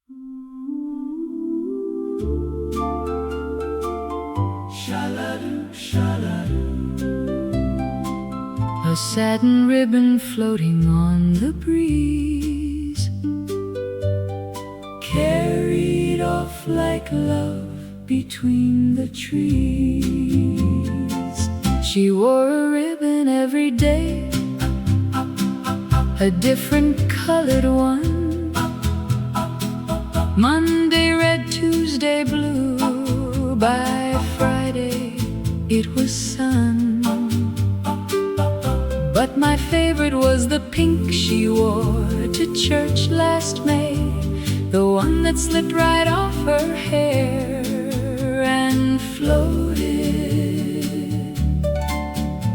A satin ribbon floating on the breeze, carried off like love between the trees. She wore a ribbon every day, a different colored one. Monday red, Tuesday blue, by Friday it was sun. But my favorite was the pink she wore to church last May, the one that slipped right off her hair and floated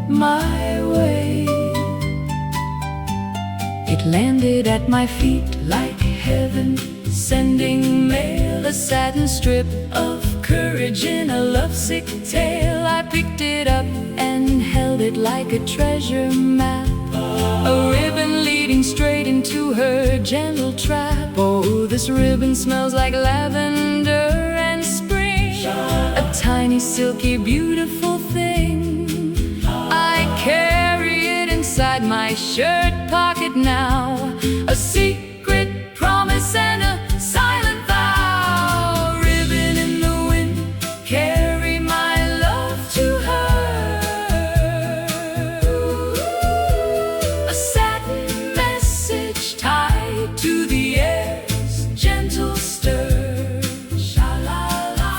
my way. It landed at my feet like heaven, sending mail, a satin strip of courage in a lovesick tale. I picked it up and held it like a treasure map, a ribbon leading straight into her gentle trap. Oh, this ribbon smells like lavender and spring, a tiny, silky, beautiful thing. I carry it inside my shirt pocket now, a secret promise and a silent vow. Ribbon in the wind, carry my love to her. A satin message tied to the air's gentle stir,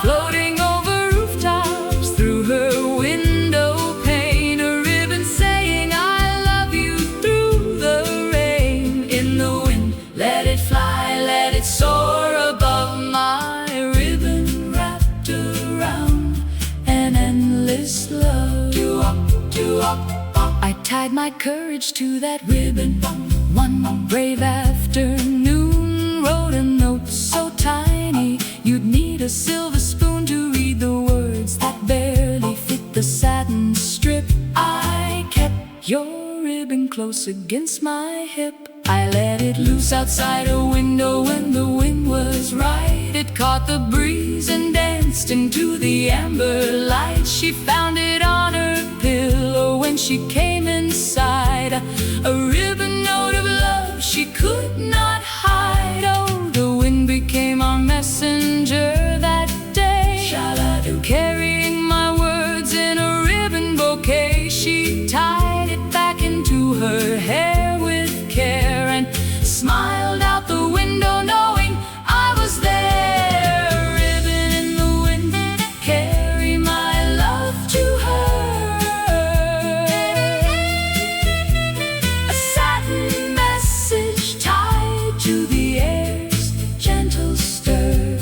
floating over rooftops through her window pane. A ribbon saying I love you through the rain. In the wind, let it fly, let it soar above my ribbon, wrapped around an endless love. I tied my courage to that ribbon one brave afternoon, wrote a note so tiny you'd need a silver spoon to read the words that barely fit the satin strip. I kept your ribbon close against my hip. I let it loose outside her window when the wind was right. It caught the breeze and danced into the amber light. She found it on her pillow when she came inside, a ribbon note of love she could not hide. Oh, the wind became our messenger that day, carrying my words in a ribbon bouquet. She tied it back into her hair with care and smiled out the window knowing I was there. Ribbon in the wind, carry my love to her. A satin message tied to the air's gentle stir,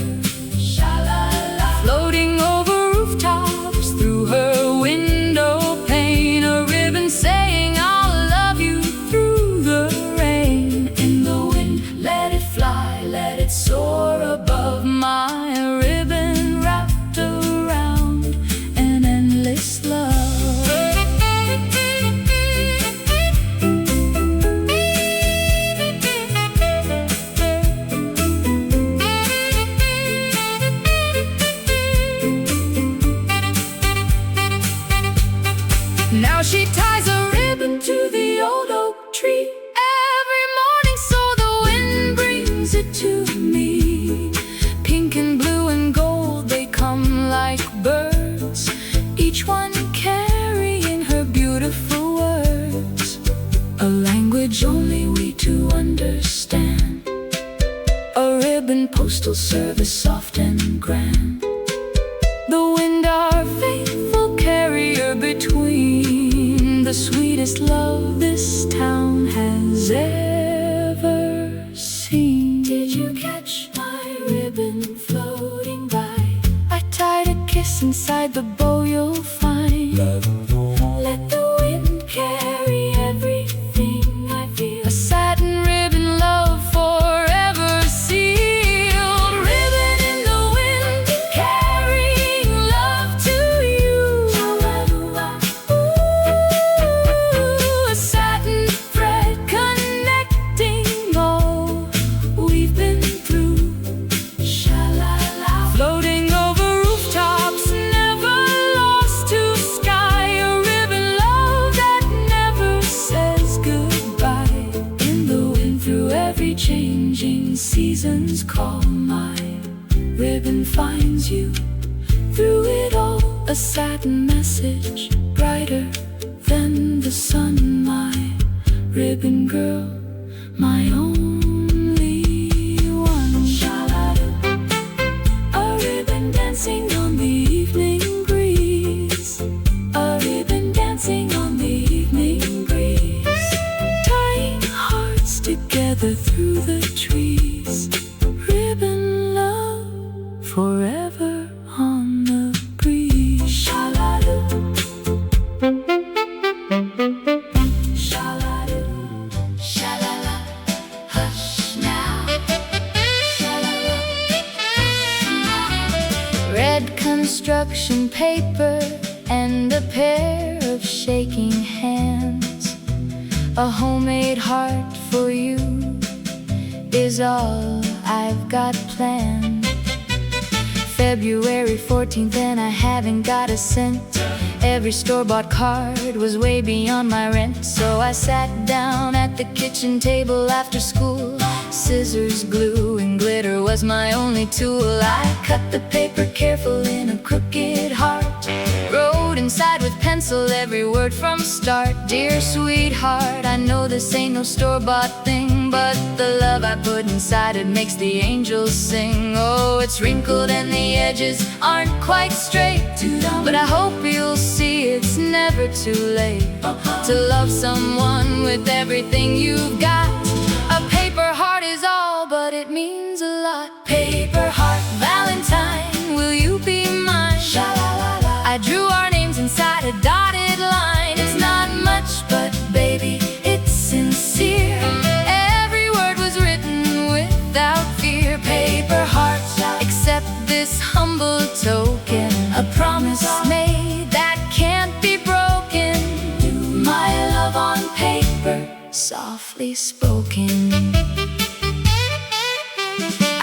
floating over rooftops through her window pane. A ribbon saying I'll love you through the rain. In the wind, let it fly, let it soar above my ribbon, wrapped around an endless love. Now she ties a ribbon to the old oak tree every morning, so the wind brings it to me. Pink and blue and gold, they come like birds, each one carrying her beautiful words, a language only we two understand. A ribbon postal service soft and grand, the wind our faithful carrier between, the sweetest love this town has ever seen. Did you catch my ribbon floating by? I tied a kiss inside the bow you'll find. Let the wind carry everything I feel, a satin ribbon love forever sealed. Ribbon in the wind, carrying love to you. Ooh, a satin thread connecting all we've been through. seasons call, my ribbon finds you. Through it all, a satin message, brighter than the sun, my ribbon girl, my only one. Sha-la-doo. A ribbon dancing on the evening breeze, a ribbon dancing on the evening breeze, tying hearts together through the trees. Ribbon love forever on the breeze. Sha-la-doo. Sha-la-doo. Sha-la-la. Hush now. Sha-la-la. Red construction paper and a pair of shaking hands. A homemade heart for you is all I've got planned. February 14th and I haven't got a cent. Every store-bought card was way beyond my rent. So I sat down at the kitchen table after school. Scissors, glue, and glitter was my only tool. I cut the paper careful in a crooked heart, wrote inside with pencil every word from start. Dear sweetheart, I know this ain't no store-bought thing, but the love I put inside it makes the angels sing. Oh, it's wrinkled and the edges aren't quite straight, but I hope you'll see it's never too late to love someone with everything you've got. A paper heart is all, but it means a lot. Paper heart, Valentine, will you be mine? Sha-la-la-la. I drew our names inside a dotted line. It's not much, but baby, it's sincere. Every word was written without fear. Paper heart, accept this humble token, a promise made that can't be broken. Do my love on paper, softly spoken.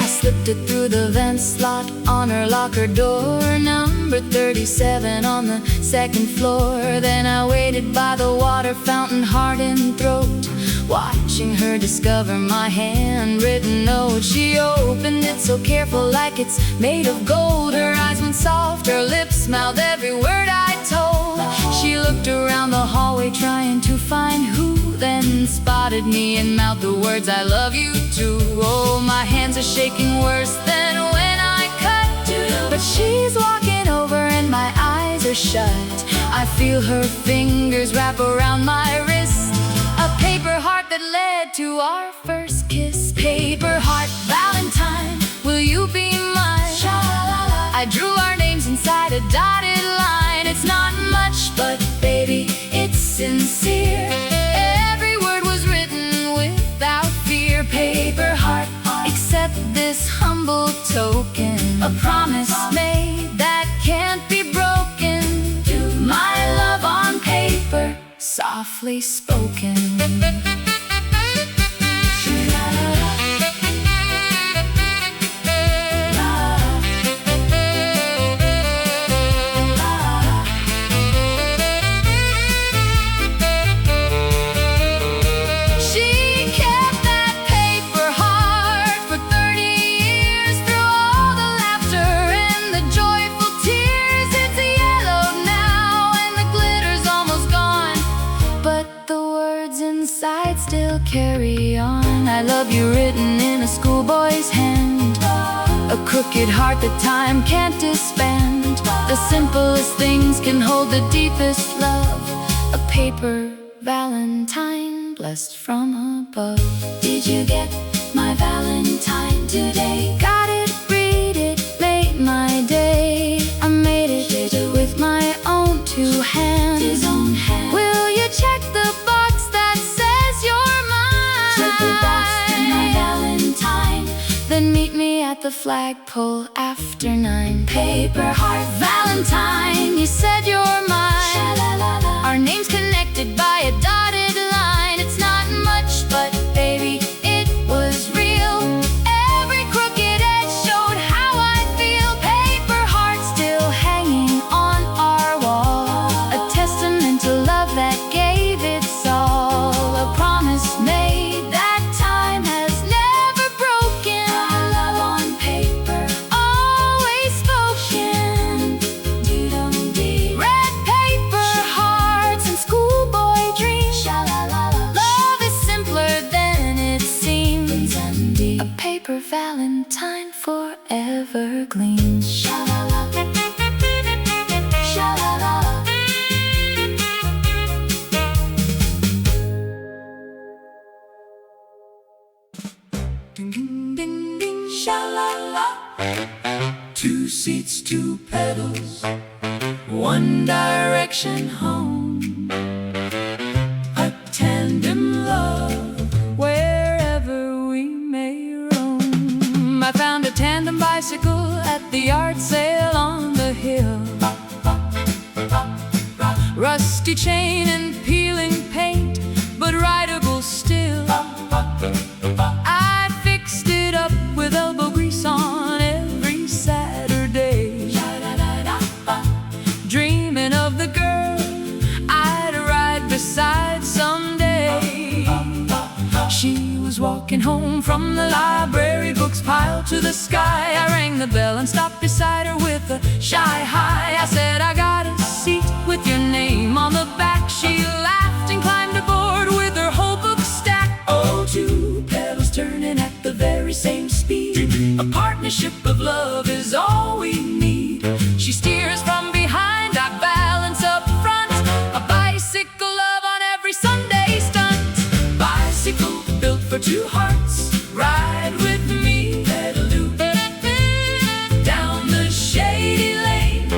I slipped it through the vent slot on her locker door, number 37 on the second floor. Then I waited by the water fountain, heart in throat, watching her discover my handwritten note. She opened it so careful, like it's made of gold. Her eyes went soft, her lips mouthed every word I told. She looked around the hallway trying to find who, then spotted me and mouthed the words, I love you too. Oh, my hands are shaking worse than when I cut, but she's walking over and my eyes are shut. I feel her fingers wrap around my wrist, a paper heart that led to our first kiss. Paper heart, Valentine, will you be mine? Sha-la-la-la. I drew our names inside a dotted line. It's not much, but baby, it's sincere. Every word was written without fear. Paper heart, accept this humble token, a promise made that can't be broken. Do my love on paper, softly spoken. Carry on, I love you written in a schoolboy's hand, a crooked heart that time can't disband. The simplest things can hold the deepest love, a paper Valentine blessed from above. Did you get my Valentine today? Got it, read it, made my day. I made it with my own two hands. Will you check the box that says you're mine? Check the box in my Valentine, then meet me at the flagpole after 9. Paper heart Valentine, you said you're mine. Sha-la-la-la. Our names connected by a dotted line. It's not much, but baby, it was real. Every crooked edge showed how I feel. Paper heart still hanging on our wall, a testament to love that gave its all, a promise made that time has never broken. Valentine forever gleams. Sha-la-la, sha-la-la. Ding, ding, ding, ding, sha-la-la. 2 seats, 2 pedals, 1 direction home. A tandem love wherever we may roam. I found a tandem bicycle at the yard sale on the hill. Rusty chain and peeling paint, but rideable still. I fixed it up with elbow grease on every Saturday, dreaming of the girl I'd ride beside someday. She was walking home from the library, books piled to the sky. I rang the bell and stopped beside her with a shy hi. I said, I got a seat with your name on the back. She laughed and climbed aboard with her whole book stack. Oh, 2 pedals turning at the very same speed. A partnership of love is all we need. She steers from behind, I balance up front. A bicycle love on every Sunday stunt. Bicycle built for 2 hearts. Ride with me, pedal-doo. Down the shady lane,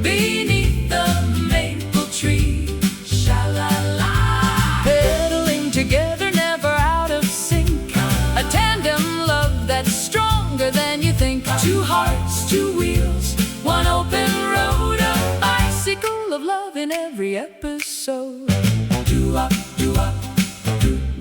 beneath the maple tree. Sha-la-la. Pedaling together, never out of sync. A tandem love that's stronger than you think. 2 hearts, 2 wheels, 1 open road. A bicycle of love in every episode. Do-up, do-up.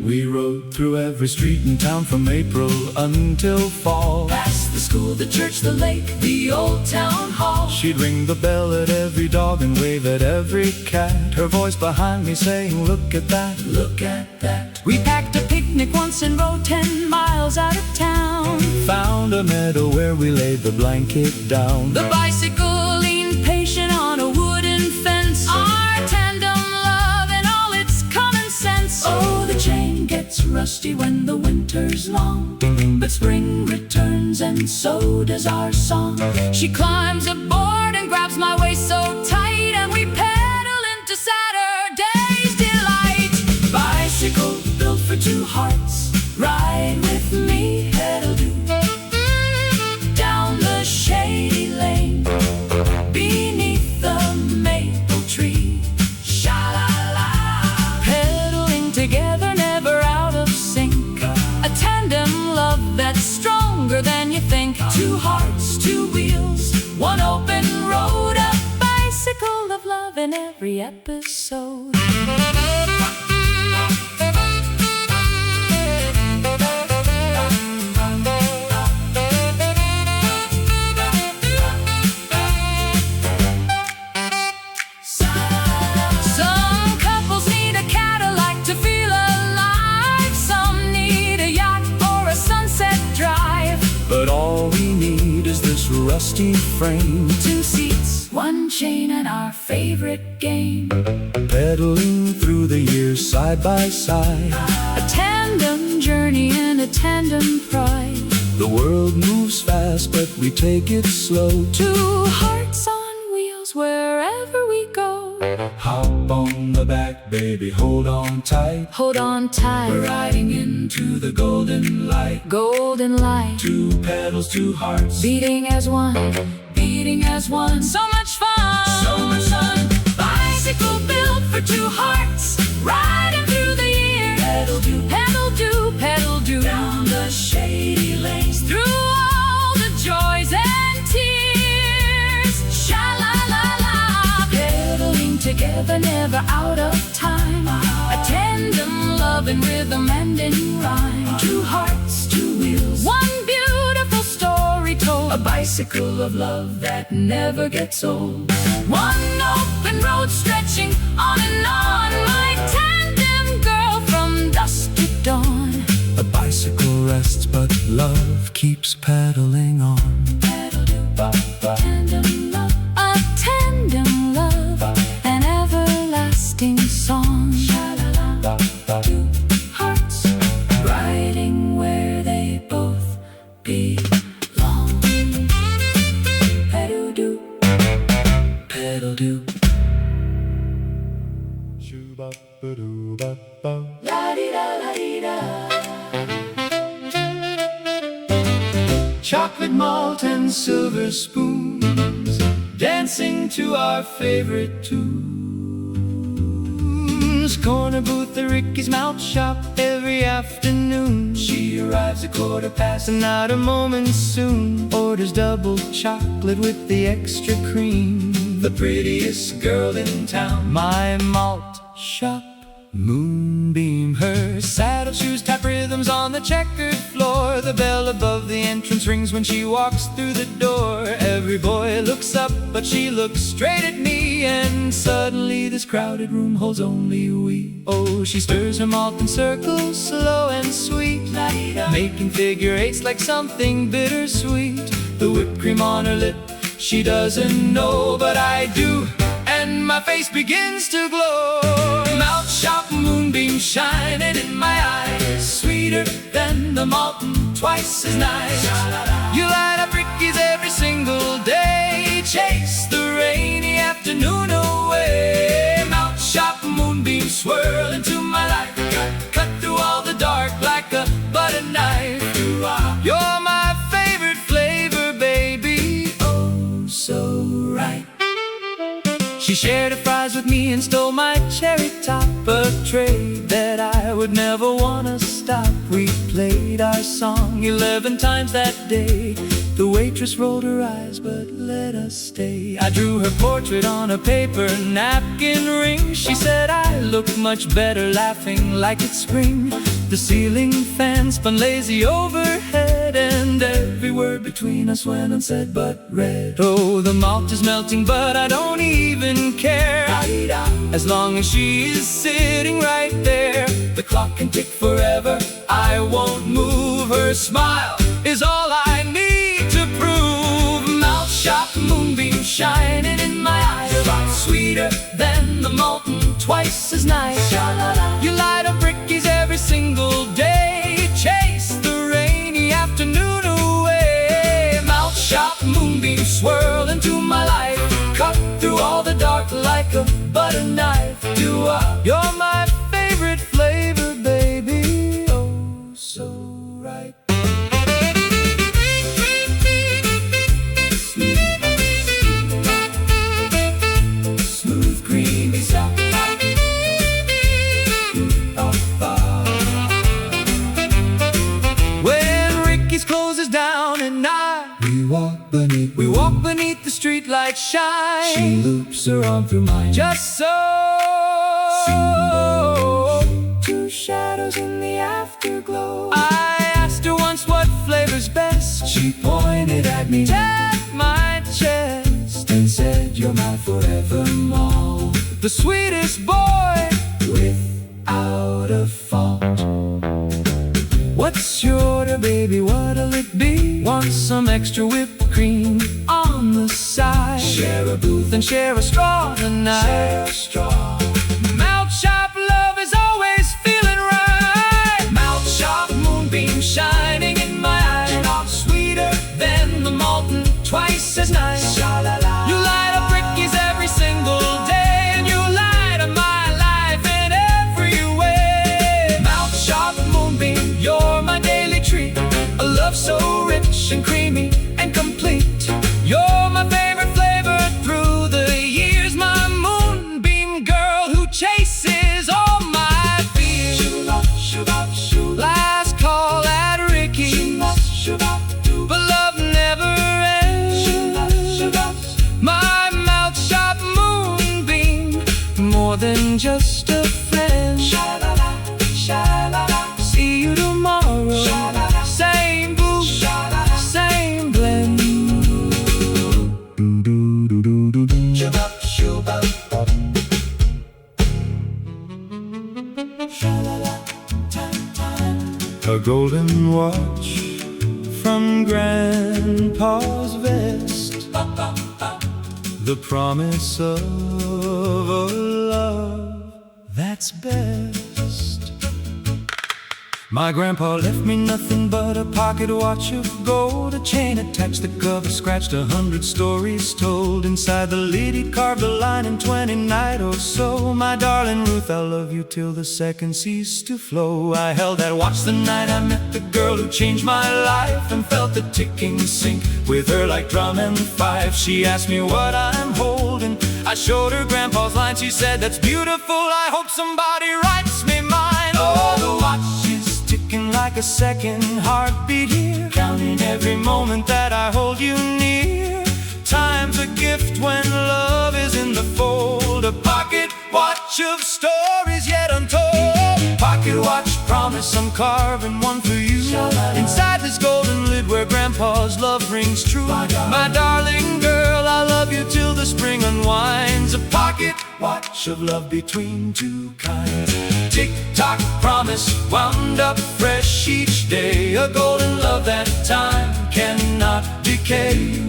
We rode through every street in town from April until fall. Past the school, the church, the lake, the old town hall. She'd ring the bell at every dog and wave at every cat. Her voice behind me saying, look at that, look at that. We packed a picnic once and rode 10 miles out of town. Found a meadow where we laid the blanket down. The bicycle leaned patient on a wooden fence. Our tandem love and all its common sense. Oh, the chain gets rusty when the winter's long, but spring returns and so does our song. She climbs aboard and grabs my waist so tight, and we pedal into Saturday's delight. Bicycle built for 2 hearts. Ride with me, pedal-doo. Down the shady lane, beneath the maple tree. Sha-la-la. Pedaling together, never out of sync. A tandem love that's stronger than you think. 2 hearts, 2 wheels, 1 open road. A bicycle of love in every episode. But all we need is this rusty frame. 2 seats, 1 chain, and our favorite game. Pedaling through the years side by side. A tandem journey and a tandem pride. The world moves fast, but we take it slow. 2 hearts on wheels wherever we go. Hop on the back, baby, hold on tight. Hold on tight. We're riding into the golden light. Golden light. 2 pedals, 2 hearts, beating as one. Beating as one. So much fun. So much fun. Bicycle built for 2 hearts. Riding through the years. Pedal-doo, pedal-doo, pedal-doo. Down the shady lanes. Through all the joys and tears. Sha-la-la-la. Pedaling together, never out of time. A tandem love in rhythm and in rhyme. 2 hearts, 2 wheels, 1 beautiful story told. A bicycle of love that never gets old. 1 open road stretching on and on. My tandem girl from dusk to dawn. A bicycle rests, but love keeps pedaling on. Tandem love, a tandem love, an everlasting song. 2 hearts riding where they both belong. chocolate malt and silver spoons, dancing to our favorite tunes. Corner booth at Ricky's Malt shop every afternoon. She arrives 1/4 and not a moment soon. Orders double chocolate with the extra cream. The prettiest girl in town, my malt shop Moonbeam. Her saddle shoes tap rhythms on the checkered floor. The bell above the entrance rings when she walks through the door. Every boy looks up, but she looks straight at me, and suddenly this crowded room holds only we. Oh, she stirs her malt in circles, slow and sweet, making figure eights like something bittersweet. The whipped cream on her lip, she doesn't know, but I do, and my face begins to glow. Malt shop Moonbeam shining in my eyes, sweeter than the malt and twice as nice. You light up Ricky's every single day, chase the rainy afternoon away. Malt shop Moonbeam swirl into my life, cut through all the dark like a butter knife. You're my favorite flavor, baby, oh so right. She shared her fries with me and stole my cherry top, a trade that I would never wanna stop. We played our song 11 times that day. The waitress rolled her eyes but let us stay. I drew her portrait on a paper napkin ring. She said I look much better laughing like it's spring. The ceiling fan spun lazy overhead, and every word between us went unsaid but read. Oh, the malt is melting but I don't even care, as long as she is sitting right there. The clock can tick forever, I won't move. Her smile is all I need to prove. Malt shop Moonbeam shining in my eyes, sweeter than the malt and twice as nice. You light up Ricky's every single day, chase the rainy afternoon away. Malt shop Moonbeam swirl into my life, cut through all the dark like a butter knife. You're my favorite flavor, baby, oh so right. Smooth, creamy soft. When Ricky's closes down at night, we walk beneath the streetlight shine. She loops her arm through mine, just so. Two shadows in the afterglow. I asked her once what flavor's best. She pointed at me, tapped my chest, and said, "You're my forevermore." The sweetest boy without a fault. What's your order, baby? What'll it be? Want some extra whipped cream on the side? Share a booth and share a straw tonight. Share a straw. Malt shop love is always feeling right. Malt shop Moonbeam shining in my eyes, sweeter than the malt and twice as nice. You light up Ricky's every single day, and you light up my life in every way. Malt shop Moonbeam, you're my daily treat, a love so rich and creamy and complete. You're my favorite flavor through the years, my Moonbeam girl who chases all my fears. Last call at Ricky, but love never ends. My mouth shop Moonbeam, more than just a friend. See you tomorrow, same booth, same blend. A golden watch from Grandpa's vest, the promise of a love that's best. My grandpa left me nothing but a pocket watch of gold, a chain attached, the cover scratched, 100 stories told. Inside the lid he carved a line in 20 night or so. My darling Ruth, I'll love you till the seconds cease to flow. I held that watch the night I met the girl who changed my life, and felt the ticking sync with her like drum and fife. She asked me what I'm holding, I showed her grandpa's line. She said, that's beautiful, I hope somebody writes me mine. Oh, the watch is ticking like a second heartbeat here, counting every moment that I hold you near. Time's a gift when love is in the fold, a pocket watch of stories yet untold. Pocket watch promise, I'm carving one for you. Inside this golden lid where grandpa's love rings true. My darling girl, I love you till the spring unwinds, a pocket watch of love between two kinds. Tick-tock promise, wound up fresh each day, a golden love that time cannot decay.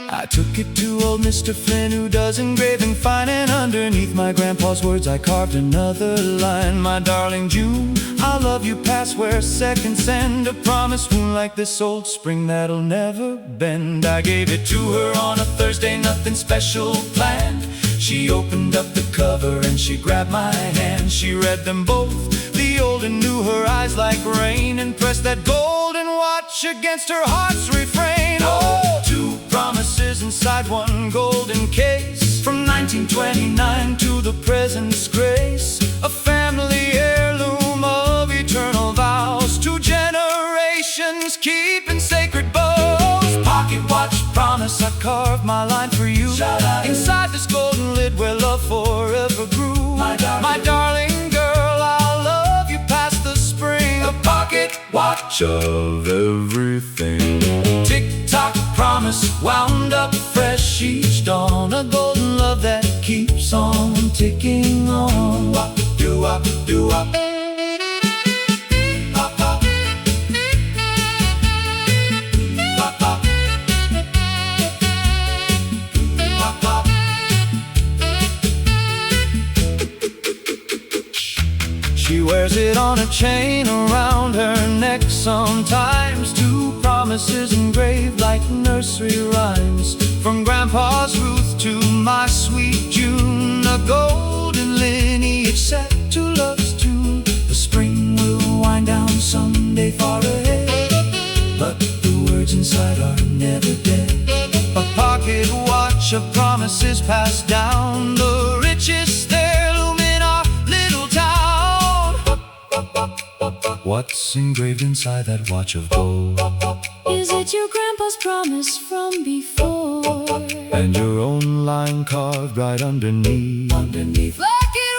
I took it to old Mr. Flynn, who does engraving fine, and underneath my grandpa's words I carved another line. My darling June, I'll love you past where seconds end, a promise wound like this old spring that'll never bend. I gave it to her on a Thursday, nothing special planned. She opened up the cover and she grabbed my hand. She read them both, the old and new, her eyes like rain, and pressed that golden watch against her heart's refrain. Oh, two promises inside one golden case, from 1929 to the present's grace, a family heirloom of eternal vows, 2 generations keeping sacred vows. Pocket watch promise, I carved my line for you, inside this golden lid where love forever grew. My darling girl, I'll love you past the spring, a pocket watch of everything. Tick-tock promise, wound up fresh each dawn, a golden love that keeps on ticking on. Wop-do-wop, do-wop. She wears it on a chain around her neck sometimes, 2 promises engraved like nursery rhymes. From Grandpa's Ruth to my sweet June, a golden lineage set to love's tune. The spring will wind down someday far ahead, but the words inside are never dead. A pocket watch of promises passed down, the richest heirloom in our little town. What's engraved inside that watch of gold? Is it your grandpa's promise from before? And your own line carved right underneath. Pocket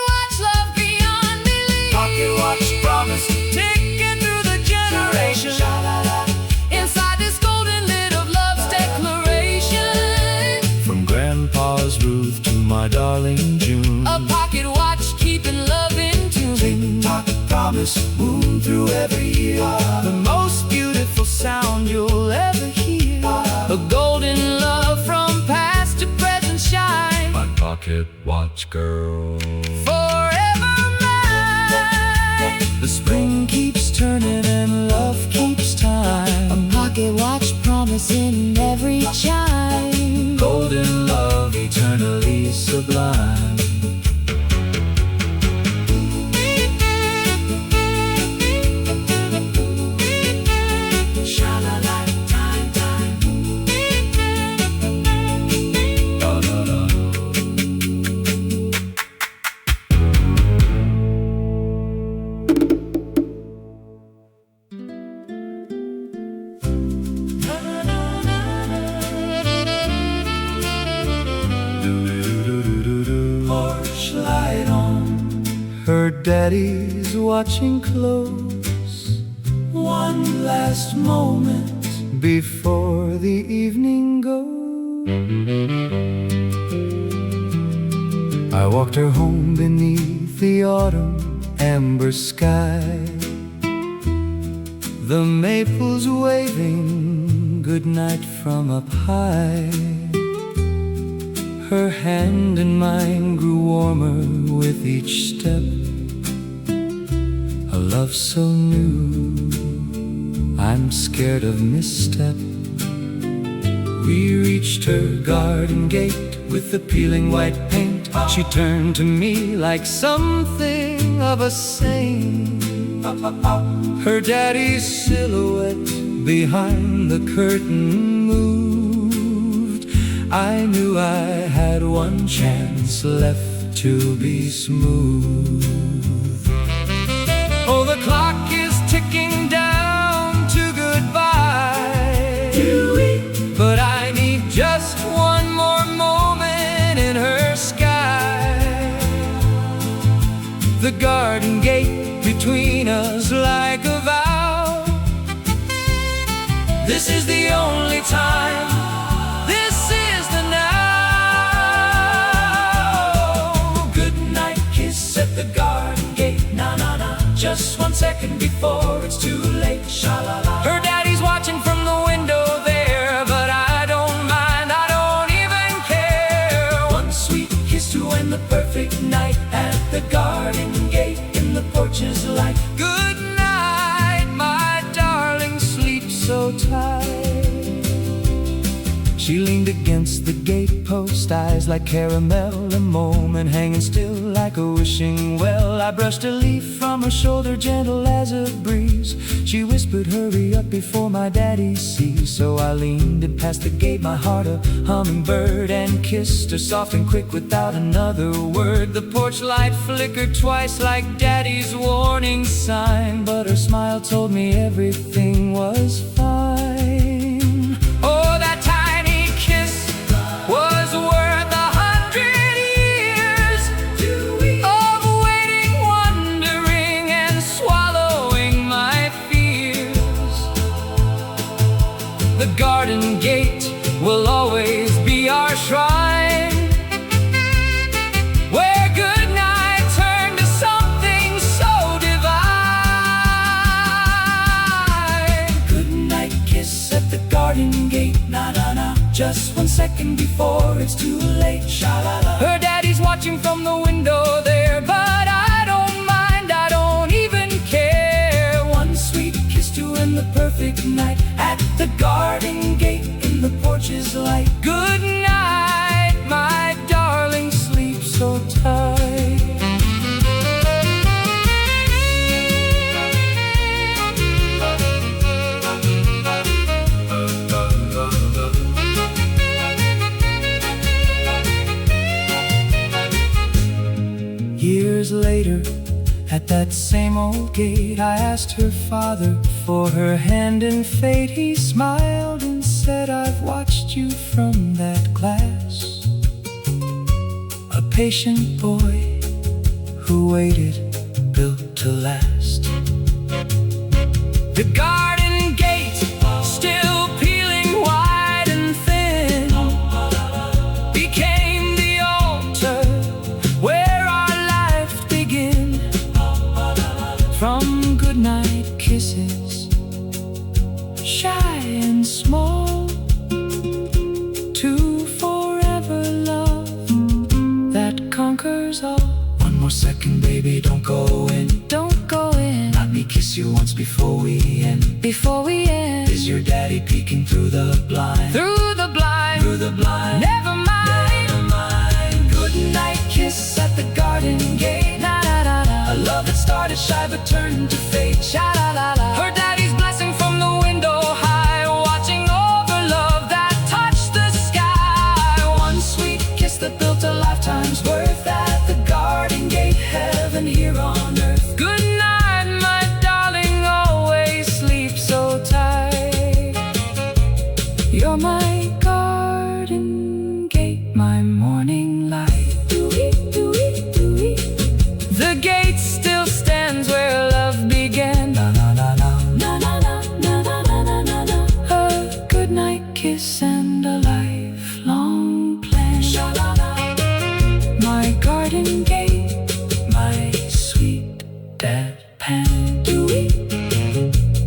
watch, love beyond belief. Pocket watch promise, ticking through the generations. Inside this golden lid of love's declaration. From Grandpa's Ruth to my darling June, A pocket watch keeping love in tune. Tick-tock promise, wound through every year, the most beautiful sound you'll ever hear. A golden love from past to present shine. My pocket watch girl, Forever mine. the spring keeps turning and love keeps time. A pocket watch promise in every chime. Golden love eternally sublime. Her daddy's watching close, one last moment before the evening goes. I walked her home beneath the autumn amber sky, the maples waving goodnight from up high. Her hand in mine grew warmer with each step, a love so new, I'm scared of misstep. We reached her garden gate with the peeling white paint. She turned to me like something of a saint. Her daddy's silhouette behind the curtain moved. I knew I had one chance left to be smooth. Oh, the clock is ticking down to goodbye, but I need just one more moment in her sky. The garden gate between us like a vow. This is the only time, this is the now. Goodnight kiss at the garden gate, na na na. Just 1 second before it's too late, sha-la-la. Her daddy's watching from the window there, but I don't mind, I don't even care. One sweet kiss to end the perfect night at the garden gate in the porch's light. Good night, my darling, sleep so tight. She leaned against the gatepost, eyes like caramel, a moment hanging still like a wishing well. I brushed a leaf from her shoulder, gentle as a breeze. She whispered, hurry up before my daddy sees. So I leaned and past the gate, my heart a hummingbird, and kissed her soft and quick without another word. The porch light flickered twice like daddy's warning sign, but her smile told me everything was fine. Oh, that tiny kiss was worth 100 years of waiting, wondering, and swallowing my fears. The garden gate will always be our shrine, where goodnight turned to something so divine. Goodnight kiss at the garden gate, na na na. Just 1 second before it's too late, sha-la-la. Her daddy's watching from the window there, but I don't mind, I don't even care. One sweet kiss to end the perfect night at the garden gate in the porch's light. Good night, my darling, sleep so tight. Years later, at that same old gate, I asked her father for her hand in fate. He smiled and said, I've watched you from that glass, a patient boy who waited, built to last. The garden gate, still peeling wide and thin, became the altar where our life began. From goodnight kisses, shy and small, to forever love that conquers all. One more second, baby, don't go in. Don't go in. Let me kiss you once before we end. Before we end. Is your daddy peeking through the blind? Through the blind. Through the blind. Never mind. Never mind. Good night kiss at the garden gate. Na na na na. A love that started shy but turned to fate. Sha la la la. Her daddy's blessing from the window high, watching over love that touched the sky. One sweet kiss that built a lifetime's worth at the garden gate, heaven here on earth. Good night, my darling, always sleep so tight. You're my garden gate, my morning light. The gate still stands where love began. Na na na na na na na na na na na na. A good night kiss and a lifelong plan. Sha la la. My garden gate, my sweet deadpan. Do-wee,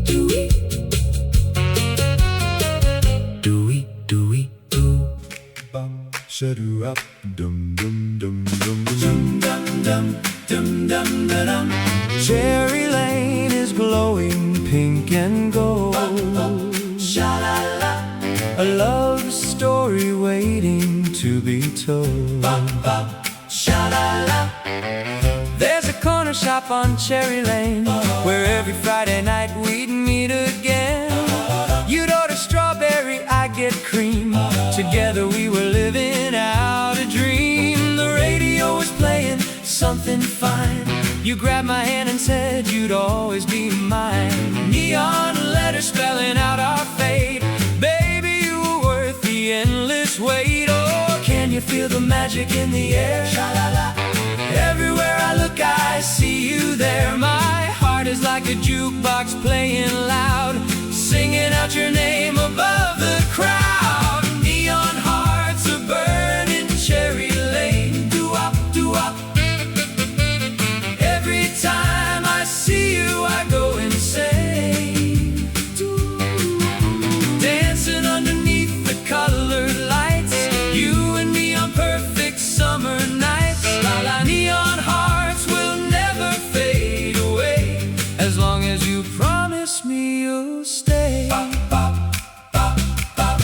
do-wee, do-wee, do-wee, do. Bum, shadoo up, dum dum dum dum dum dum dum dum dum dum. Cherry Lane. tow. Sha-la-la. There's a corner shop on Cherry Lane where every Friday night we'd meet again. You'd order strawberry, I'd get cream. Together we were living out a dream. The radio was playing something fine. You grabbed my hand and said you'd always be mine. Neon letters spelling out our fate. Baby, you were worth the endless wait. Oh, can you feel the magic in the air? Sha-la-la. Everywhere I look, I see you there. My heart is like a jukebox playing loud, singing out your name above the crowd. Neon hearts are burning Cherry Lane. Doo-wop, doo-wop. Every time I see you, I go insane. Dancing underneath the colored lights, you and me on perfect summer nights. La-la. Neon hearts will never fade away, as long as you promise me you'll stay. Bop, bop, bop, bop.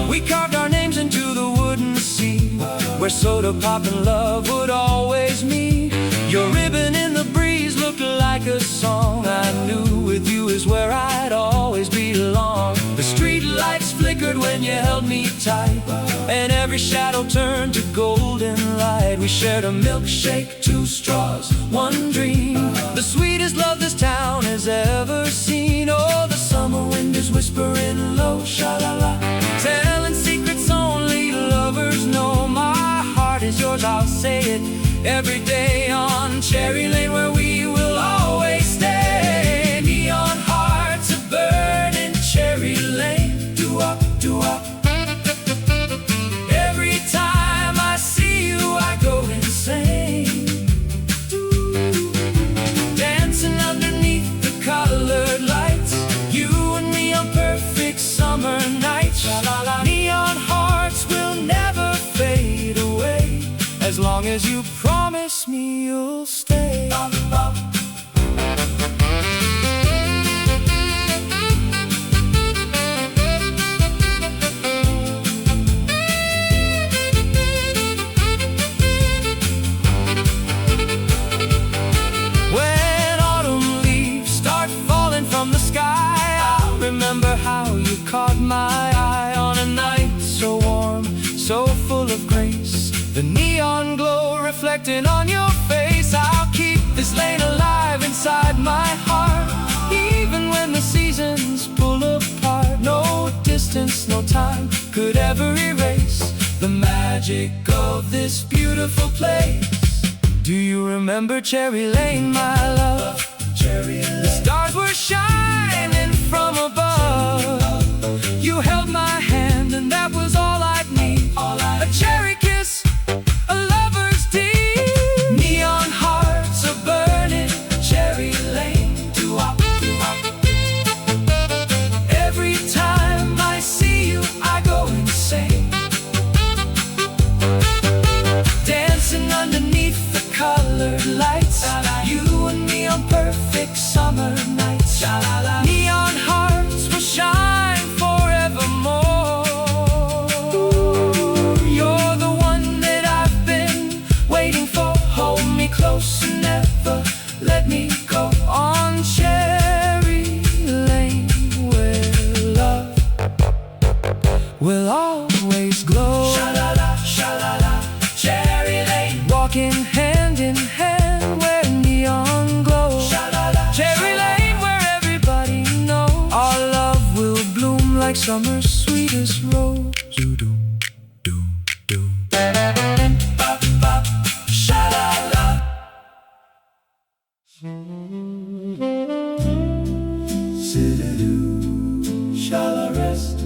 We carved our names into the wooden sea, where soda pop and love would always meet. Your ribbon in the breeze looked like a song. I knew with you is where I'd always belong. The street lights flickered when you held me tight, and every shadow turned to golden light. We shared a milkshake, 2 straws, 1 dream. The sweetest love this town has ever seen. Oh, the summer wind is whispering low, sha-la-la, telling secrets only lovers know. My heart is yours, I'll say it every day on Cherry Lane, where we will always stay. Neon hearts are burning Cherry Lane. Doo-wop, doo-wop. Every time I see you, I go insane. Dancing underneath the colored lights, you and me on perfect summer nights. La-la-la. Neon hearts will never fade away, as long as you promise me you'll stay. Bop, bop. When autumn leaves start falling from the sky, I'll remember how you caught my eye on a night so warm, so full of grace. The neon glow reflecting on your face. I'll keep this lane alive inside my heart, even when the seasons pull apart. No distance, no time could ever erase the magic of this beautiful place. Do you remember Cherry Lane, my love? Cherry Lane. The stars were shining from above. You held my hand and that was all I'd need. A cherry kiss, a lover's deed. Neon hearts are burning Cherry Lane. Doo-wop, doo-wop. Every time I see you, I go insane. Dancing underneath the colored lights, you and me on perfect summer nights. Neon hearts will shine forevermore. You're the one that I've been waiting for. Hold me close and never let me go. On Cherry Lane, where love will always glow. Sha-la-la, sha-la-la, Cherry Lane. Walking hand in hand where neon glows. Sha-la-la, Cherry Lane, where everybody knows our love will bloom like summer's sweetest rose. Do-do, do-do. Bop, bop, sha-la-la. Sit-a-doo, sha-la-rest,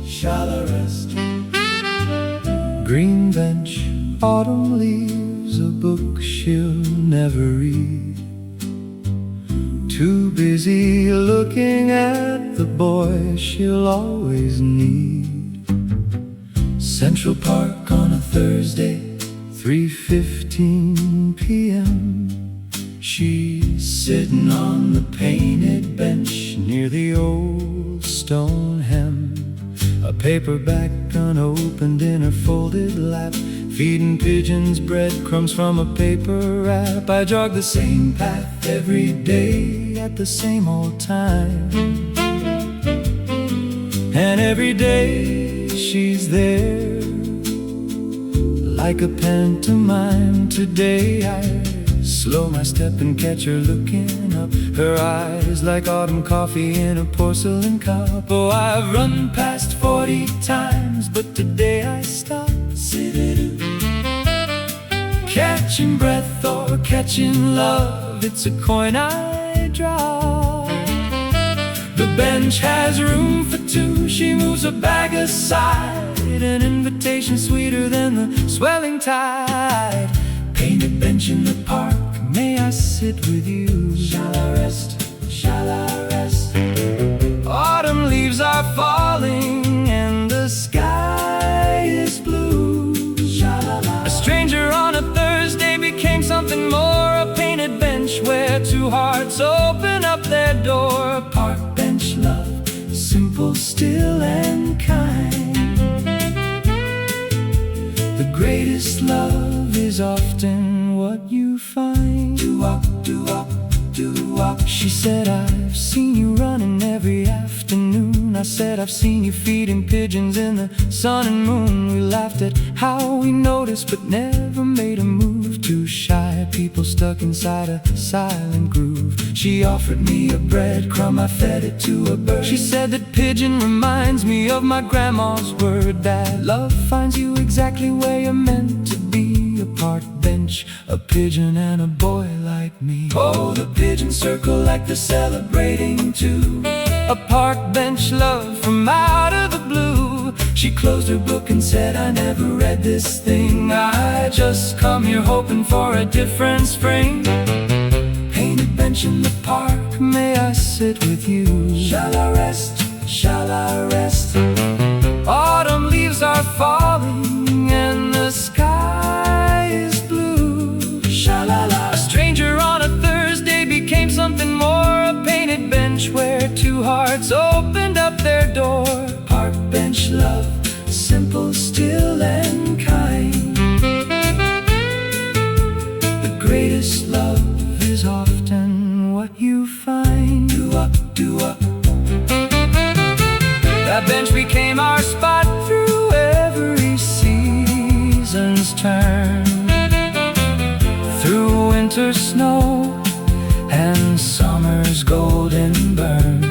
sha-la-rest. Green bench, autumn leaves, a book she'll never read. Too busy looking at the boy she'll always need. Central Park on a Thursday, 3:15 p.m. She's sitting on the painted bench near the old stone hem. a paperback unopened in her folded lap, feeding pigeons breadcrumbs from a paper wrap. I jog the same path every day at the same old time, and every day she's there like a pantomime. Today I slow my step and catch her looking up, her eyes like autumn coffee in a porcelain cup. Oh, I've run past 40 times, but today I stop. Catching breath or catching love, it's a coin I drop. The bench has room for two, she moves a bag aside, an invitation sweeter than the swelling tide. Painted bench in the park, may I sit with you? Shall I rest? Shall I rest? Autumn leaves are falling and the sky is blue. A stranger on a Thursday became something more, a painted bench where two hearts open up their door. Park bench love, simple, still and kind. The greatest love is often what you find. Do-wop, do-wop, do-wop. She said, I've seen you running every afternoon. I said, I've seen you feeding pigeons in the sun and moon. We laughed at how we noticed but never made a move. Two shy people stuck inside a silent groove. She offered me a breadcrumb, I fed it to a bird. She said that pigeon reminds me of my grandma's word, that love finds you exactly where you're meant to be. A park bench, a pigeon and a boy like me. Oh, the pigeons circle like they're celebrating too. A park bench love from out of the blue. She closed her book and said, I never read this thing. I just come here hoping for a different spring. Painted bench in the park, may I sit with you? Shall I rest? Shall I rest? Autumn leaves are falling and the sky is blue. Sha-la-la. A stranger on a Thursday became something more, a painted bench where two hearts opened up their door. Park bench love, simple, still and kind. The greatest love is often what you find. Do-up, do-up. That bench became our spot through every season's turn, through winter snow and summer's golden burn.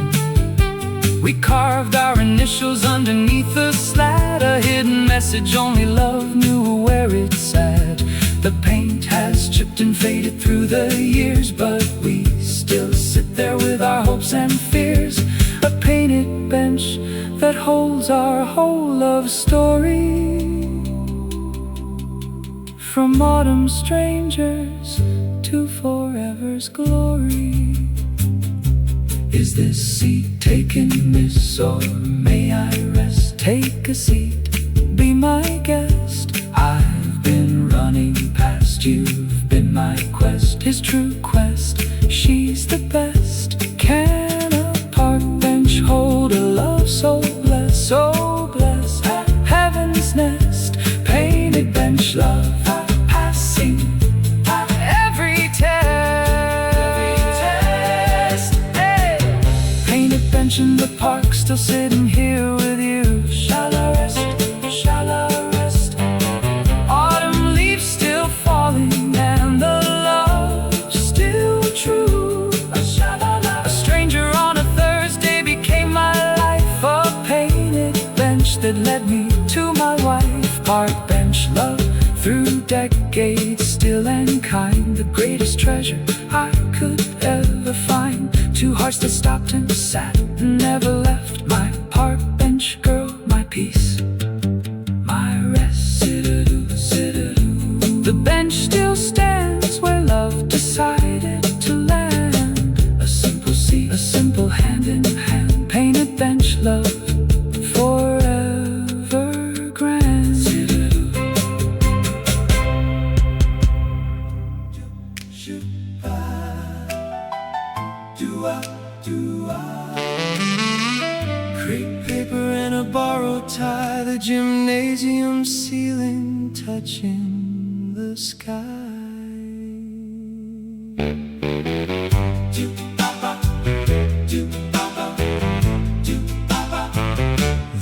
We carved our initials underneath the slat, a hidden message only love knew where it sat. The paint has chipped and faded through the years, but we still sit there with our hopes and fears. A painted bench that holds our whole love story, from autumn's strangers to forever's glory. Is this seat taken, miss, or may I rest? Take a seat, be my guest. I've been running past, you've been my quest. His true quest, she's the best. Can a park bench hold a love so blessed, so blessed? Heaven's nest, painted bench love, passing every test. Hey. Painted bench in the park, still sitting here with you. Shall I rest? Shall I rest? Autumn leaves still falling and the love still true. A stranger on a Thursday became my life, a painted bench that led me to my wife. Park bench love, through decades, still and kind. The greatest treasure I could ever find. Two hearts that stopped and sat and never left. My park bench girl, my peace, my rest. The bench still stands where love decided to land. A simple seat, a simple hand in hand. Painted bench love, forever grand. Crepe paper in a borrowed tie, the gymnasium ceiling touching the sky.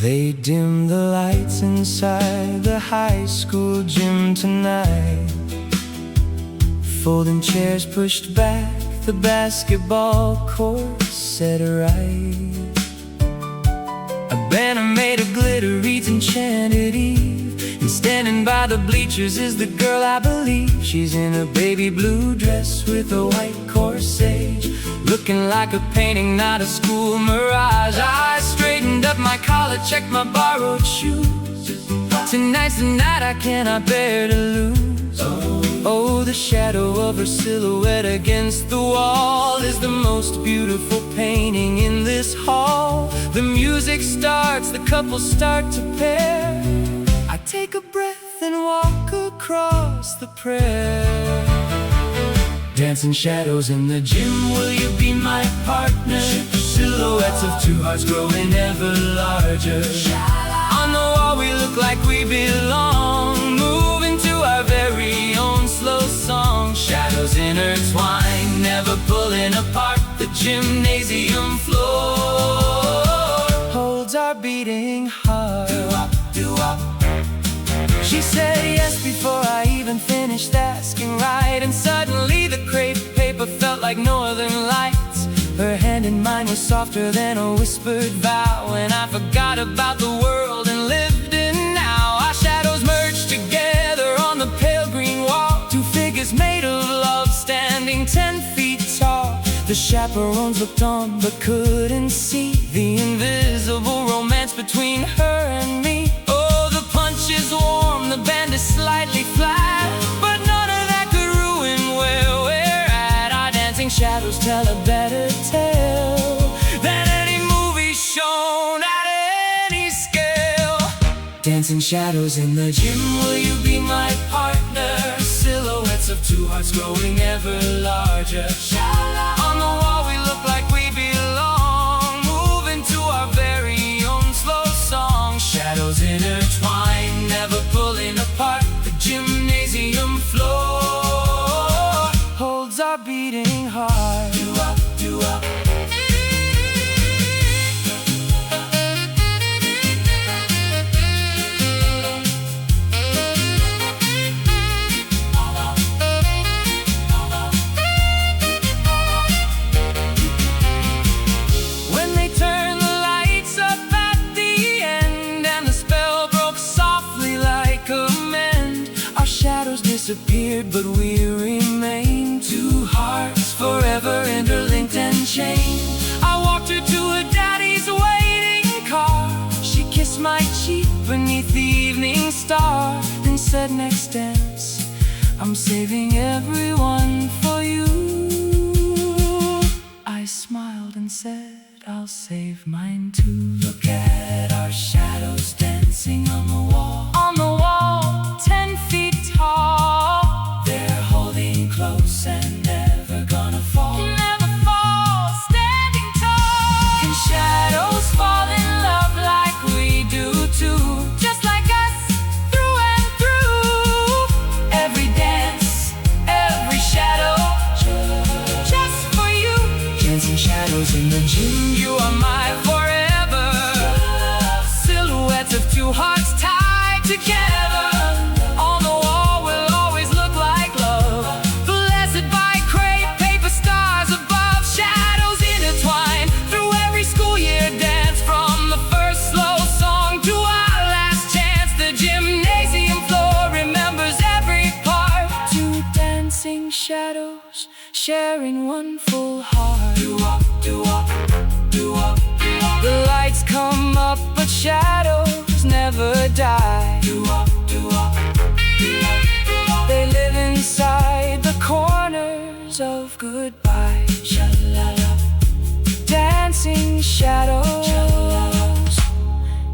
They dim the lights inside the high school gym tonight. Folding chairs pushed back, the basketball court set right. A banner made of glitter reads Enchanted Eve, and standing by the bleachers is the girl I believe. She's in a baby blue dress with a white corsage, looking like a painting, not a school mirage. I straightened up my collar, checked my borrowed shoes. Tonight's the night I cannot bear to lose. Oh, the shadow of her silhouette against the wall is the most beautiful painting in this hall. The music starts, the couples start to pair. I take a breath and walk across the prayer. Dancing shadows in the gym, will you be my partner? Silhouettes of two hearts growing ever larger. On the wall we look like we belong, moving to our very own slow song. Shadows intertwine, never pulling apart. The gymnasium floor holds our beating heart. She said yes before I even finished asking right, and suddenly the crepe paper felt like northern lights. Her hand in mine was softer than a whispered vow, and I forgot about the world and lived in now. Our shadows merged together on the pale green wall, two figures made of love standing 10 feet tall. The chaperones looked on but couldn't see the invisible romance between her and me. Oh, the punch is warm, the band is slightly flat, but none of that could ruin where we're at. Our dancing shadows tell a better tale than any movie shown at any scale. Dancing shadows in the gym, will you be my partner? Silhouettes of two hearts growing ever larger. On the wall we look like we belong, moving to our very own slow song. Shadows intertwine, never pulling apart. The gymnasium floor holds our beating heart. Do-up. When they turned the lights up at the end, and the spell broke softly like a mend, our shadows disappeared, but we remained. Two hearts forever interlinked and chained. I walked her to her daddy's waiting car. She kissed my cheek beneath the evening star, then said, next dance, I'm saving everyone for you. I smiled and said, I'll save mine too. Look at our shadows dancing on the wall. On the wall, 10 feet tall. They're holding close and never gonna fall. Never fall, standing tall. Can shadows fall in love like we do too? Just like us, through and through. Every dance, every shadow, just for you. Dancing shadows in the gym, you are my forever. Silhouettes of two hearts tied together. On the wall will always look like love, blessed by crepe paper stars above. Shadows intertwine through every school year dance, from the first slow song to our last chance. The gymnasium floor remembers every part. Two dancing shadows sharing one full heart. Do-up. The lights come up, but shadows never die. They live inside the corners of goodbye. Dancing shadows,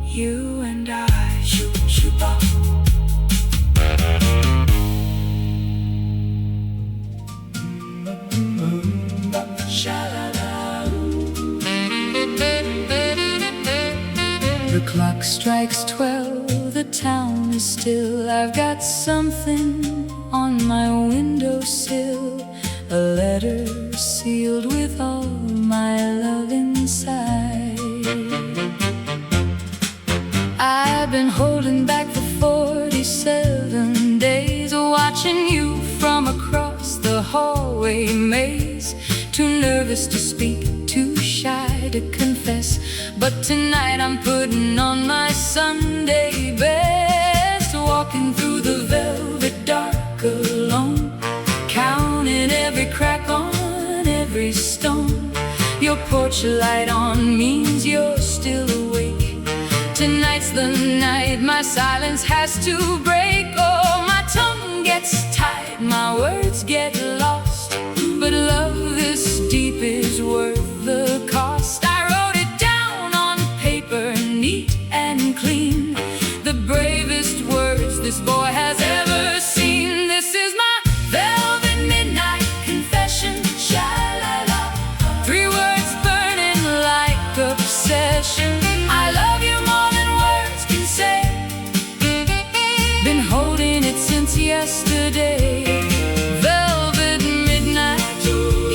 you and I. The clock strikes 12, the town is still. I've got something on my windowsill, a letter sealed with all my love inside. I've been holding back for 47 days, watching you from across the hallway maze. Too nervous to speak, too shy to confess, but tonight I'm putting on my Sunday best, walking through the velvet dark alone, counting every crack on every stone. Your porch light on means you're still awake. Tonight's the night my silence has to break. Oh, my tongue gets tied, my words get lost, but love this deep is worth the cost. I wrote it down on paper, neat and clean, the bravest words this boy has ever seen. This is my velvet midnight confession, sha-la-la, 3 words burning like obsession. I love you more than words can say, been holding it since yesterday. Velvet midnight,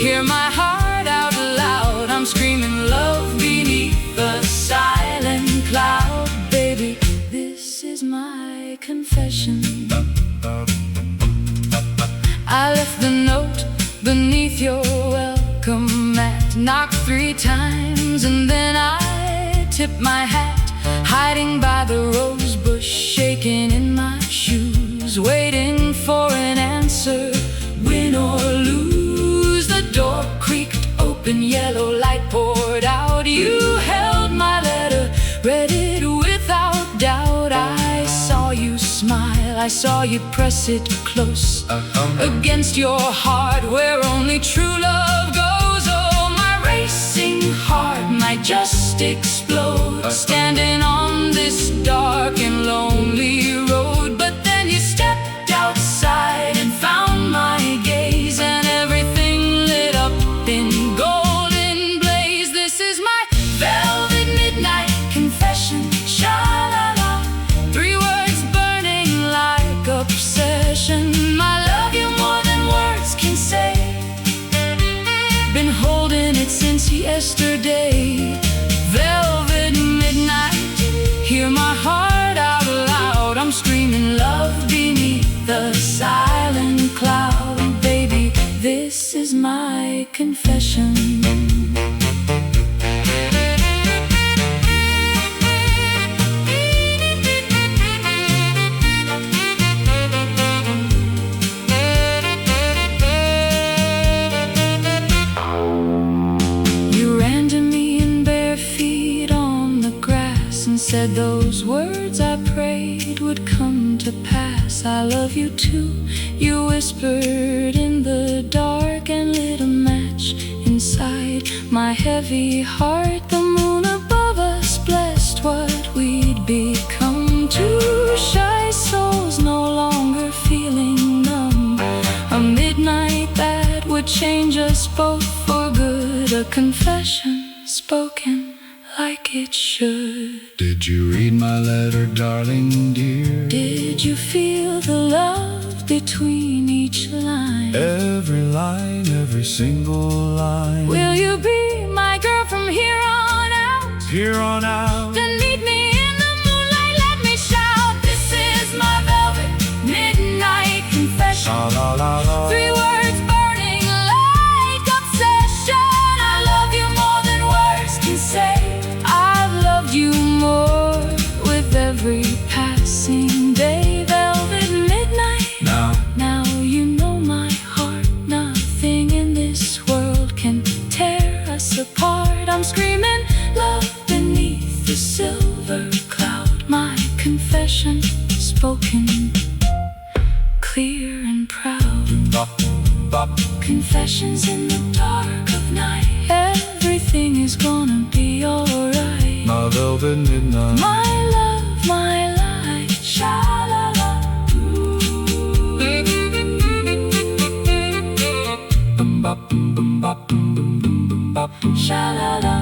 hear my heart out loud, I'm screaming love beneath the silent cloud. Baby, this is my confession. I left the note beneath your welcome mat, knocked 3 times and then I tipped my hat, hiding by the rose bush, shaking in my shoes, waiting for an answer, win or lose. The door creaked open, yellow light poured out. You held my letter, read it without doubt. I saw you smile, I saw you press it close against your heart, where only true love goes. Oh, my racing heart might just explode, standing on this dark and lonely road. But then you stepped outside and found my gaze, and everything lit up in golden blaze. This is my velvet midnight confession, sha-la-la, 3 words burning like obsession. I love you more than words can say, been holding it since yesterday. Velvet midnight, hear my heart out loud, I'm screaming love beneath the silent cloud. Baby, this is my confession. Said those words I prayed would come to pass. I love you too, you whispered in the dark, and lit a match inside my heavy heart. The moon above us blessed what we'd become, 2 shy souls no longer feeling numb. A midnight that would change us both for good, a confession spoken like it should. Did you read my letter, darling dear? Did you feel the love between each line? Every line, every single line. Will you be my girl from here on out? Here on out. Then meet me in the moonlight, let me shout. This is my velvet midnight confession. La la la la. 3 words burning like obsession. I love you more than words can say. You more with every passing day. Velvet midnight, now you know my heart. Nothing in this world can tear us apart. I'm screaming love beneath the silver cloud. My confession spoken clear and proud. Confessions in the dark of night. Everything is gonna be alright. My velvet midnight, my love, my light, sha-la-la. Sha-la-la.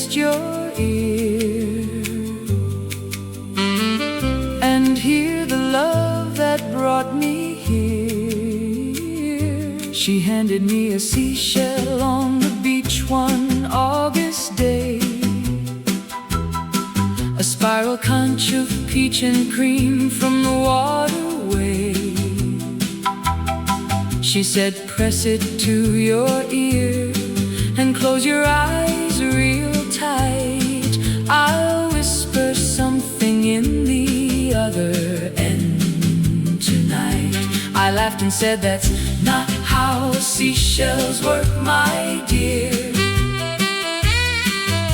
against your ear and hear the love that brought me here. She handed me a seashell on the beach one August day, a spiral conch of peach and cream from the waterway. She said, press it to your ear and close your eyes real tight. I'll whisper something in the other end tonight. I laughed and said, that's not how seashells work, my dear.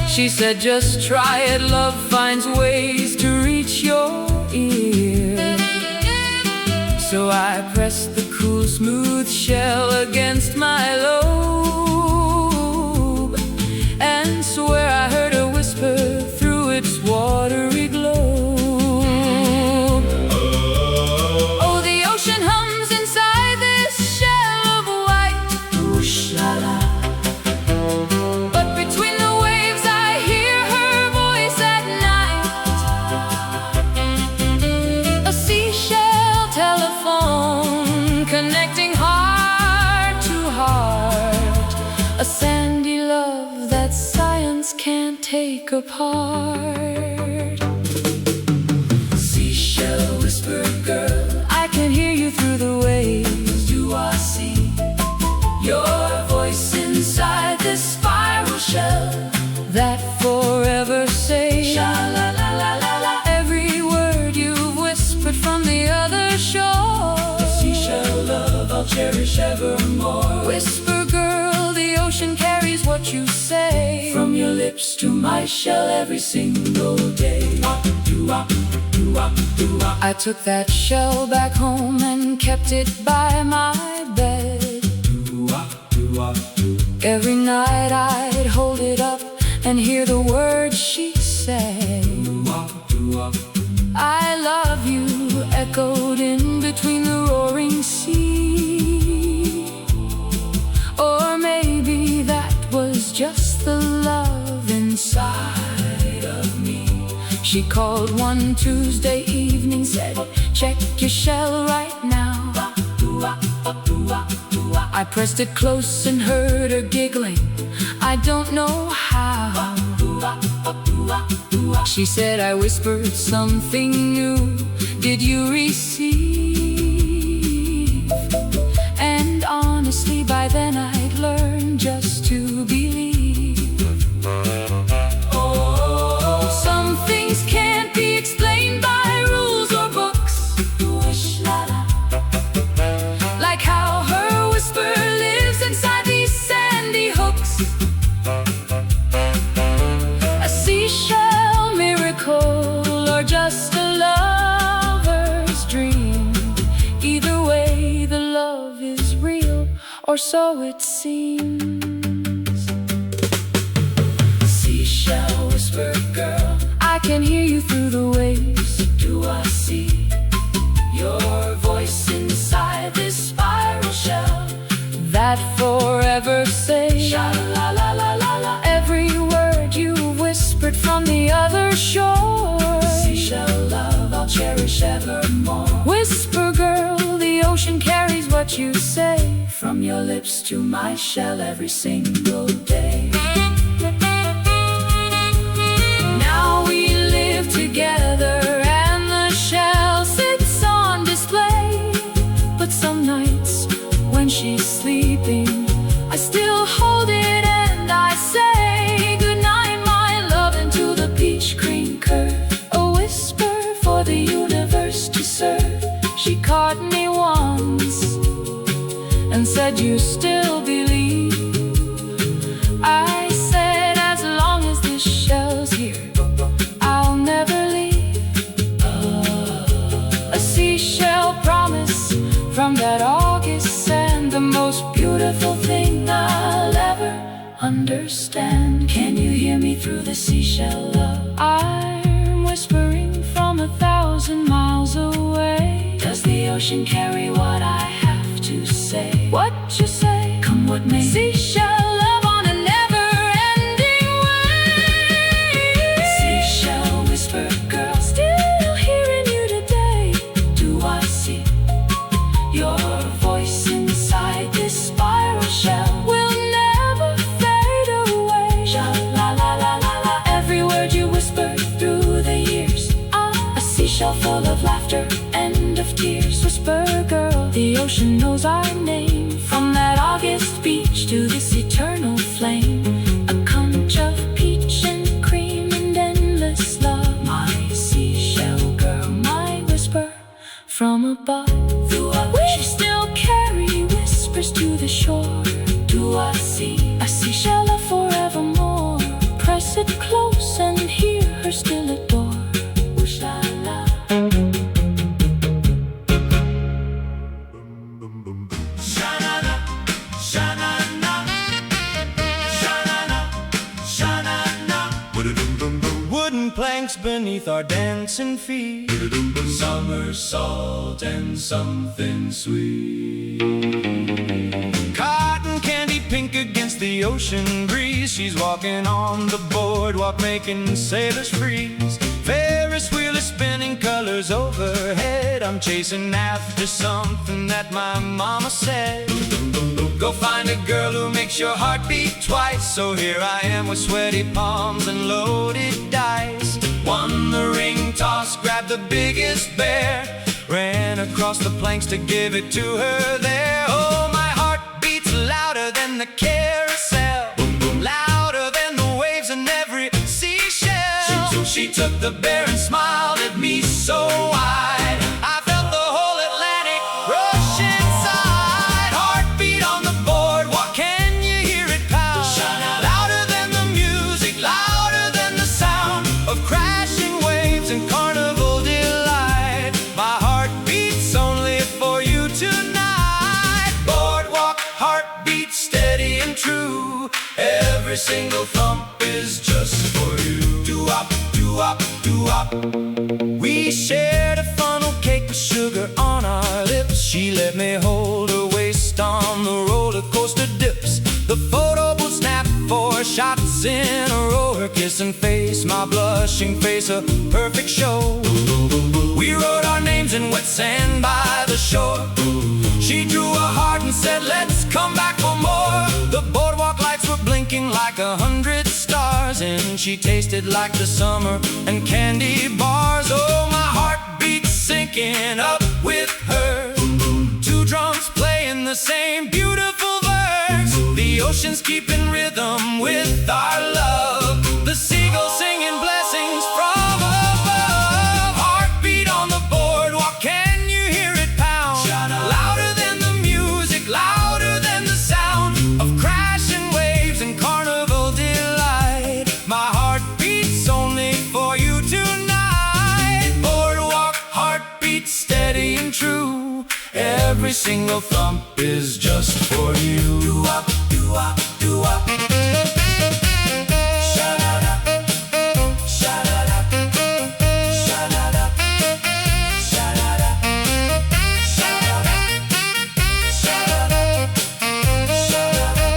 She said, just try it, love finds ways to reach your ear. So I pressed the cool, smooth shell against my lobe and swear I heard her whisper through its watery globe. Oh, the ocean hums inside this shell of white. Oosh la la. But between the waves I hear her voice at night. A seashell telephone connecting heart to heart, a sandy love that science can't take apart. Seashell whisper girl, I can hear you through the waves. Do I see your voice inside this spiral shell that forever says sha-la-la-la-la-la? Every word you've whispered from the other shore. Seashell love I'll cherish evermore. Whisper girl, the ocean carries what you say from your lips to my shell every single day. I took that shell back home and kept it by my bed. Every night I'd hold it up and hear the words she said. I love you echoed in between the roaring sea. Or maybe that was just the love inside of me. She called one Tuesday evening, said, check your shell right now. I pressed it close and heard her giggling, I don't know how. She said, I whispered something new, did you receive? And honestly by then I'd learned just to believe. Oh, some things can't be explained by rules or books. Like how her whisper lives inside these sandy hooks. A seashell miracle or just a lover's dream. Either way the love is real, or so it seems. Seashell whisper girl, I can hear you through the waves. Do I see your voice inside this spiral shell that forever says sha-la-la-la-la-la? Every word you whispered from the other shore. Seashell love I'll cherish evermore. Whisper girl, the ocean carries what you say from your lips to my shell every single day. Now we live together and the shell sits on display. But some nights when she's sleeping, I still hold it and I say goodnight, my love, into the peach cream curve. A whisper for the universe to serve. She caught me once and said, you still believe? I said, as long as this shell's here, I'll never leave. A seashell promise from that August sand, the most beautiful thing I'll ever understand. Can you hear me through the seashell love? I'm whispering from 1,000 miles away. Does the ocean carry what I have to say? What you say? Come what may. Seashell love on a never-ending way. seashell full of laughter and of tears. Whisper, girl, the ocean knows our name. From that August beach to this eternal flame, a conch of peach and cream and endless love. My seashell girl, my whisper from above. We still carry whispers to the shore. Do I see a seashell of forevermore? Press it close and hear her still adore. Whoosh la la. Sha-na-na, sha-na-na, sha-na-na, sha-na-na. Wooden planks beneath our dancing feet, somersault and something sweet. Cotton candy pink against the ocean breeze. She's walking on the boardwalk making sailors freeze. Ferris wheel is spinning colors overhead. I'm chasing after something that my mama said. Go find a girl who makes your heart beat twice. So here I am with sweaty palms and loaded dice. Won the ring toss, grabbed the biggest bear, ran across the planks to give it to her there. Oh, my heart beats louder than the carousel, louder than the waves in every seashell. She took the bear and smiled at me so wide. I felt the whole Atlantic rush inside. Heartbeat on the boardwalk, can you hear it pound? Louder than the music, louder than the sound of crashing waves and Carnival delight. My heart beats only for you tonight. Boardwalk, heartbeat steady and true. Every single thump is just for you. Do-wop, do-wop, do-wop. We shared a funnel cake with sugar on our lips. She let me hold her waist on the roller coaster dips. The photo booth snapped 4 shots in a row. Her kissing face, my blushing face, a perfect show. We wrote our names in wet sand by the shore. She drew a heart and said, let's come back for more. The boardwalk lights were blinking like 100 stars, and she tasted like the summer and candy bars. Oh, my heart beats syncing up with her. 2 drums playing the same beautiful verse. The ocean's keeping rhythm with our love. The seagulls singing blessings from above. Heartbeat on the boardwalk, can you hear it pound? Louder than the music, louder than the sound of crashing waves and Carnival delight. My heart beats only for you tonight. Boardwalk, heartbeat steady and true. Every single thump is just for you. Do-wop, do-wop, do-wop. Sha-da-da, sha-da-da, sha-da-da, sha-da-da, sha-da-da, sha-da-da, sha-da-da.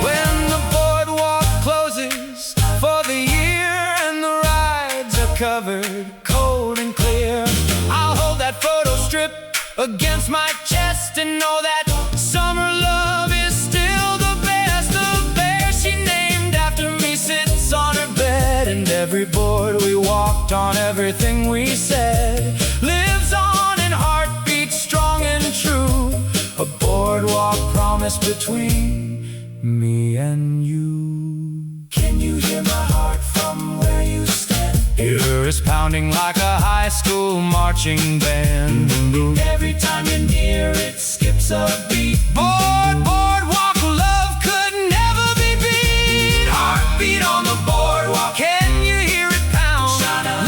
When the boardwalk closes for the year and the rides are covered cold and clear, I'll hold that photo strip against my chest and know that summer love is still the best. The bear she named after me sits on her bed, and every board we walked on, everything we said lives on in heartbeats strong and true. A boardwalk promise between me and you. Can you hear my heart from where you stand? Here is pounding like a high school marching band. Every time you're near, it skips a beat. Boardwalk love could never be beat. Heartbeat on the boardwalk, can you hear it pound?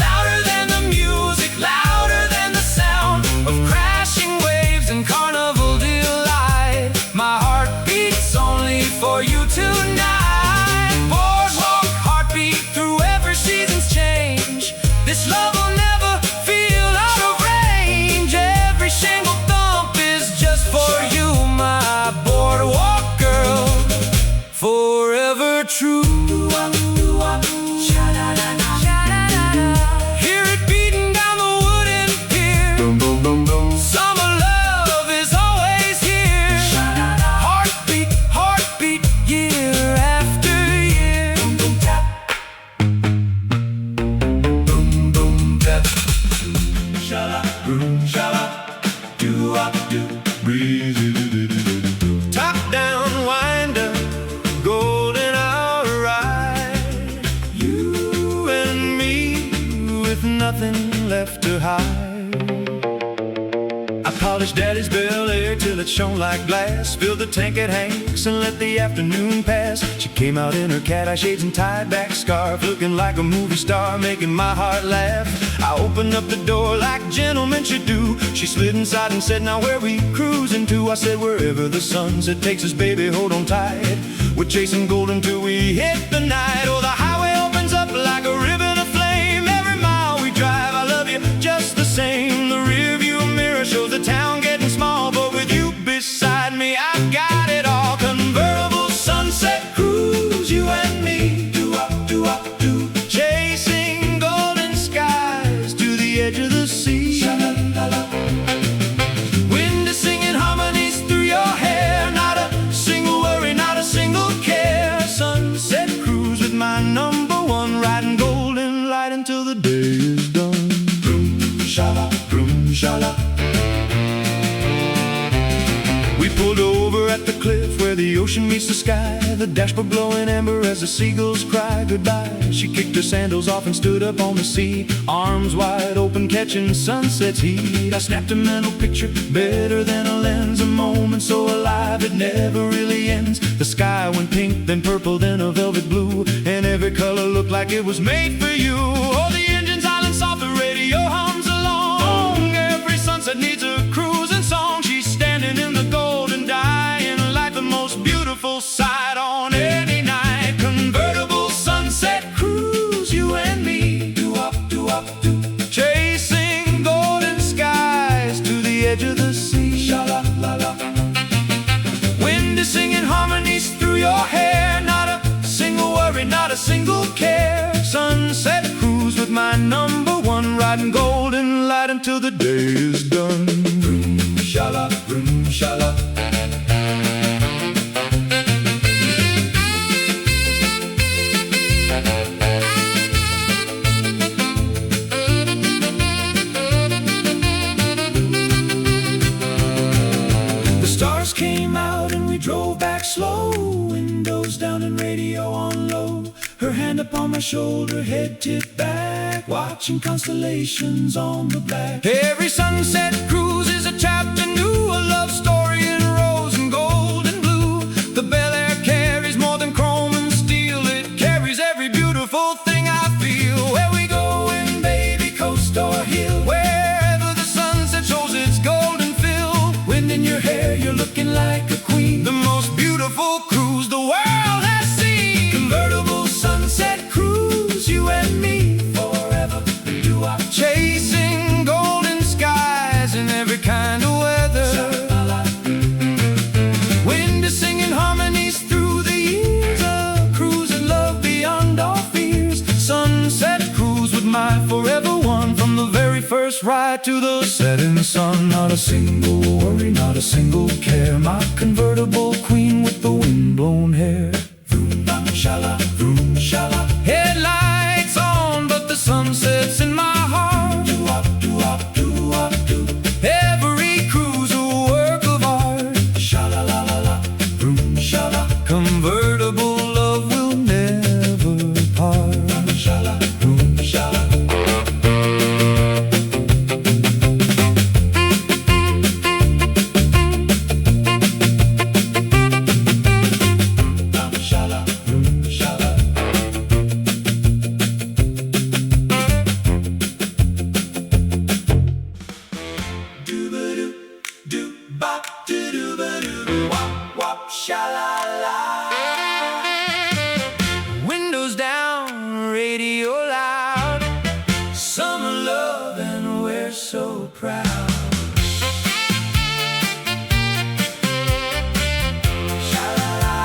Louder than the music, louder than the sound of crashing waves and Carnival delight. My heart beats only for you tonight. Boardwalk, heartbeat through every season's change. This love will never feel out of range. Every single thump is just for you, my boardwalk girl, forever true. nothing left to hide. I polished Daddy's Bel Air till it shone like glass, filled the tank at Hank's and let the afternoon pass. She came out in her cat-eye shades and tied back scarf, looking like a movie star, making my heart laugh. I opened up the door like gentlemen should do. She slid inside and said, now where we cruising to? I said, wherever the sunset takes us, baby, hold on tight. We're chasing gold until we hit the night. Oh, the highway opens up like a ribbon of flame. Every mile we drive, I love you just the same. The rear view mirror shows the town getting small, but with you beside me, I've got it all. Convertible sunset cruise, you and me. Do-up, do-up, do. Chasing golden skies to the edge of the sea. Sha-la-la-la. Wind is singing harmonies through your hair. Not a single worry, not a single care. Sunset cruise with my number one, riding golden light until the day is done. Vroom, sha-la, vroom, sha-la. We pulled over at the cliff where the ocean meets the sky, the dashboard glowing amber as the seagulls cry goodbye. She kicked her sandals off and stood up on the sea, arms wide open catching sunset's heat. I snapped a mental picture better than a lens, a moment so alive it never really ends. The sky went pink, then purple, then a velvet blue, and every color looked like it was made for you. Oh, the engine's island soft, the radio hums along. Every sunset needs a cruising song. She's standing in the golden dying light, the most beautiful sight on any night. Convertible sunset cruise, you and me. Do-up, do-up, do. Chasing golden skies to the edge of the sea. Sha-la-la-la. Wind is singing harmonies through your hair. Not a single worry, not a single care. Sunset cruise with my number one, riding golden light until the day is done. Vroom, sha-la, vroom, sha-la. The stars came out and we drove back slow, windows down and radio on low. Her hand upon my shoulder, head tipped back, watching constellations on the black. Every sunset cruise is a chapter new, a love story in rose and gold and blue. The Bel Air carries more than chrome and steel, it carries every beautiful thing I feel. Where we going, baby, coast or hill, wherever the sunset shows its golden fill. Wind in your hair, you're looking like a queen, the most beautiful cruise the world has seen. Convertible sunset cruise, you and me, forever do-up. Chasing golden skies in every kind of weather. Wind is singing harmonies through the years, a cruise in love beyond all fears. Sunset cruise with my forever one, from the very first ride to the setting sun. Not a single worry, not a single care. My convertible queen with the wind-blown hair. Vroom, sha-la, vroom, sha-la. Headlights on, but the sunset's in my heart. Do-up, do-up, do-up, do. Every cruise a work of art. Sha-la-la-la-la, vroom, sha-la. Convertible love will never part. Sha-la, vroom, sha-la. Windows down, radio loud. Summer love and we're so proud. Sha-la-la.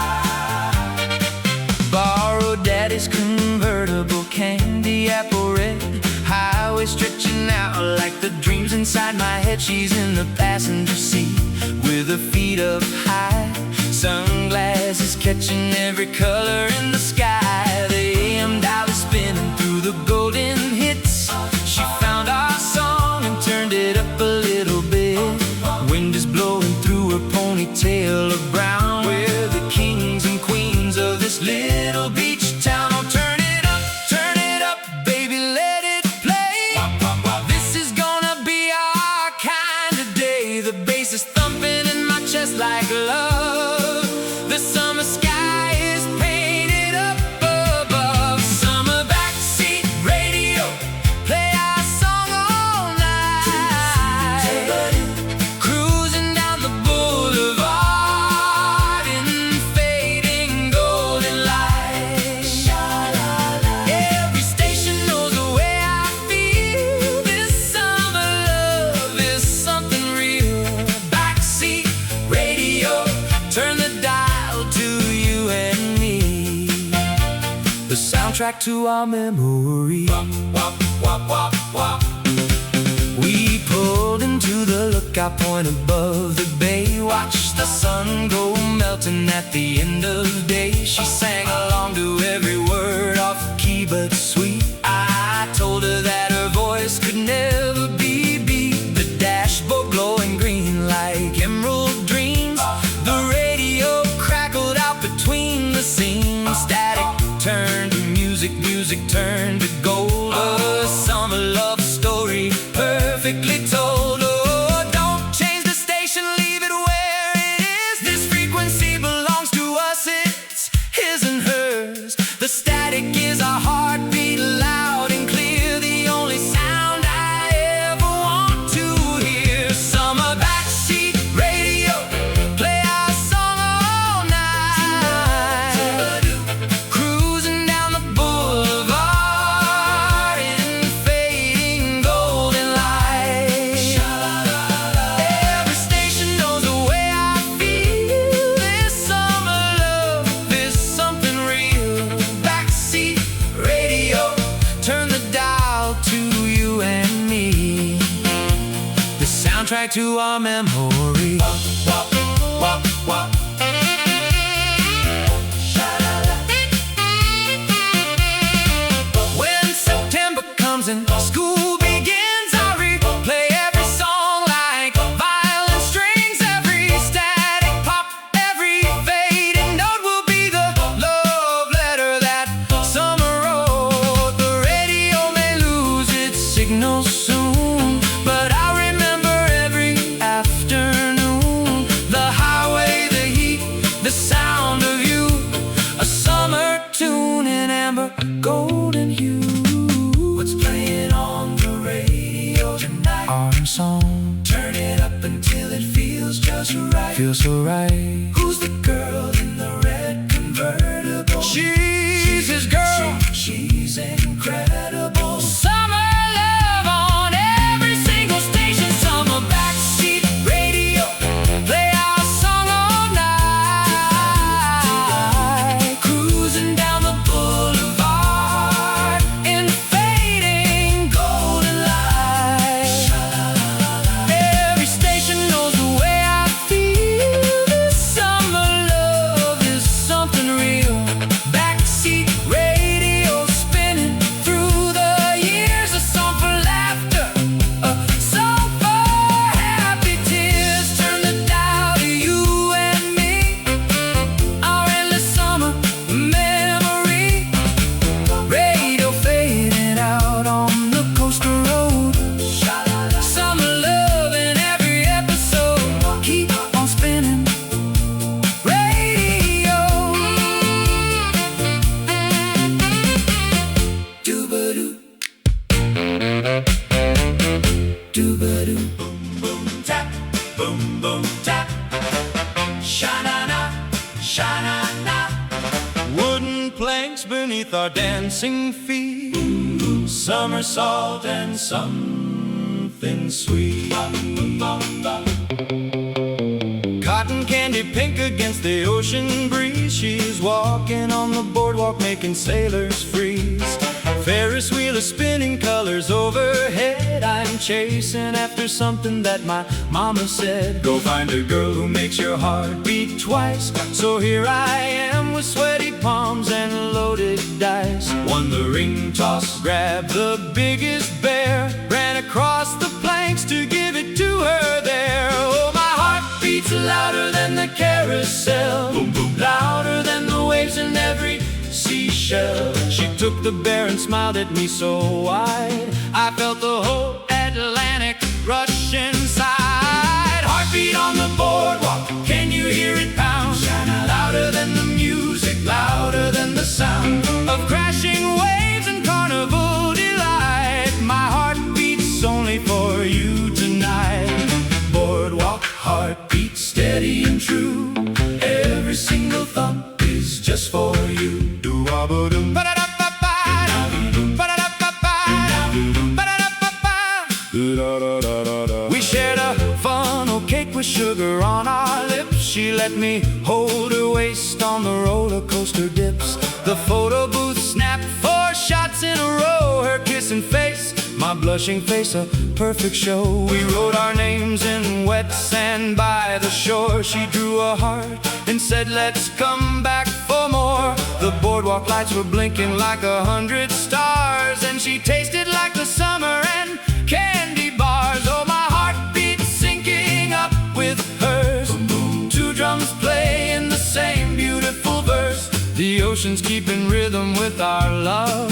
Borrow daddy's convertible, candy apple red. Highway stretching out like the dreams inside my head. She's in the passenger seat with her feet up high, sunglasses catching every color in the sky. The AM dial is spinning through the golden hits. She found our song and turned it up a little bit. Wind is blowing through her ponytail of brown. We're the kings and queens of this little beach town. Oh, turn it up, baby, let it play. soundtrack to our memory. We pulled into the lookout point above the bay, watched the sun go melting at the end of the day. She sang along to every word, off key but sweet. I told her that her voice could never be beat. The dashboard glowing green like emerald dreams. The radio crackled out between the scenes. Static turned to music, music turned to gold. A summer love story perfectly told. Oh, don't change the station, leave it where it is. This frequency belongs to us, it's his and hers. The static is our heartbeat, loud and clear. The only sound I ever want to hear. Summer backseat radio, play our song all night. Cruising down the boulevard in fading golden light. Every station knows the way I feel. This summer love is something real. Backseat radio, turn the dial to you and me. The soundtrack to our memory. When September comes and school begins, I replay every song like violin strings. Every static pop, every fading note will be the love letter that summer wrote. The radio may lose its signal soon, but I remember every afternoon. The highway, the heat, the sound of you. A summer tune in amber, golden hue. What's playing on the radio tonight? Our song. Turn it up until it feels just right. Feels so right. Who's the girl in the red convertible? She's his girl. She's incredible. Summer love on every single station. Summer backseat radio, play our song all night. Cruising down the boulevard in fading golden light. Every station knows the way I feel. This summer love is something real. Backseat radio spinning through the years. A song for laughter, a song for happy tears. Turn the dial to you and me. Our endless summer memory. Radio fading out on the coastal road. Summer love in every episode. Keep on spinning. Radio. Doo-ba-doo. Doo-ba-doo. Boom, boom, tap. Boom, boom, tap. Sha-na-na, sha-na-na. Wooden planks beneath our dancing feet. Somersault and something sweet. Cotton candy pink against the ocean breeze. She's walking on the boardwalk making sailors freeze. Ferris wheel is spinning colors overhead. I'm chasing after something that my mama said. Go find a girl who makes your heart beat twice. So here I am with sweaty palms and loaded dice. Won the ring toss, grabbed the biggest bear. Ran across the planks to give it to her there. Oh, my heart beats louder than the carousel. Boom, boom. Louder than the waves in every seashell. She took the bear and smiled at me so wide. I felt the whole Atlantic rush inside. Heartbeat on the boardwalk, can you hear it pound? Louder than the music, louder than the sound of crashing waves and carnival delight. My heart beats only for you tonight. Boardwalk, heartbeat steady and true. Every single thump is just for you. We shared a funnel cake with sugar on our lips. She let me hold her waist on the roller coaster dips. The photo booth snapped blushing face, a perfect show. We wrote our names in wet sand by the shore. She drew a heart and said, let's come back for more. The boardwalk lights were blinking like 100 stars, and she tasted like the summer and candy bars. Oh, my heart beats syncing up with hers. Two drums play in the same beautiful verse. The ocean's keeping rhythm with our love.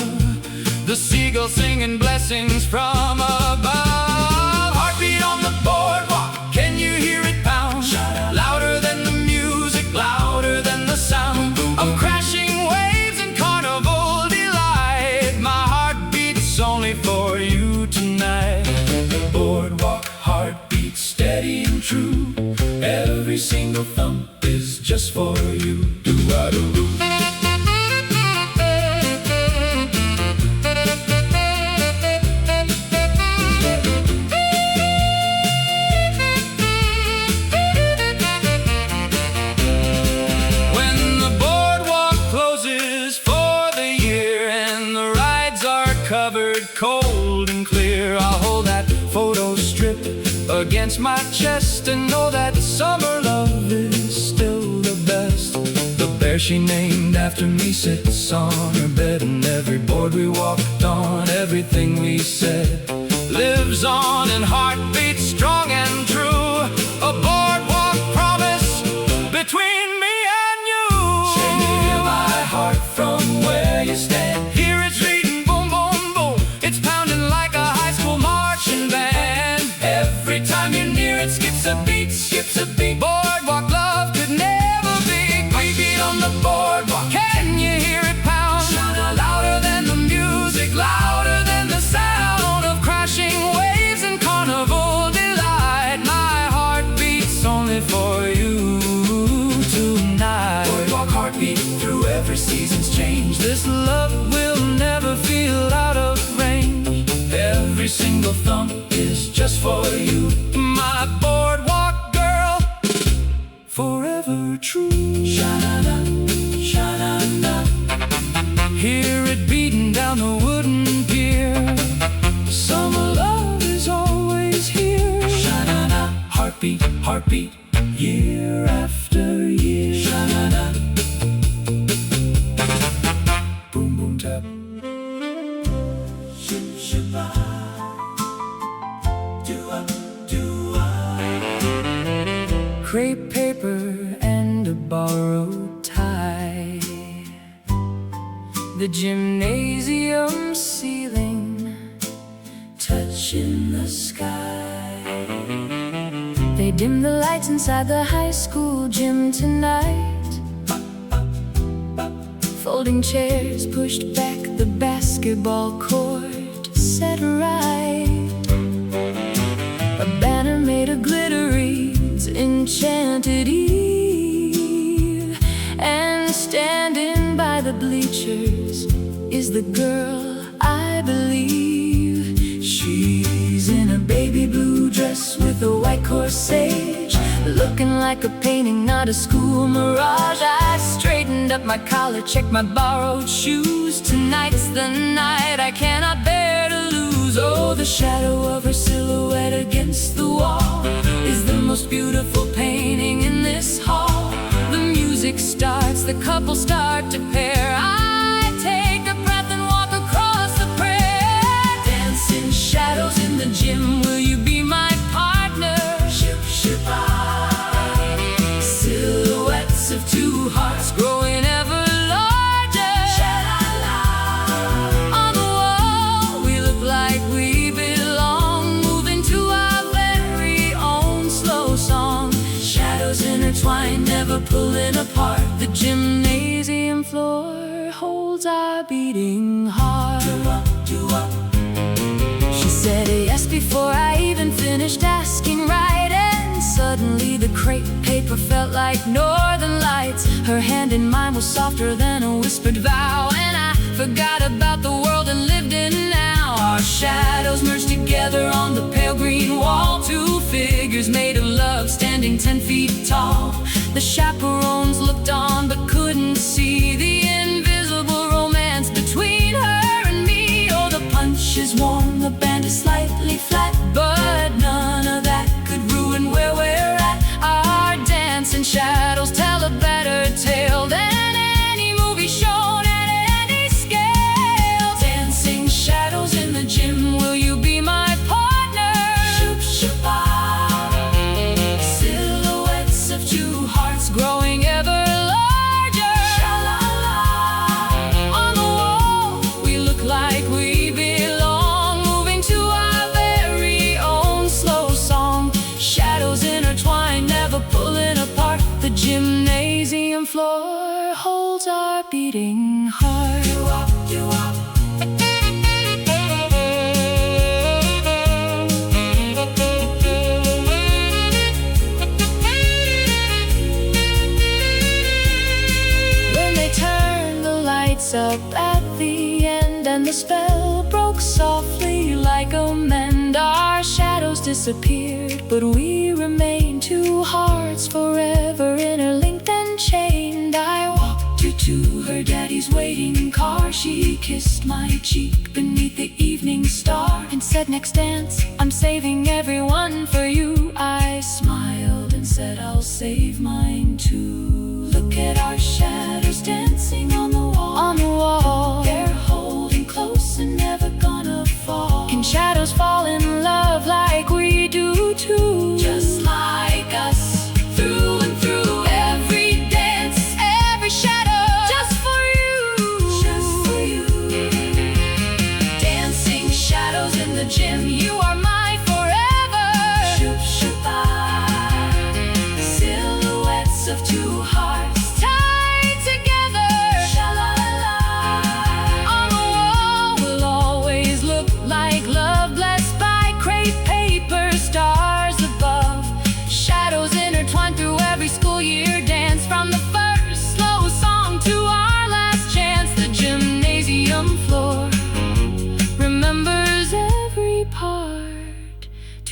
The seagulls singing blessings from above. Heartbeat on the boardwalk, can you hear it pound? Louder than the music, louder than the sound of crashing waves and carnival delight. My heart beats only for you tonight. Boardwalk heartbeat steady and true. Every single thump is just for you. Do-a-do-do. Cold and clear, I'll hold that photo strip against my chest and know that summer love is still the best. The bear she named after me sits on her bed, and every board we walked on, everything we said lives on in heartbeats strong and true. A boardwalk promise between me and you. Can you hear my heart from where you stand? Hear it's reading boom, boom, boom. It's pounding like a high school marching band. Every time you're near it skips a beat, skips a beat. Boardwalk love could never be. Heartbeat on the boardwalk, can you hear it pound? Louder than the music, louder than the sound of crashing waves and carnival delight. My heart beats only for you tonight. Boardwalk heartbeat through every season's change. This love will never feel out of range. Every single thump is just for you. My boardwalk girl, forever true. Sha-na-na, sha-na-na. Hear it beating down the wooden pier. Summer love is always here. Sha-na-na, heartbeat, heartbeat, year after year. Sha-na-na, boom, boom, tap. Crepe paper and a borrowed tie. The gymnasium ceiling touching the sky. They dim the lights inside the high school gym tonight. Folding chairs pushed back, the basketball court set right. A banner made of glitter reeds, enchanted Eve. And standing by the bleachers is the girl I believe. She's in a baby blue dress with a white corsage, looking like a painting, not a school mirage. I straightened up my collar, checked my borrowed shoes. Tonight's the night I cannot bear to lose. Oh, the shadow of her silhouette against the wall is the most beautiful painting in this hall. The music starts, the couple start to pair. I take a breath and walk across the prayer. Dancing shadows in the gym, will you be my partner? Ship, ship, silhouettes of two hearts growing ever larger. Sha-la-la. On the wall, we look like we belong, moving to our very own slow song. Shadows intertwined, never pulling apart. The gymnasium floor holds our beating heart. She said yes before I even finished asking right, and suddenly the crepe paper felt like northern lights. Her hand in mine was softer than a whispered vow, and I forgot about the world and lived in now. Our shadows merged together on the pale green wall. Two figures made of love standing 10 feet tall. The chaperones looked on but couldn't see the invisible romance between her and me. Oh, the punch is warm, the band is slight, disappeared, but we remain two hearts forever interlinked and chained. I walked her to her daddy's waiting car. She kissed my cheek beneath the evening star and said, "Next dance, I'm saving everyone for you." I smiled and said, "I'll save mine too." Look at our shadows dancing on the wall. On the wall, they're holding close and never gonna fall. Can shadows fall in love like we do too? Just like us, through and through. Every dance, every shadow, just for you. Just for you. Dancing shadows in the gym, you are my forever. Shoop, shoop, silhouettes of two hearts tied together. Sha-la-la-la. On the wall will always look like love, blessed by crepe paper, stars above. Shadows intertwined through every school year dance, from the first slow song to our last chance. The gymnasium floor remembers every part.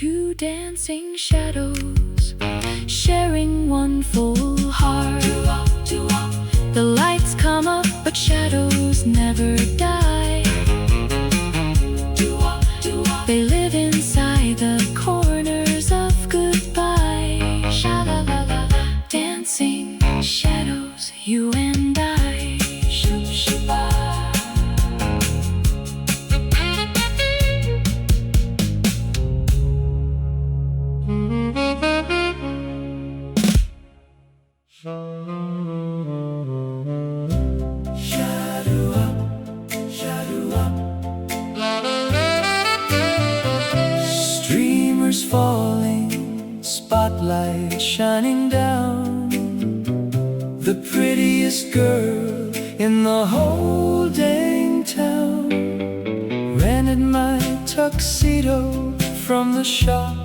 Two dancing shadows sharing one full heart. The lights come up, but shadows never die. They live inside the corners of goodbye. Sha-la-la-la. Dancing shadows, you and I. Shoop, shoop, shadow up, shadow up. Streamers falling, spotlight shining down. The prettiest girl in the whole dang town. Rented my tuxedo from the shop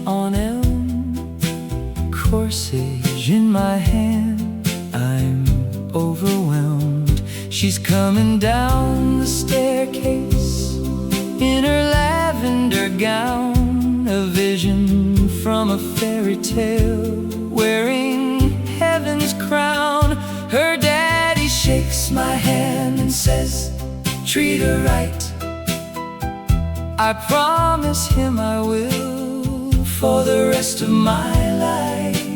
on Elm. Corsage in my hand, I'm overwhelmed. She's coming down the staircase in her lavender gown, a vision from a fairy tale, wearing heaven's crown. Her daddy shakes my hand and says, "Treat her right." I promise him I will for the rest of my life.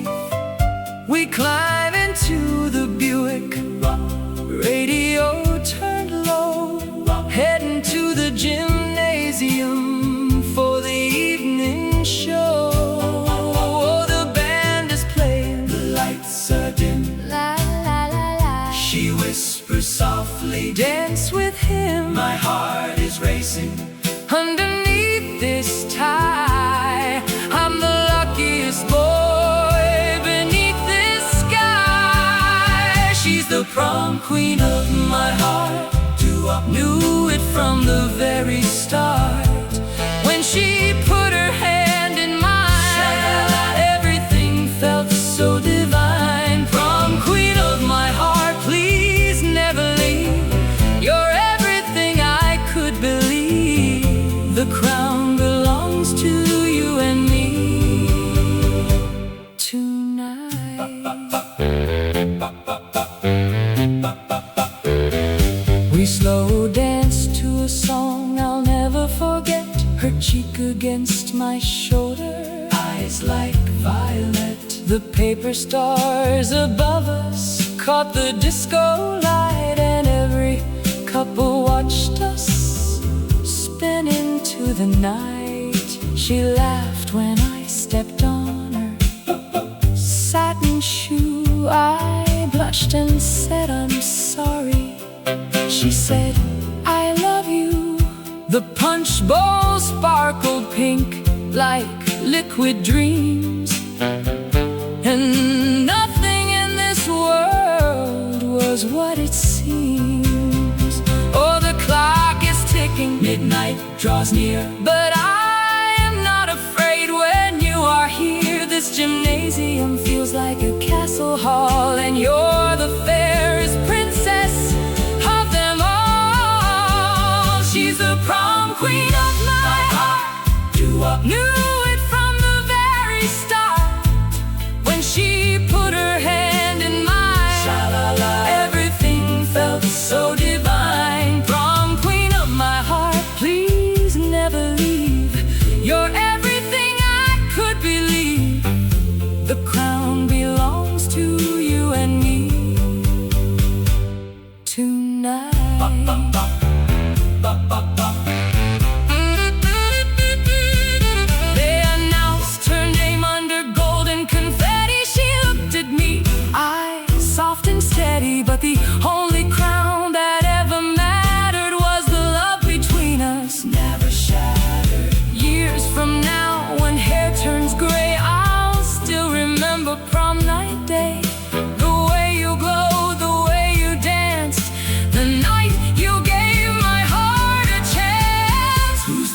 We climb into the Buick, radio turned low, heading to the gymnasium for the evening show. Oh, the band is playing, the lights are dim. La la la la. She whispers softly, "Dance with him." My heart is racing underneath this tie. I'm the luckiest boy beneath this sky. She's the prom queen of my heart. Knew it from the very start. When she put her hand in mine, everything felt so divine. Prom queen of my heart, please never leave. You're everything I could believe. The crown belongs to you and me tonight. We slow danced to a song I'll never forget. Her cheek against my shoulder, eyes like violet. The paper stars above us caught the disco light, and every couple watched us spin into the night. She laughed when I stepped on her satin shoe. I blushed and said, "I'm sorry." She said, "I love you." The punch bowl sparkled pink like liquid dreams, and nothing in this world was what it seems. Oh, the clock is ticking, midnight draws near, but I am not afraid when you are here. This gymnasium feels like a castle hall, and you're the fairest princess of them all. She's the prom queen of my heart. Knew it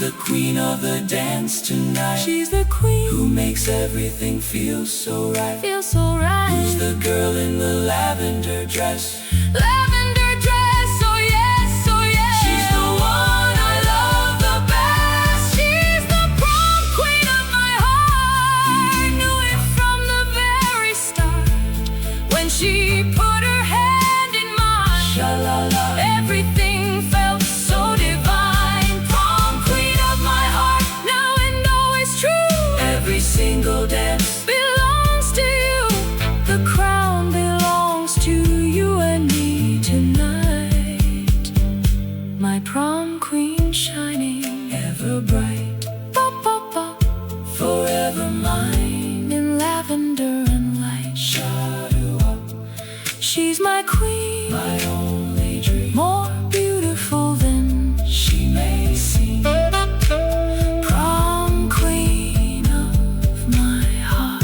the queen of the dance tonight. She's the queen who makes everything feel so right. feel so right. Who's the girl in the lavender dress? Lavender dress, oh yes, oh yes. She's the one I love the best. She's the prom queen of my heart. Knew it from the very start. When she put her hand in mine, Sha-la-la. everything felt so divine. Prom queen of my heart, now and always true. Every single dance Belongs to you. The crown belongs to you and me tonight. My prom queen shining ever bright, pop, pop, pop, forever mine. in lavender and light. Shadoo-up, She's my queen, my only dream. more beautiful than She may seem prom queen of my heart.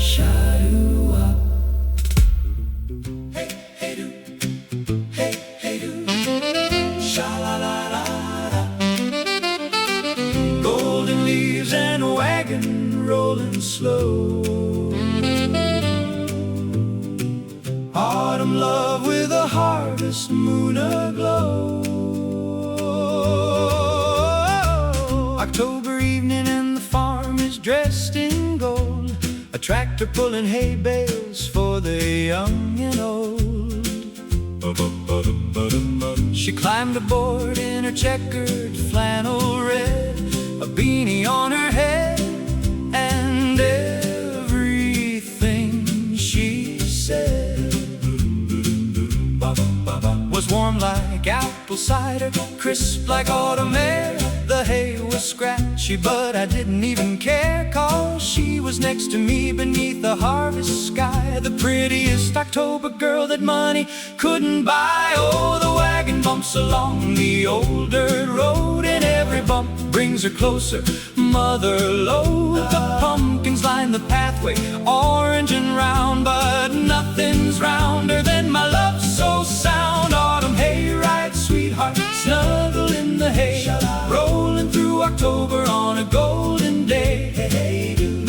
Shadoo-up. Hey, hey, do. Hey, hey, do. Sha-la-la-la-la. Golden leaves and a wagon rolling slow. Autumn love with a harvest moon aglow. October evening and the farm is dressed in gold. A tractor pulling hay bales for the young and old. She climbed aboard in her checkered flannel red, a beanie on her head, and everything she said was warm like apple cider, crisp like autumn air. The hay was scratchy, but I didn't even care, 'cause she was next to me beneath the harvest sky, the prettiest October girl that money couldn't buy. Oh, the wagon bumps along the old dirt road, and every bump brings her closer, mother lode. The pumpkins line the pathway, orange and round, but nothing's rounder than my love so sound. Autumn hayride, sweetheart, snuggle in the hay, rolling through October on a golden day.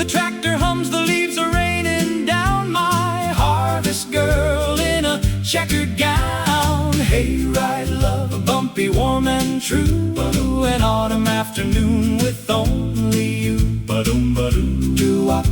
The tractor hums, the leaves are raining down. My harvest girl in a checkered gown. Hayride love, bumpy, warm and true. An autumn afternoon with only you. Do-wop.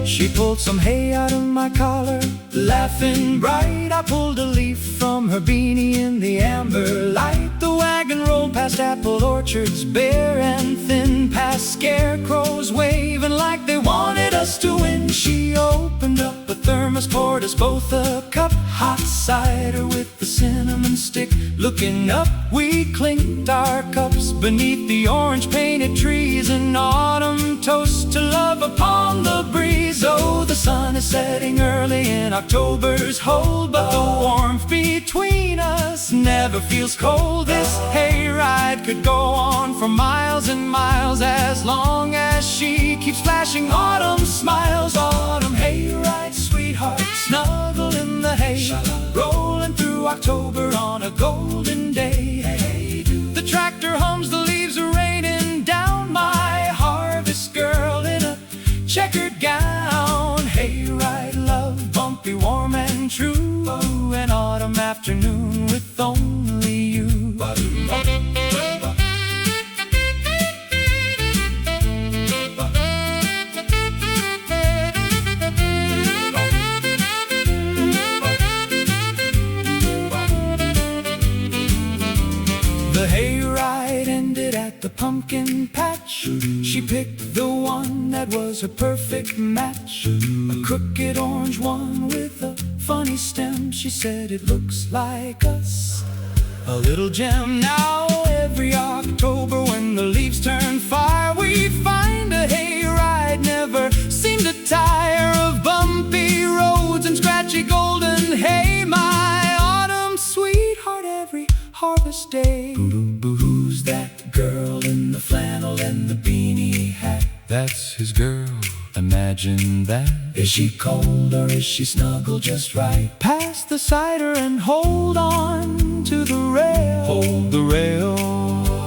She pulled some hay out of my collar, laughing bright. I pulled a leaf from her beanie in the amber light. The wagon rolled past apple orchards, bare and thin, past scarecrows waving like they wanted us to win. She opened up a thermos, poured us both a cup, hot cider with the cinnamon stick. Looking up, we clinked our cups beneath the orange-painted trees, an autumn toast to love upon the breeze. Oh, the sun is setting early in October's hold, but the warmth between us never feels cold. This hayride could go on for miles and miles, as long as she keeps flashing autumn smiles. Autumn hayride, sweetheart, snuggle in the hay, rolling through October on a golden day. The tractor hums, the leaves are raining down. My harvest girl in a checkered gown. Hayride love, bumpy, warm and true. An autumn afternoon with only you. The hayride ended at the pumpkin patch. She picked the one that was her perfect match, a crooked orange one with a funny stem. She said, it looks like us, a little gem. Now every October when the leaves turn fire, we find a hayride, never seem to tire, of bumpy roads and scratchy golden hay. My autumn sweetheart, every harvest day. Who's that girl in the flannel and the beanie hat? That's his girl, imagine. imagine that. Is she cold or is she snuggled just right? Pass the cider and hold on to the rail. Hold the rail.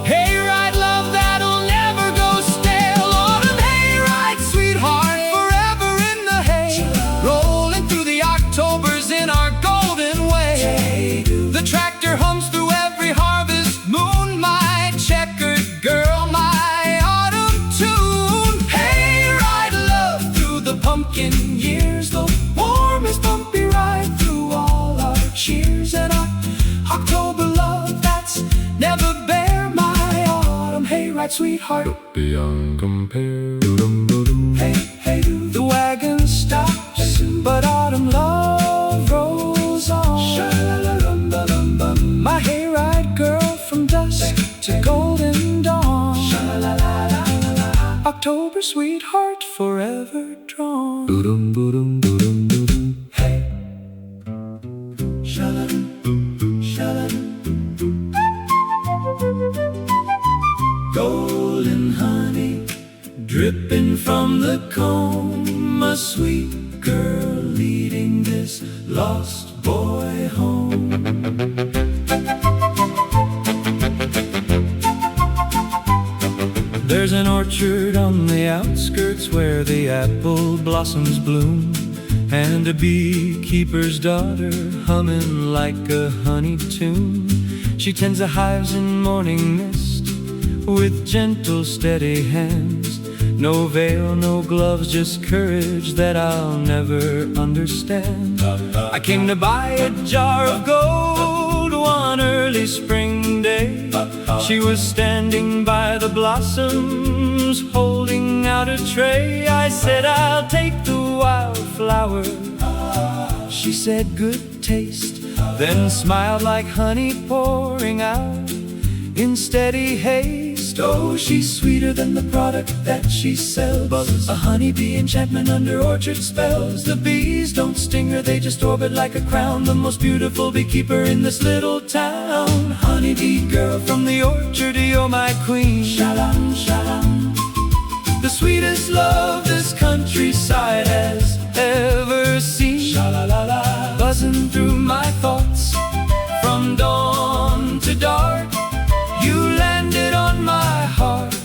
Hayride love that'll never go stale. Autumn hayride, sweetheart, forever in the hay. Rolling through the Octobers in our golden way. The tractor hums through every harvest moon. My checkered girl, my autumn tune. Hayride love through the pumpkin years. The warmest bumpy ride through all our cheers. And our October love that's never bare. My autumn hayride, sweetheart, Beyond compare. hey, hey, the wagon stops, but autumn love rolls on. My hayride girl, from dusk to golden dawn. October sweetheart, forever drawn. Hey. Golden honey dripping from the comb, a sweet girl leading this lost boy home. There's an orchard on the outskirts where the apple blossoms bloom, and a beekeeper's daughter humming like a honey tune. She tends the hives in morning mist with gentle, steady hands. No veil, no gloves, just courage that I'll never understand. I came to buy a jar of gold one early spring day. She was standing by the blossoms, holding out a tray. I said, I'll take the wildflower. She said, good taste, then smiled like honey pouring out in steady haste. Oh, she's sweeter than the product that she sells. A honeybee enchantment under orchard spells. The bees don't sting her, they just orbit like a crown. The most beautiful beekeeper in this little town. Honeybee girl from the orchard, you're my queen. Shalom, shalom. The sweetest love this countryside has ever seen. Sha-la-la-la. Buzzing through my thoughts from dawn to dark. You landed on my heart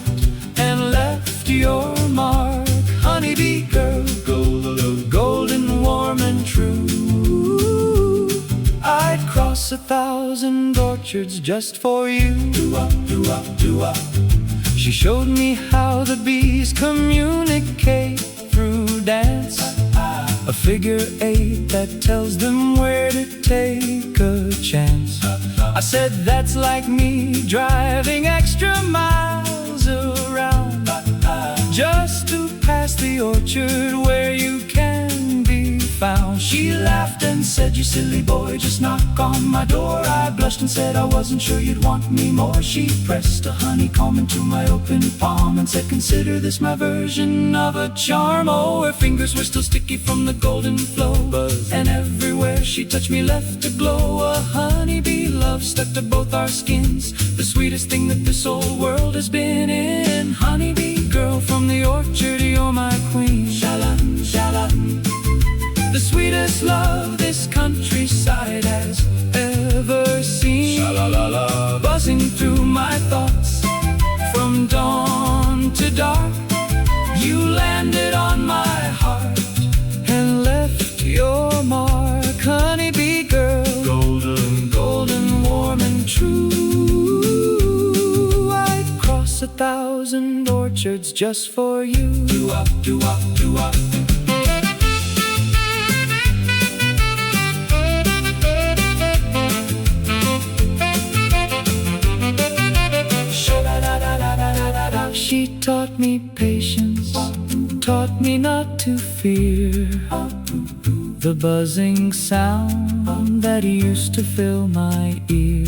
and left your mark. Honeybee girl, golden, warm and true. I'd cross 1,000 orchards just for you. Do-up, do-up, do-up. She showed me how the bees communicate through dance. A figure 8 that tells them where to take a chance. I said, that's like me driving extra miles around just to pass the orchard where you can be found. She laughed and said, you silly boy, just knock on my door. I blushed and said I wasn't sure you'd want me more. She pressed a honeycomb into my open palm and said, consider this my version of a charm. Oh, her fingers were still sticky from the golden flow, and everywhere she touched me left a glow. A honeybee love stuck to both our skins, the sweetest thing that this old world has been in. Honeybee girl from the orchard, you're my queen. Shalom, shalom. The sweetest love this countryside has ever seen. Sha-la-la-la. Buzzing through my thoughts from dawn to dark. You landed on my heart and left your mark. Honeybee girl, golden, warm and true. I'd cross 1,000 orchards just for you. Do-up, do-up, do-up. She taught me patience, taught me not to fear the buzzing sound that used to fill my ear.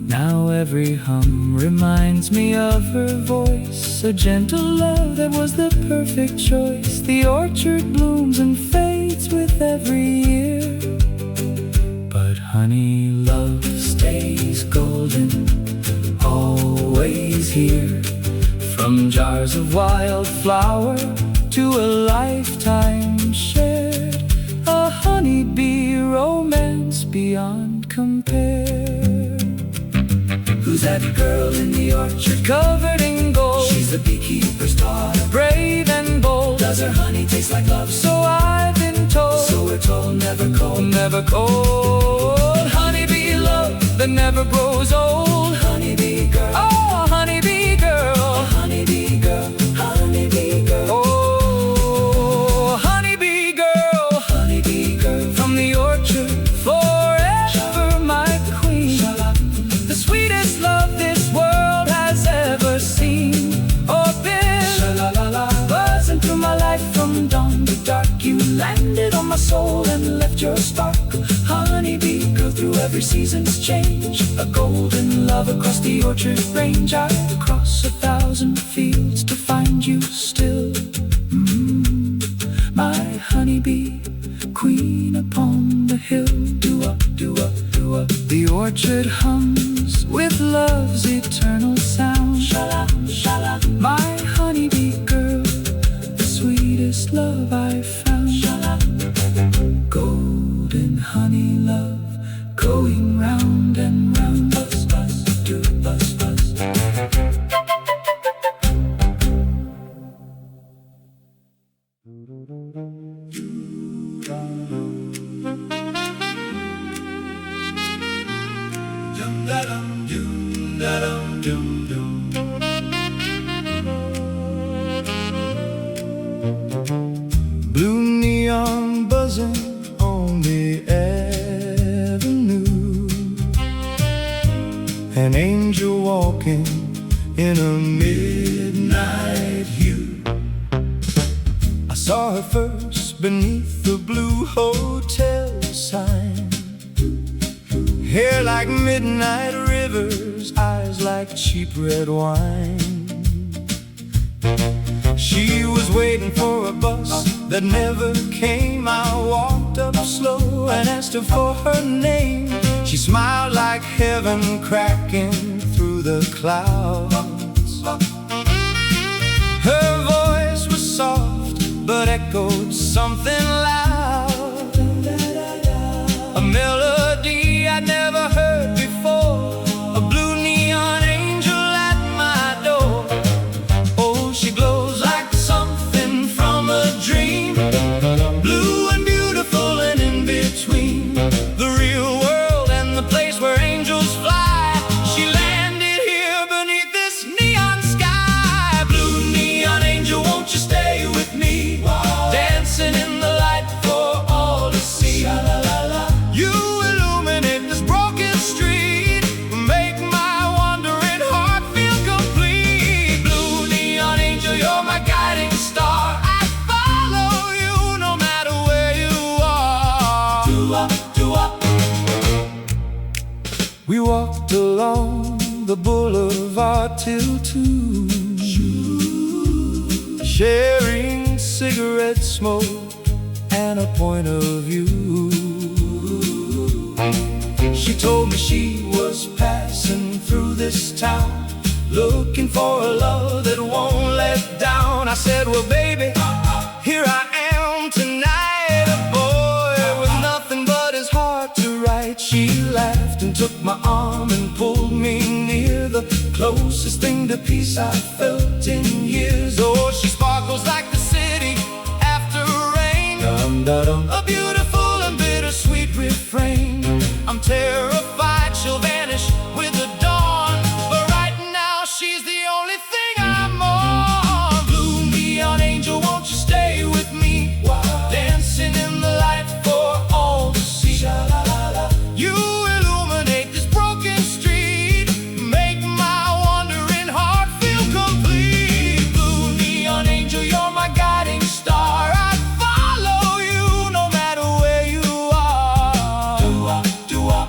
Now every hum reminds me of her voice, a gentle love that was the perfect choice. The orchard blooms and fades with every year, but honey love stays golden, always here. From jars of wildflower to a lifetime shared, a honeybee romance beyond compare. Who's that girl in the orchard Covered in gold, She's the beekeeper's daughter, brave and bold. Does her honey taste like love? So I've been told, So we're told, never cold. never cold. Honeybee love that never grows old. Honeybee girl, Oh, honeybee girl. honeybee girl, honeybee girl, Oh, honeybee girl. honeybee girl. From the orchard, forever my queen. The sweetest love this world has ever seen or been. Sha-la-la-la. Buzzing through my life from dawn to dark, you landed on my soul and left your spark. Honeybee girl, through every season's change, a golden love across the orchard range. I'd cross 1,000 fields to find you still. My honeybee queen upon the hill. Do-up, do-up, do-up. The orchard hums with love's eternal sound. Sha-la, sha-la, My honeybee girl, the sweetest love I've found. sha-la. Golden honey love, going round and round. Buzz, buzz, do buzz, buzz. Dum da dum, dum da dum, dum dum. Blue neon buzzing on the avenue, an angel walking in a midnight hue. I saw her first beneath the blue hotel sign. Hair like midnight rivers, eyes like cheap red wine. She was waiting for a bus that never came. I walked up slow and asked her for her name. She smiled like heaven cracking through the clouds. Her voice was soft but echoed something loud, a melody I'd never heard before, a blue neon angel at my door. Oh, she glows like something from a dream, blue and beautiful and in between the real world and the place where angels fly. She landed here beneath this neon sky. Blue neon angel, won't you stay with me? Dancing in the light for all to see. Sha-la-la-la. You illuminate this broken street, make my wandering heart feel complete. Blue neon angel, you're my guiding star. I follow you no matter where you are. Do-up, do-up. We walked along the boulevard till 2, sharing cigarette smoke and a point of view. She told me she was passing through this town, looking for a love that won't let down. I said, well, baby, here I am tonight, a boy with nothing but his heart to write. She laughed and took my arm and pulled me near, the closest thing to peace I felt in years. Oh, she sparkles like the city after rain, Dum-da-dum. a beautiful and bittersweet refrain. I'm terrified she'll vanish with the dawn, but right now she's the only thing I'm on. Blue neon angel, won't you stay with me? Dancing in the light for all to see. Sha-la-la-la. You illuminate this broken street, make my wandering heart feel complete. Blue neon angel, you're my guiding star. I follow you no matter where you are. Do-up, do-up.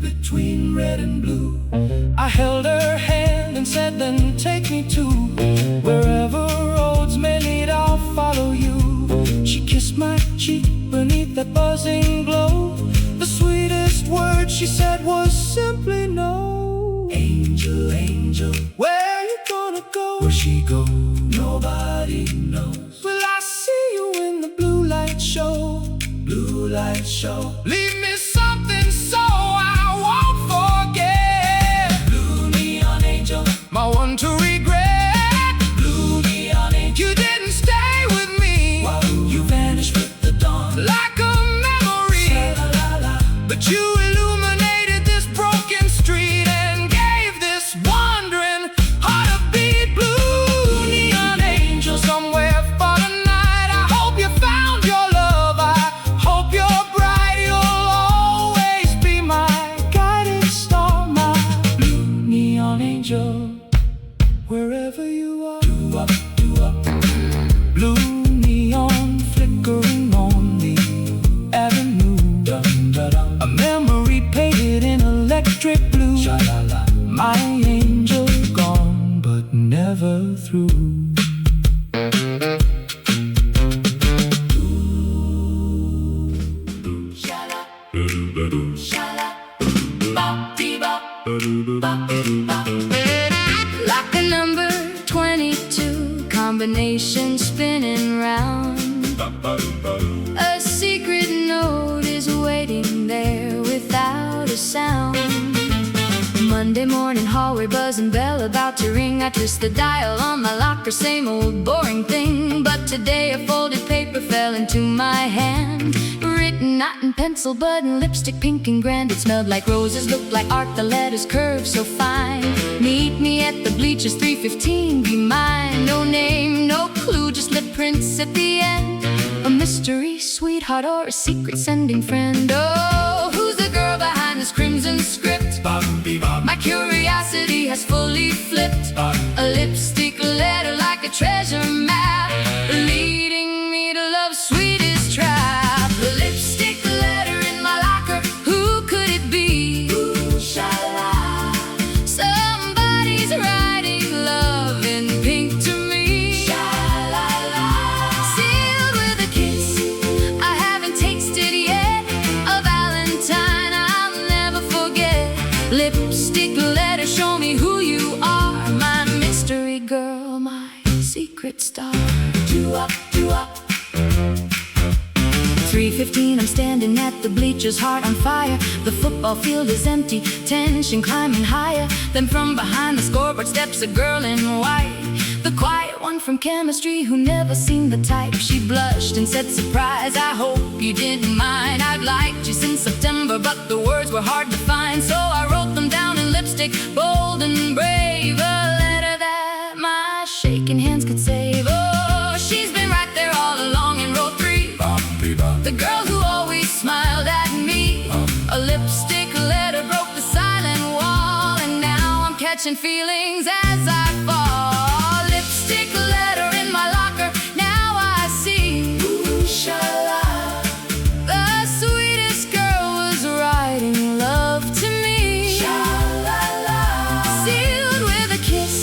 between red and blue. I held her hand and said, then take me to wherever roads may lead, I'll follow you. She kissed my cheek beneath that buzzing glow. The sweetest word she said was simply no. Angel, angel, where you gonna go? where she go, nobody knows. Will I see you in the blue light show? Blue light show. Leave me something so I won't forget. Blue neon angel, My one to regret. blue neon angel. You didn't stay with me Wow, you vanished with the dawn. like a memory, La la la, but you illuminated this broken street and gave this wandering heart a beat. Blue neon angel, somewhere for the night. I hope you found your love. I hope you're bright. You'll always be my guiding star, my blue neon angel, wherever you are. do up, do up. Blue neon flickering on the avenue. Dum da dum, A memory painted in electric blue. sha la la. My angel gone, but never through. Like a number 22 combination spinning round. A secret note is waiting there without a sound. Monday morning hallway buzzing bell about to ring. I twist the dial on my locker, same old boring thing. But today a folded paper fell into my hand. Written not in pencil but in lipstick, pink and grand. It smelled like roses, looked like art, the letters curved so fine. Meet me at the bleachers, 3:15, be mine. No name, no clue, just lip prints at the end. A mystery sweetheart or a secret sending friend. Oh, who's the girl behind this crimson script? Bum bee bum, My curiosity has fully flipped. A lipstick letter like a treasure map, leading me to love's sweetest trap. A lipstick letter in my locker, who could it be? ooh sha la. Somebody's writing love in pink to me. Sha la la. Sealed with a kiss I haven't tasted yet. A Valentine I'll never forget. Lipstick letter, show me who you are. My mystery girl, my secret star. Do up, do up. 3:15, I'm standing at the bleachers, heart on fire. The football field is empty, tension climbing higher. Then from behind the scoreboard steps a girl in white. The quiet one from chemistry who never seemed the type. She blushed and said, surprise, I hope you didn't mind. I'd liked you since September, but the words were hard to find. So I wrote them down in lipstick, bold and brave. A letter that my shaking hands could save. Oh, she's been right there all along in row 3. Bum bee bum, The girl who always smiled at me. A lipstick letter broke the silent wall, and now I'm catching feelings as I fall. Lipstick letter in my locker, now I see. ooh sha la. The sweetest girl was writing love to me. Sha la la. Sealed with a kiss,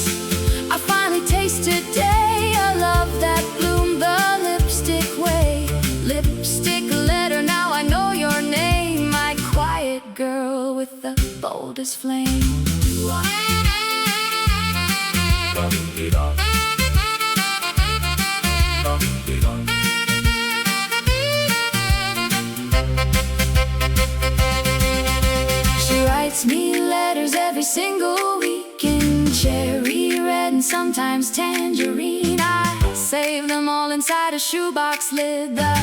I finally tasted day. A love that bloomed the lipstick way. Lipstick letter, now I know your name. My quiet girl with the boldest flame. Bum bee bum. Bum bee bum. She writes me letters every single week in cherry red and sometimes tangerine. I save them all inside a shoebox lid. The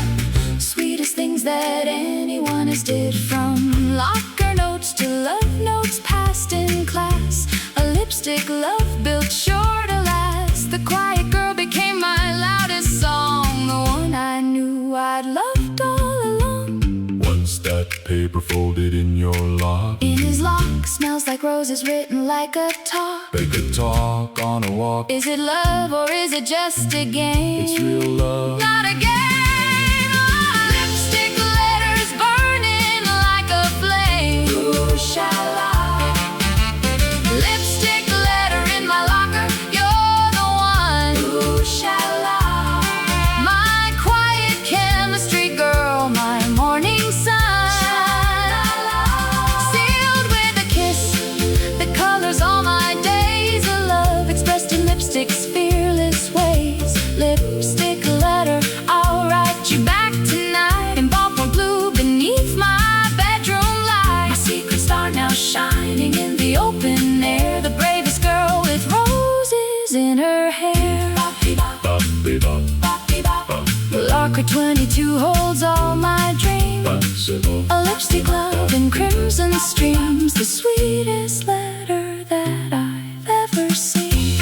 sweetest things that anyone has did. From locker notes to love notes passed in class. A lipstick love built sure to last. The quiet girl became my loudest song. The one I knew I'd loved all along. What's that paper folded in your lock? In his lock, smells like roses written like a talk. They could talk on a walk. Is it love or is it just a game? It's real love. Not a game. Oh, lipstick letters burning like a flame. Ooh sha 22 holds all my dreams. A lipstick glove in crimson streams, the sweetest letter that I've ever seen.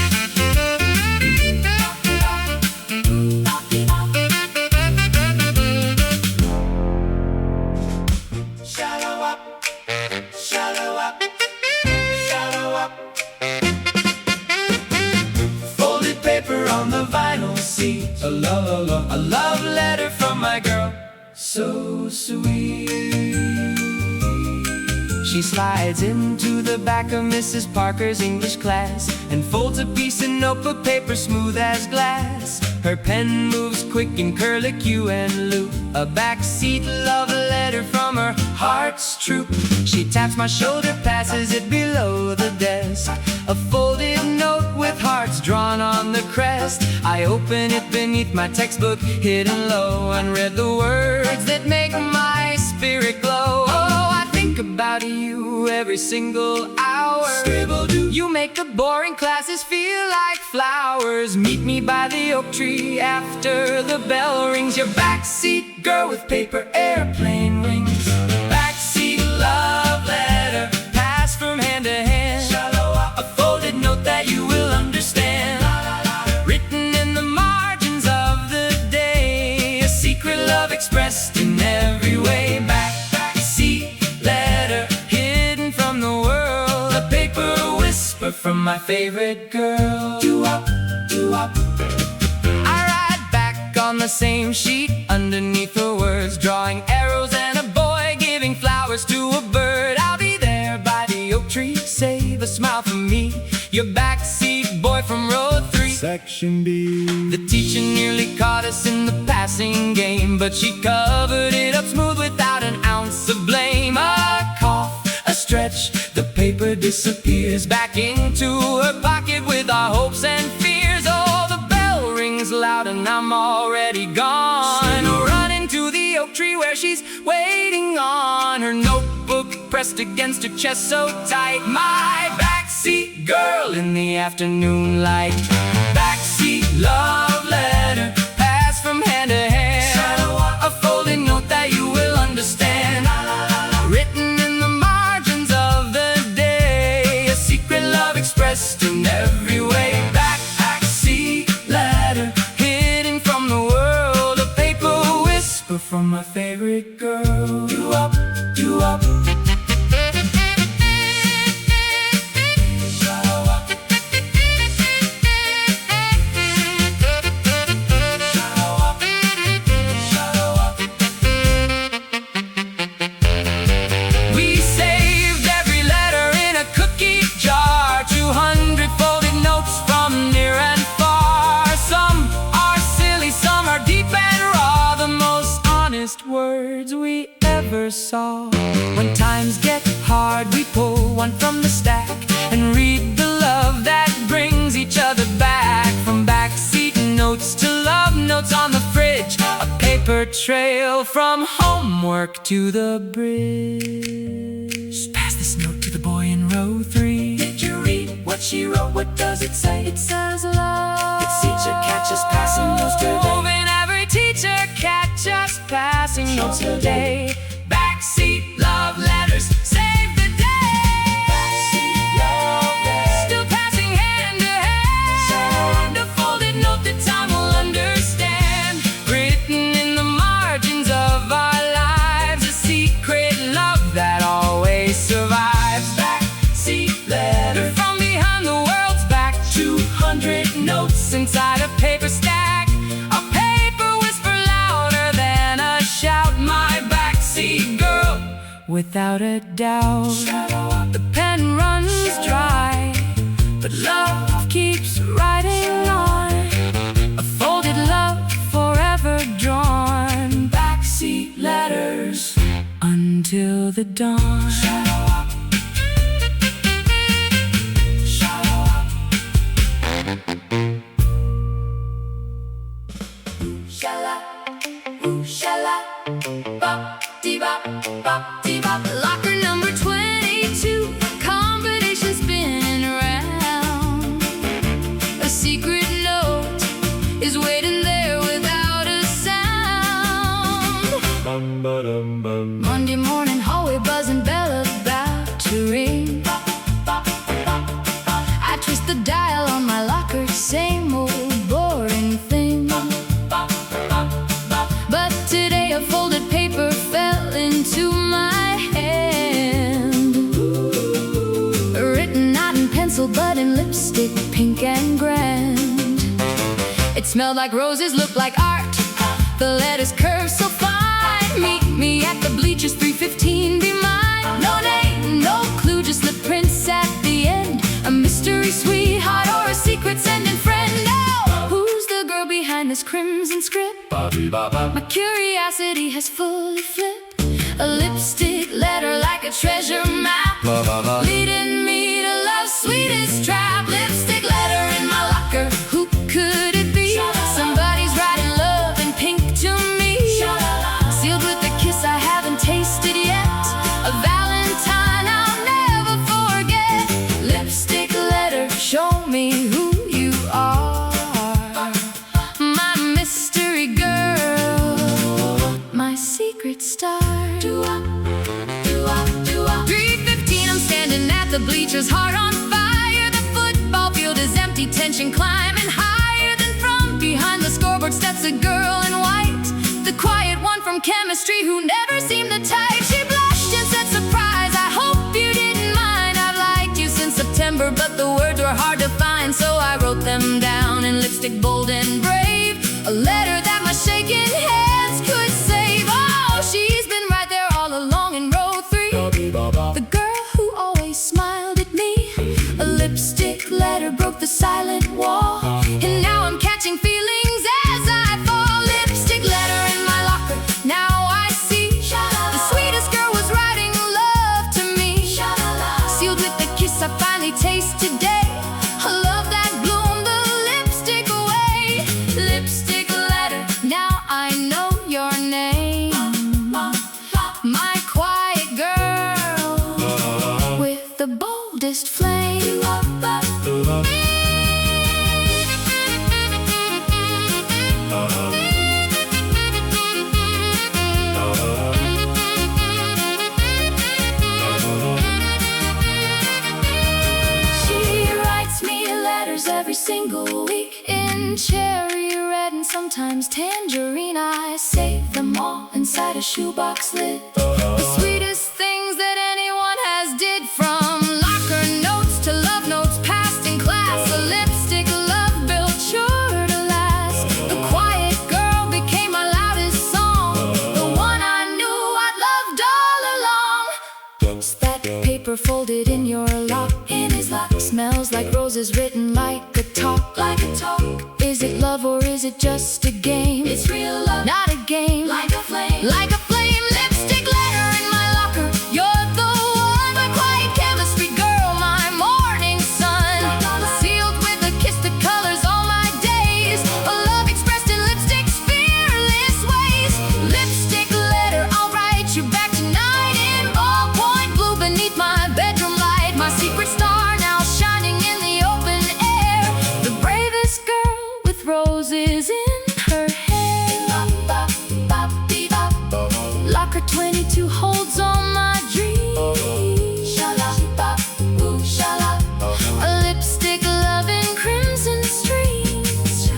Folded paper on the vinyl seat. A love letter from my girl, so sweet. She slides into the back of Mrs. Parker's English class and folds a piece of notebook paper smooth as glass. Her pen moves quick in curlicue and loop. A backseat love letter from her heart's troop. She taps my shoulder, passes it below the desk. A folded note with hearts drawn on the crest. I open it beneath my textbook, hidden low, and read the words that make my spirit glow. Oh, I think about you every single hour. You make the boring classes feel like flowers. Meet me by the oak tree after the bell rings. Your backseat girl with paper airplane wings. Backseat love letter passed from hand to hand. A folded note that you will understand. Written in the margins of the day. A secret love expressed in every way. Backseat letter hidden from the world. A paper whisper from my favorite girl. Doo-wop, doo-wop. I ride back on the same sheet underneath the words, drawing arrows and a boy giving flowers to a bird. I'll be there by the oak tree, save a smile for me. Your backseat boy from row 3, Section B. The teacher nearly caught us in the passing game, but she covered it up smooth without an ounce of blame. A cough, a stretch, the paper disappears back into her pocket with our hopes and fears. Oh, the bell rings loud and I'm already gone. Running to the oak tree where she's waiting on. Her notebook pressed against her chest so tight. My backseat girl in the afternoon light. Backseat love letter passed from hand to hand. A folded note that you will understand. Written in the margins of the day. A secret love expressed in every way. Backseat letter hidden from the world. A paper whisper from my favorite girl. Doo-wop, doo-wop. We saved every letter in a cookie jar. 200 folded notes from near and far. Some are silly, some are deep and raw. The most honest words we ever saw. When times get hard, we pull one from the stack and read the love that brings each other back. From backseat notes to love notes on the fridge. A paper trail from homework to the bridge. Just pass this note to the boy in row 3. Did you read what she wrote? What does it say? It says love. It's teacher catch us passing notes today. And every teacher catch us passing notes today. Backseat love letters save the day. Backseat love letters still passing hand to hand. A folded note that time will understand. Written in the margins of our lives. A secret love that always survives. Backseat letter from behind the world's back. 200 notes inside a paper stack. A paper whisper louder than a shout. My backseat girl, without a doubt. The pen runs dry, but love keeps writing on. A folded love forever drawn. Backseat letters until the dawn. Shala, ooh shala, bop dee bop, bop dee bop. Locker number 22, competition spinning around. A secret note is waiting there without a sound. Monday morning, hallway buzzing, bell about to ring. I twist the dial on my locker, same old boring thing. But today a folded paper fell into my hand, written not in pencil but in lipstick, pink and grand. It smelled like roses, looked like art, the letters curved so fine. Meet me at the bleachers, 3:15, be mine. No name, no clue, just lip prints at the end. A mystery sweetheart or a secret sending friend. Oh, who's the girl behind this crimson script? My curiosity has fully flipped. A lipstick letter like a treasure map, leading me to love's sweetest trap. Lipstick letter in my locker, who could it be? Somebody's writing love in pink to me, sealed with a kiss I haven't tasted yet. A Valentine I'll never forget. Lipstick letter, show me who you are. My mystery girl, my secret star. 3:15, I'm standing at the bleachers, heart on fire. The football field is empty, tension climbing higher. Than from behind the scoreboard steps a girl in white, the quiet one from chemistry who never seemed the type. She blushed and said, surprise, I hope you didn't mind. I've liked you since September, but the words were hard to find, so I wrote them down in lipstick bold and brave. A letter that my shaking hands could save. Oh, she's been right there all along in row 3, the girl who always smiled at me. A lipstick letter broke the silent wall, and now I'm catching feelings as I fall. Lipstick letter in my locker, now I see the sweetest girl was writing love to me, sealed with the kiss I finally taste today. A love that bloomed the lipstick away. Lipstick letter, now I know your name. My quiet girl with the boldest flame. Every single week in cherry red and sometimes tangerine. I save them all inside a shoebox lid. The sweetest things that anyone has did, from locker notes to love notes passed in class. A lipstick love built sure to last. The quiet girl became my loudest song, the one I knew I'd loved all along. It's that paper folded in your lock, in his lock, smells like roses written like a talk, like a talk. Is it love or is it just a game? It's real love, not a game. Like a flame, like a flame. Lipstick letter in my locker, you're the one. My quiet chemistry girl, my morning sun, sealed with a kiss that colors all my days. A love expressed in lipstick's fearless ways. Lipstick letter, I'll write you back tonight in ballpoint blue beneath my bedroom light. My secret star now shining in the open air, the bravest girl with roses in her hair. Locker 22 holds all my dreams. A lipstick love in crimson streams.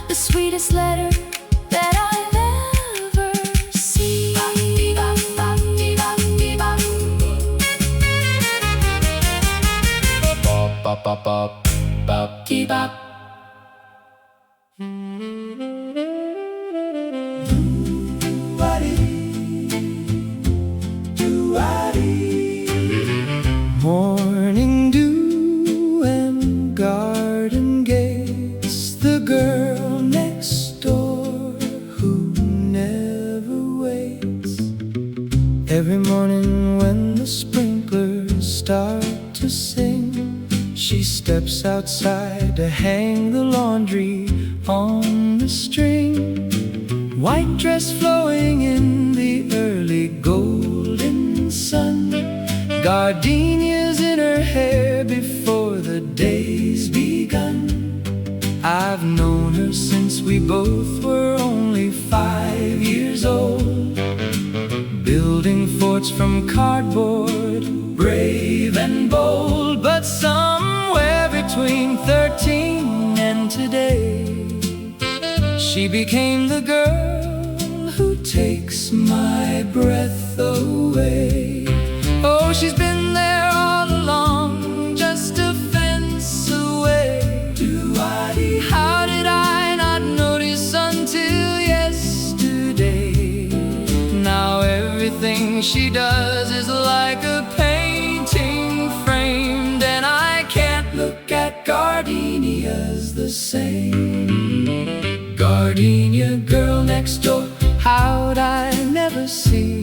The sweetest letter that I've ever seen. Keep up. Morning dew and garden gates, the girl next door who never waits. Every morning when the sprinklers start to sing, she steps outside to hang the laundry on the string. White dress flowing in the early golden sun, gardenias in her hair before the day's begun. I've known her since we both were only 5 years old, building forts from cardboard, brave and bold. But somewhere between 13 and today, she became the girl who takes my breath away. Oh, she's been there all along, just a fence away. How did I not notice until yesterday? Now everything she does is like a painting framed, and I can't look at gardenias the same. Gardenia girl next door, how'd I never see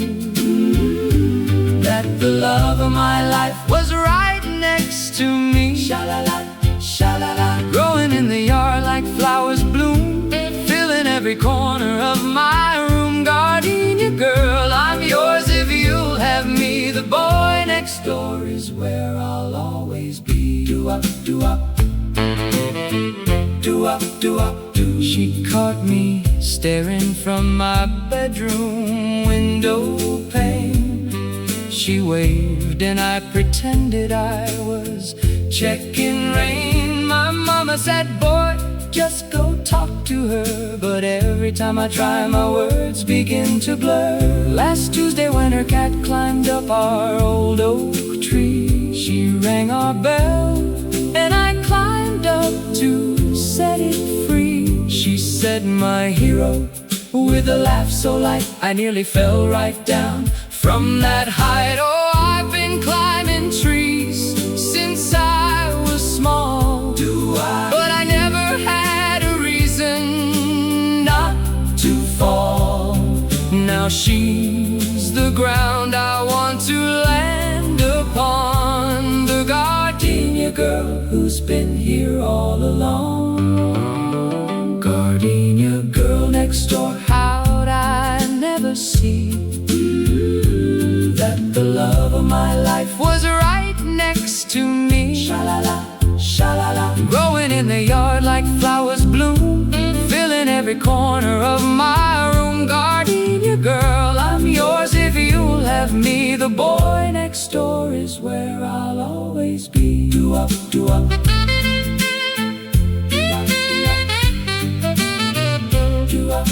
that the love of my life was right next to me? Sha-la-la, sha-la-la, growing in the yard like flowers bloom, filling every corner of my room. Gardenia girl, I'm yours if you'll have me. The boy next door is where I'll always be. Do-up, do-up, do-up, do-up, do. She caught me staring from my bedroom window pane. She waved and I pretended I was checking rain. My mama said, boy, just go talk to her. But every time I try, my words begin to blur. Last Tuesday when her cat climbed up our old oak tree, she rang our bell and I climbed up to set it free. She said, my hero, with a laugh so light, I nearly fell right down from that height. Oh, I've been climbing trees since I was small, but I never had a reason not to fall. Now she's the ground I want to land upon, the gardenia girl who's been here all along. Gardenia girl next door, how'd I never see that the love of my life was right next to me? Sha-la-la, sha-la-la, growing in the yard like flowers bloom, filling every corner of my room. Gardenia girl, I'm yours if you'll have me. The boy next door is where I'll always be. Do-up, do-up, do-up, do-up,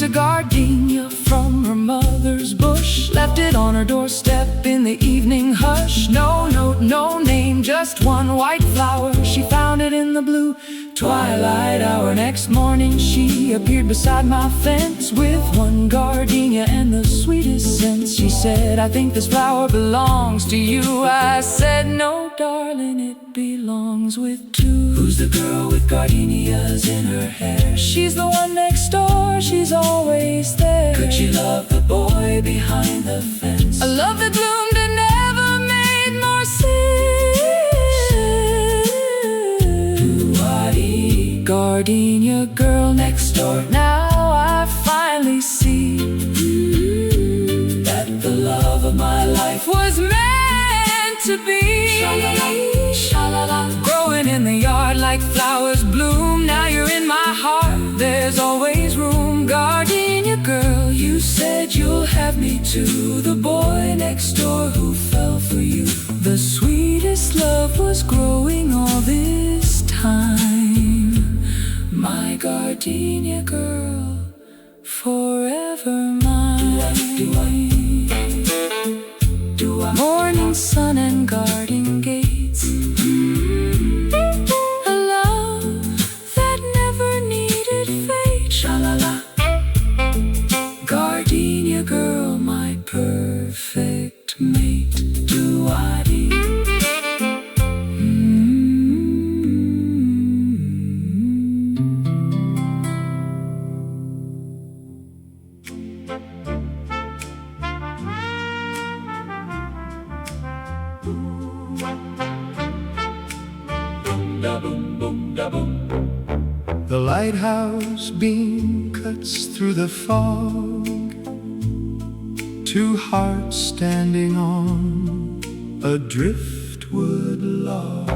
a gardenia from her mother's bush, left it on her doorstep in the evening hush. No note, no name, just one white flower. She found it in the blue twilight hour. Next morning she appeared beside my fence with one gardenia and the sweetest scent. She said, I think this flower belongs to you. I said, no darling, it belongs with two. Who's the girl with gardenias in her hair? She's the one next door, she's always there. Could she love the boy behind the fence? A love that bloomed and never made more sense. Gardenia girl next door, now I finally see that the love of my life was meant to be. Sha-la-la, sha-la-la, growing in the yard like flowers bloom. Now you're in my heart, there's always room. Gardenia girl, you said you'll have me too. The boy next door who fell for you. The sweetest love was growing all this time. My gardenia girl, forever mine. Morning sun and garden gates, a love that never needed fate. Sha-la-la, gardenia girl, my perfect mate. Do-I-dee. The lighthouse beam cuts through the fog, two hearts standing on a driftwood driftwood log.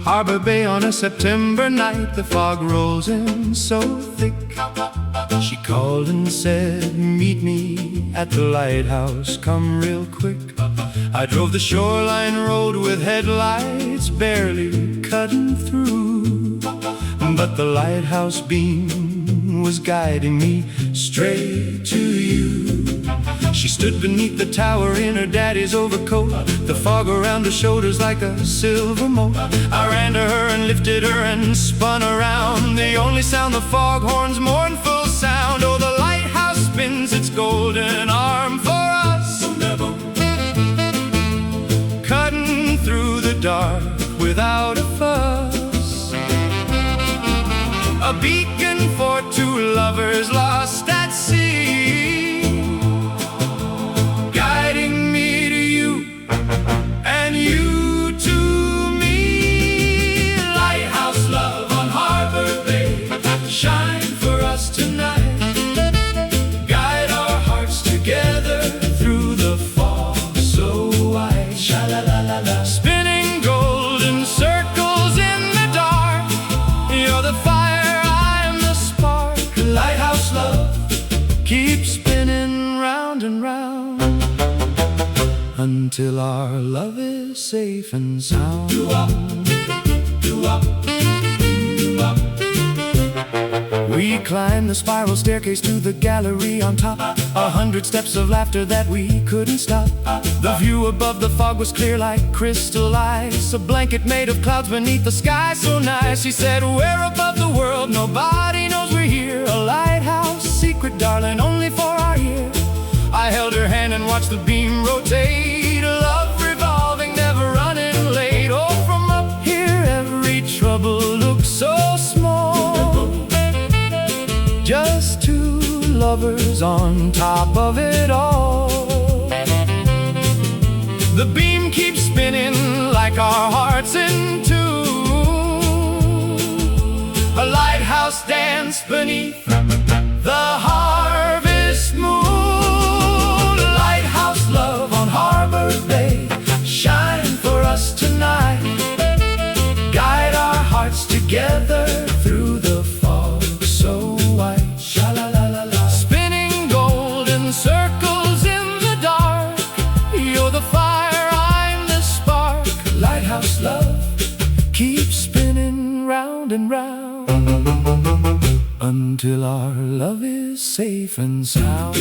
Harbor Bay on a September night, the fog rolls in so thick. She called and said, meet me at the lighthouse, come real quick. I drove the shoreline road with headlights barely cutting through, but the lighthouse beam was guiding me straight to you. She stood beneath the tower in her daddy's overcoat, the fog around her shoulders like a silver moat. I ran to her and lifted her and spun around, the only sound the foghorn's mournful sound. Oh, the lighthouse spins its golden arm for us, cutting through the dark without a fuss. A beacon for two lovers lost at sea, guiding me to you and you to me. Lighthouse love on Harbor Bay, shine for us tonight. Guide our hearts together through the fog so white. Sha-la-la-la-la. Spinning golden circles in the dark. You're the fire, I'm the spark. Lighthouse love, keep spinning round and round until our love is safe and sound. Do-wop, do-wop, do-wop. We climbed the spiral staircase to the gallery on top, 100 steps of laughter that we couldn't stop. The view above the fog was clear like crystal ice, a blanket made of clouds beneath the sky so nice. She said, we're above the world, nobody knows we're here. A lighthouse secret, darling, only for our ear. I held her hand and watched the beam rotate, love revolving, never running late. Oh, from up here every trouble looks so small, just two lovers on top of it all. The beam keeps spinning like our hearts in tune, a lighthouse dance beneath the harvest moon. Lighthouse love on Harbor Bay, shine for us tonight. Guide our hearts together through the fog so white. Sha-la-la-la-la. Spinning golden circles in the dark. You're the fire, I'm the spark. Lighthouse love, keep spinning round and round until our love is safe and sound.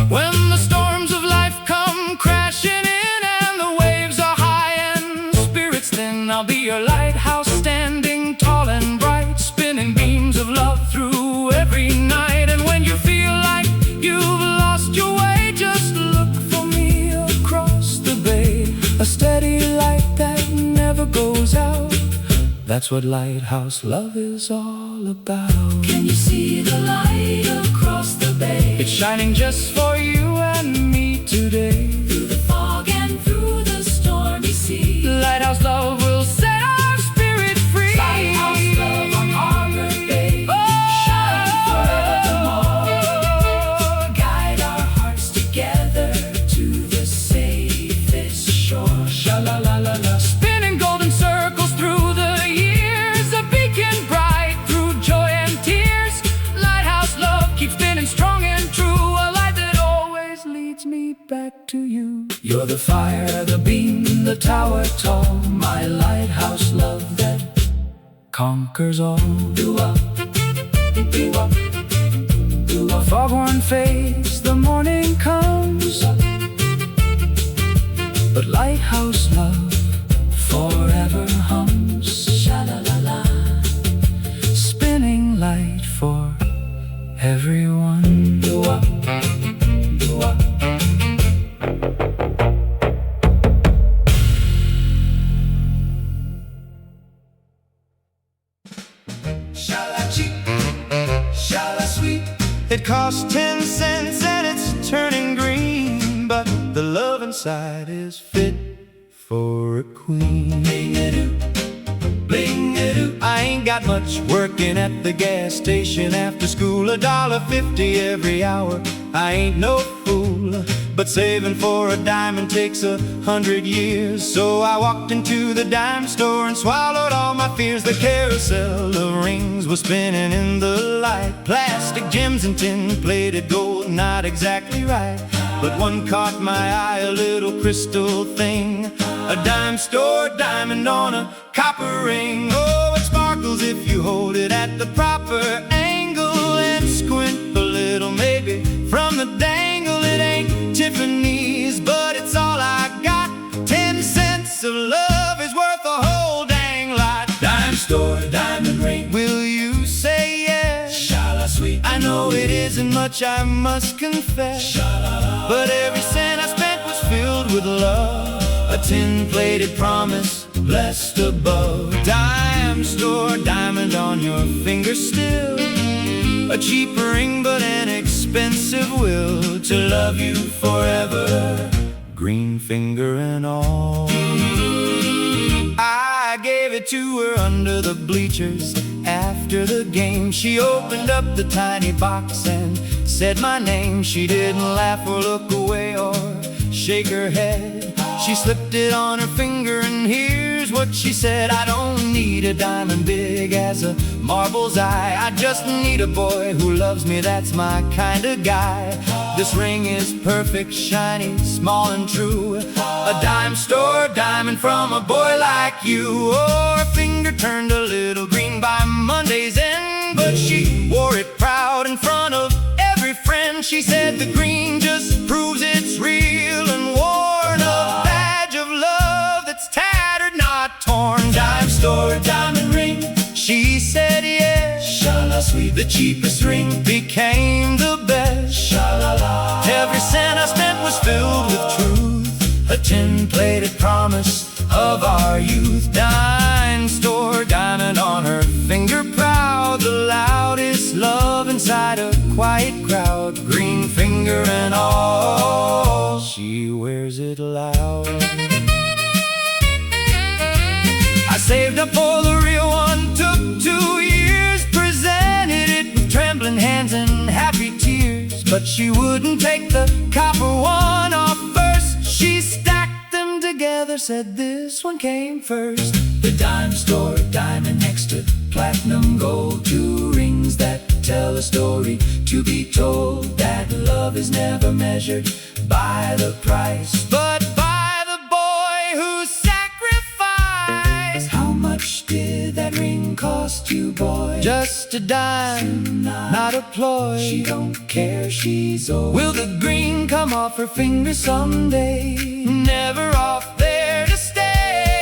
When the storms of life come crashing in and the waves are high and spirits thin, I'll be your lighthouse standing tall and bright, spinning beams of love through every night. And when you feel like you've lost your way, just look for me across the bay, a steady light that never goes out. That's what lighthouse love is all about. Can you see the light across the bay? It's shining just for you and me today. Through the fog and through the stormy sea. Lighthouse love will set our spirit free. Lighthouse love on Harbor Bay, shine forevermore. Guide our hearts together to the safest shore. Sha-la-la-la-la. Spinning golden circles through the years, a beacon bright through joy and tears. Lighthouse love keeps spinning strong and true, a light that always leads me back to you. You're the fire, the beam, the tower tall, my lighthouse love that conquers all. Do-wop, do-wop, do-wop. Foghorn fades, the morning comes, but lighthouse love forever hums. Sha-la-la-la. Spinning light for everyone. Do-wop, do-wop. Sha-la-cheap, sha-la-sweet. It costs 10 cents and it's turning green, but the love inside is fit for a queen. Bling-a-doo, bling Ring-a-doo. I ain't got much working at the gas station after school, $1.50 every hour. I ain't no fool, but saving for a diamond takes 100 years. So I walked into the dime store and swallowed all my fears. The carousel of rings was spinning in the light, plastic gems and tin-plated gold, not exactly right. But one caught my eye, a little crystal thing, a dime store diamond on a copper ring. Oh, it sparkles if you hold it at the proper angle and squint a little, maybe from the dangle. It ain't Tiffany's, but it's all I got. 10 cents of love is worth a whole dang lot. Dime store, diamond ring. Will you say yes? Sha-la sweet. I know it isn't much, I must confess, Sha-la-la. but every cent I spent was filled with love, a tin-plated promise blessed above. Dime store diamond on your finger still, a cheap ring but an expensive will to love you forever, green finger and all. I gave it to her under the bleachers after the game. She opened up the tiny box and said my name. She didn't laugh or look away or shake her head. She slipped it on her finger and here's what she said: I don't need a diamond big as a marble's eye. I just need a boy who loves me, that's my kind of guy. This ring is perfect, shiny, small and true, a dime store diamond from a boy like you. Oh, her finger turned a little green by Monday's end, but she wore it proud in front of every friend. She said the green just proves it's real and worn, a badge of love that's tattered, not torn. Dime store, diamond ring. She said yes. Sha-la sweet. The cheapest ring became the best. Sha-la-la. Every cent I spent was filled with truth, a tin-plated promise of our youth. Dime store diamond on her finger proud, the loudest love inside a quiet crowd, green finger and all. She wears it loud. I saved up for the real one, took 2 years, presented it with trembling hands and happy tears. But she wouldn't take the copper one off first. She stacked them together, said this one came first. The dime store, diamond next to platinum gold, 2 rings that tell a story to be told, that love is never measured by the price, but by the boy who sacrificed. How much did that ring cost you, boy? Just a dime, not a ploy. She don't care, she's old. Will the green come off her finger someday? Never off, there to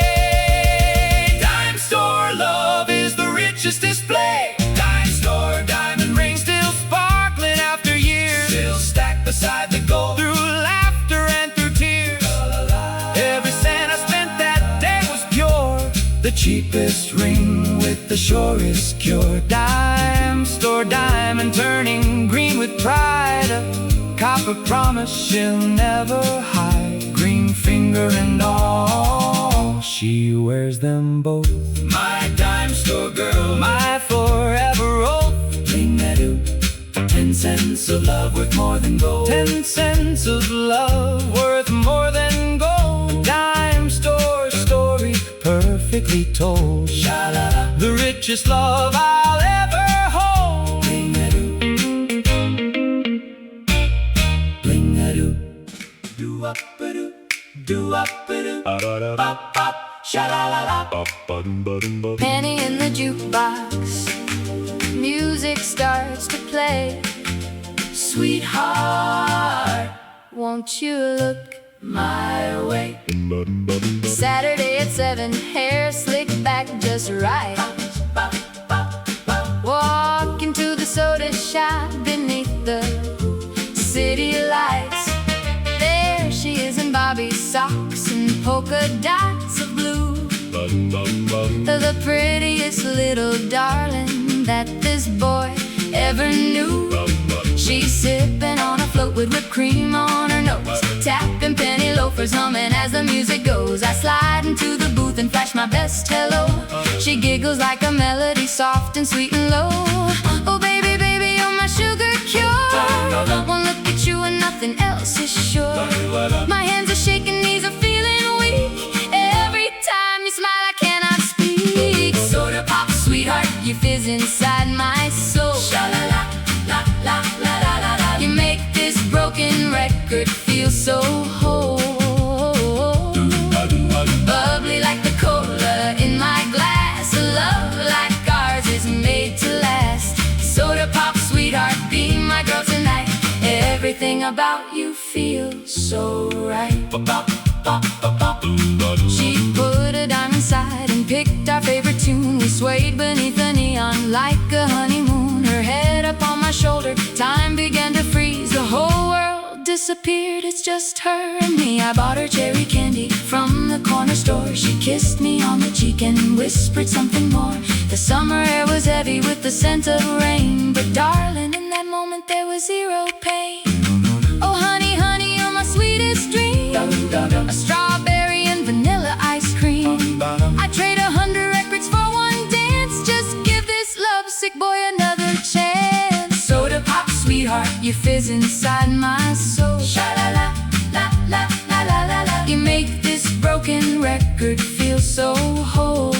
stay. Dime store love is the richest display. Dime store diamond ring, Still sparkling after years, still stacked beside the gold. through laughter and through tears. La-la-la. Every cent I spent that day was pure, The cheapest ring with the surest cure. dime store diamond turning green with pride, a copper promise she'll never hide, green finger and all. She wears them both, My dime store girl, my forever oath. ring-a-doo. 10 cents of love worth more than gold. 10 cents of love worth more than gold. Dime store story perfectly told, Sha-la-la. the richest love I'll ever hold. Ring-a-doo. Ring-a-doo. Do-up-a-doo. Do-up-a-doo. Bop-bop. Sha-la-la-la. Penny in the jukebox, music starts to play. Sweetheart, won't you look my way? Saturday at 7, hair slicked back just right. Walk into the soda shop beneath the city lights. There she is in Bobby socks and polka dots of blue, the prettiest little darling that this boy ever knew. She's sipping on a float with whipped cream on her nose, tapping penny loafers, humming as the music goes. I slide into the booth and flash my best hello. She giggles like a melody, soft and sweet and low. Oh baby, baby, you're my sugar cure. One look at you and nothing else is sure. My hands are shaking, knees are feeling weak. Every time you smile I cannot speak. Soda pop, sweetheart, you fizz inside my soul. Sha-la-la, la-la-la-la-la-la. You make this broken record feel so whole. Bubbly like the cola in my glass. A love like ours is made to last. Soda pop, sweetheart, be my girl tonight. Everything about you feels so right. She put a dime inside and picked our favorite tune. We swayed beneath the neon like a honeymoon. Her head up on my shoulder, time began to freeze. The whole world disappeared, it's just her and me. I bought her cherry candy from the corner store. She kissed me on the cheek and whispered something more. The summer air was heavy with the scent of rain, but darling, in that moment there was zero pain. Oh honey, honey, you're my sweetest dream. A strawberry and vanilla ice cream. I'd trade 100 records for one dance. Just give this lovesick boy another chance. Soda pop, sweetheart, you fizz inside my soul. Sha-la-la, la-la-la-la-la-la. You make this broken record feel so whole.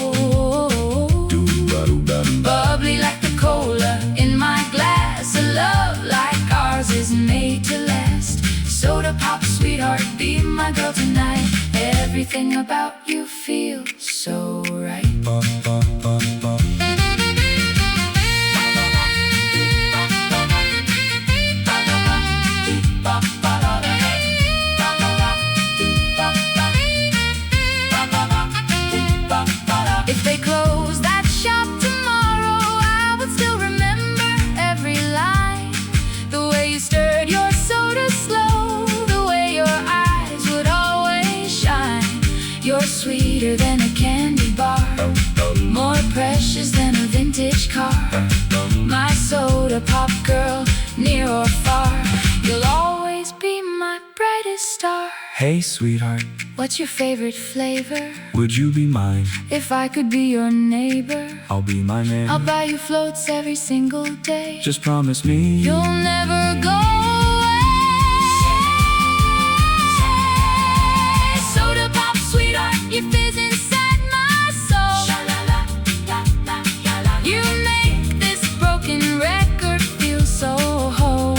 Bubbly like the cola in my glass. A love like ours is made to last. Soda pop, sweetheart, be my girl tonight. Everything about you feels so right. If they close that shop tomorrow, I would still remember every line. The way you stirred your soda slow, the way your eyes would always shine. You're sweeter than a candy bar, more precious than a vintage car. My soda pop girl, near or far, you'll always be my brightest star. Hey sweetheart, What's your favorite flavor? would you be mine? If I could be your neighbor, I'll be my man. I'll buy you floats every single day. Just promise me You'll never go away. Soda pop, sweetheart, you fizz inside my soul. You make this broken record feel so whole.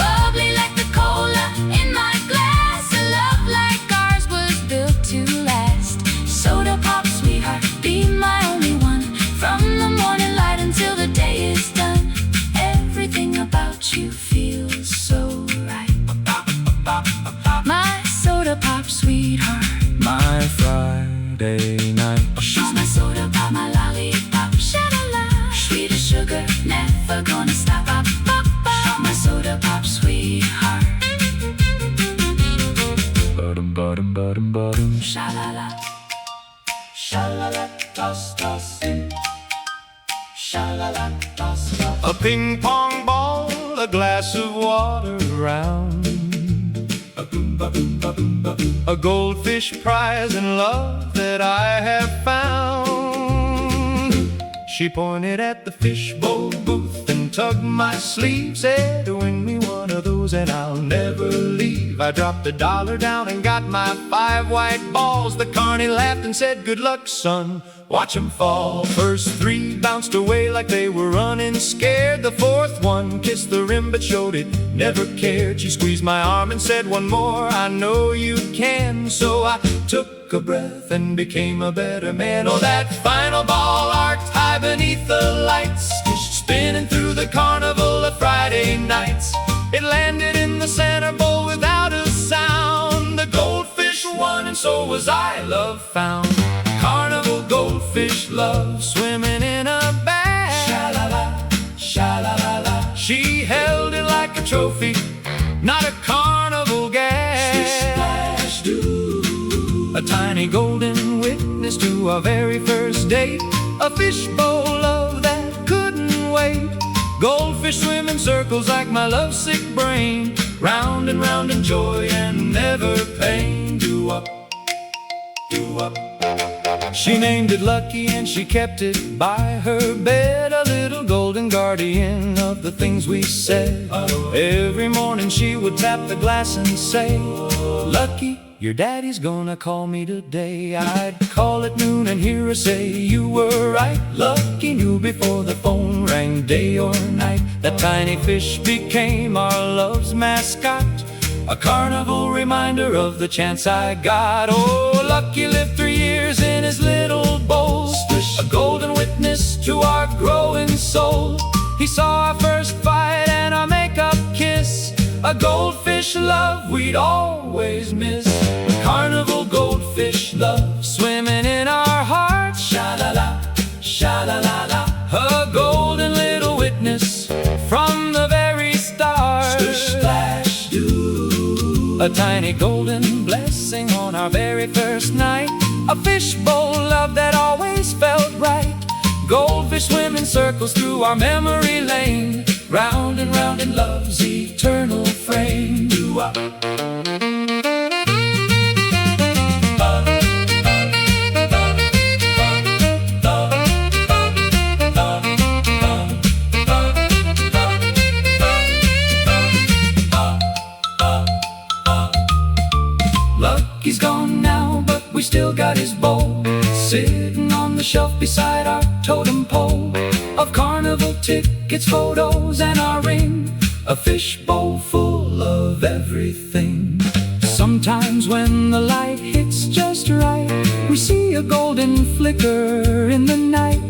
Bubbly like the cola in my glass. A love like ours was built to last. Soda pop, sweetheart, be my only one. From the morning light until the day is done. Everything about you feels so right. My soda pop, sweetheart, my Friday night. she's my soda pop, my lollipop. Sha-la-la, sweet as sugar, never gonna stop. Pop, pop, pop. My soda pop, sweetheart. Ba-dum-ba-dum-ba-dum-ba-dum. Sha-la-la, sha-la-la, toss, toss. Sha-la-la, toss, toss. A ping pong ball, a glass of water around. A goldfish prize in love that I have found. She pointed at the fishbowl booth and tugged my sleeve. Said, win me one of those and I'll never leave. I dropped $1 down and got my 5 white balls. The carny laughed and said, good luck, son, watch 'em fall. First 3 bounced away like they were running scared. The 4th one kissed the rim but showed it never cared. She squeezed my arm and said, one more, I know you can. So I took a breath and became a better man. Oh, that final ball arced high beneath the lights, spinning through the carnival of Friday nights. It landed in the center bowl without a sound. The goldfish won and so was I, love found. Carnival goldfish love, swimming in a bag. Sha-la-la, sha-la-la-la. She held it like a trophy, not a carnival gag. Splash, do. A tiny golden witness to our very first date. A fishbowl love that couldn't wait. Goldfish swim in circles like my lovesick brain. Round and round in joy and never pain. Do up, do up. She named it Lucky and she kept it by her bed, a little golden guardian of the things we said. Every morning she would tap the glass and say, Lucky, your daddy's gonna call me today. I'd call at noon and hear her say, you were right. Lucky knew before the phone rang, day or night. That tiny fish became our love's mascot, a carnival reminder of the chance I got. Oh, Lucky lived 3 years in his little bowl, a golden witness to our growing soul. He saw our first fight and our makeup kiss, a goldfish love we'd always miss. Carnival goldfish love swimming in our hearts, sha-la-la, sha-la-la-la. A golden little witness from the very start. Splish, splash, do. A tiny golden blessing on our very first night, a fishbowl love that always felt right. Goldfish swim in circles through our memory lane, round and round in love's eternal frame. Do-wop. Lucky's gone now, but we still got his bowl, sitting on the shelf beside our totem pole of carnival tickets, photos, and our ring, a fishbowl full of everything. Sometimes when the light hits just right, we see a golden flicker in the night,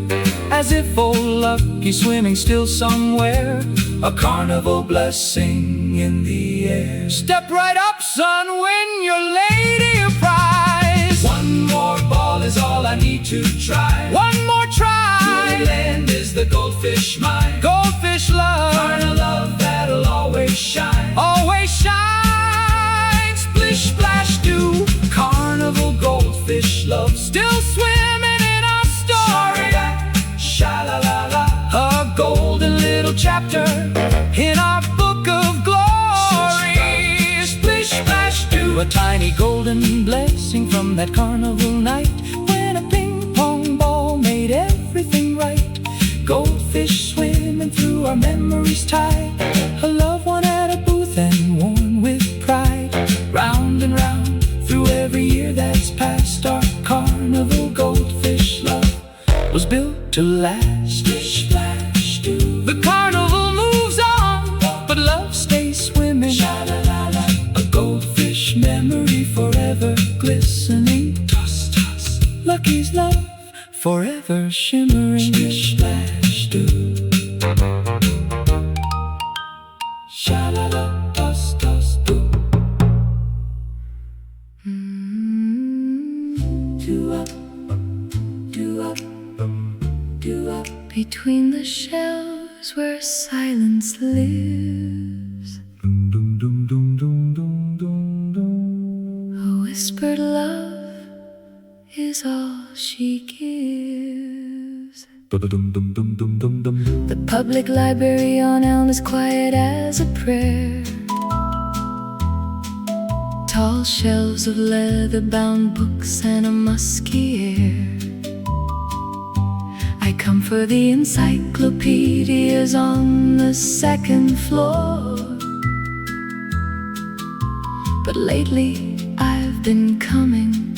as if old Lucky swimming still somewhere, a carnival blessing in the air. Step right up, son, win your lady a prize. One more ball is all I need to try. One more try. Your land is the goldfish mine. Goldfish love. Carnival love that'll always shine. Always shine. Splish, splash, do. Carnival goldfish love still swimming in our story. Sha-la-la-la. A golden little chapter in our book of glory. Splish, splash, do. A tiny golden blessing from that carnival night, when a ping pong ball made everything right. Goldfish swimming through our memories tied, a love won at a booth and worn with pride. Round and round through every year that's passed, our carnival goldfish love was built to last. Splish, splash, do. The carnival moves on, but love stays swimming. Sha-la-la-la. A goldfish memory forever glistening. Toss, toss. Lucky's love forever shimmering. Splish, splash, do. Sha-la-la, toss, toss, do. Do-up, do-up, do-up. Between the shelves where silence lives, a whispered love is all she gives. The public library on Elm is quiet as a prayer. Tall shelves of leather-bound books and a musky air. I come for the encyclopedias on the second floor, but lately I've been coming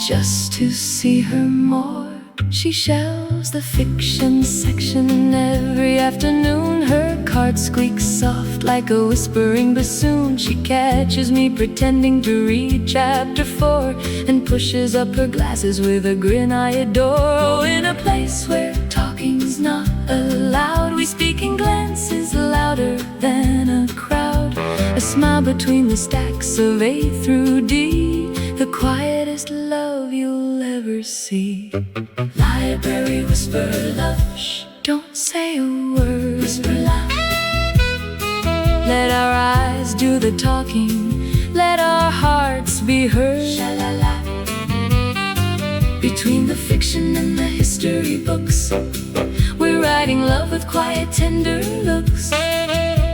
just to see her more. She shelves the fiction section every afternoon. Her cart squeaks soft like a whispering bassoon. She catches me pretending to read chapter 4 and pushes up her glasses with a grin I adore. Oh, in a place where talking's not allowed, we speak in glances louder than a crowd. A smile between the stacks of A through D, the quietest love you'll ever see. Library whisper love, shh, don't say a word. Whisper loud. Let our eyes do the talking, let our hearts be heard. Sha-la-la. Between the fiction and the history books, we're writing love with quiet, tender looks.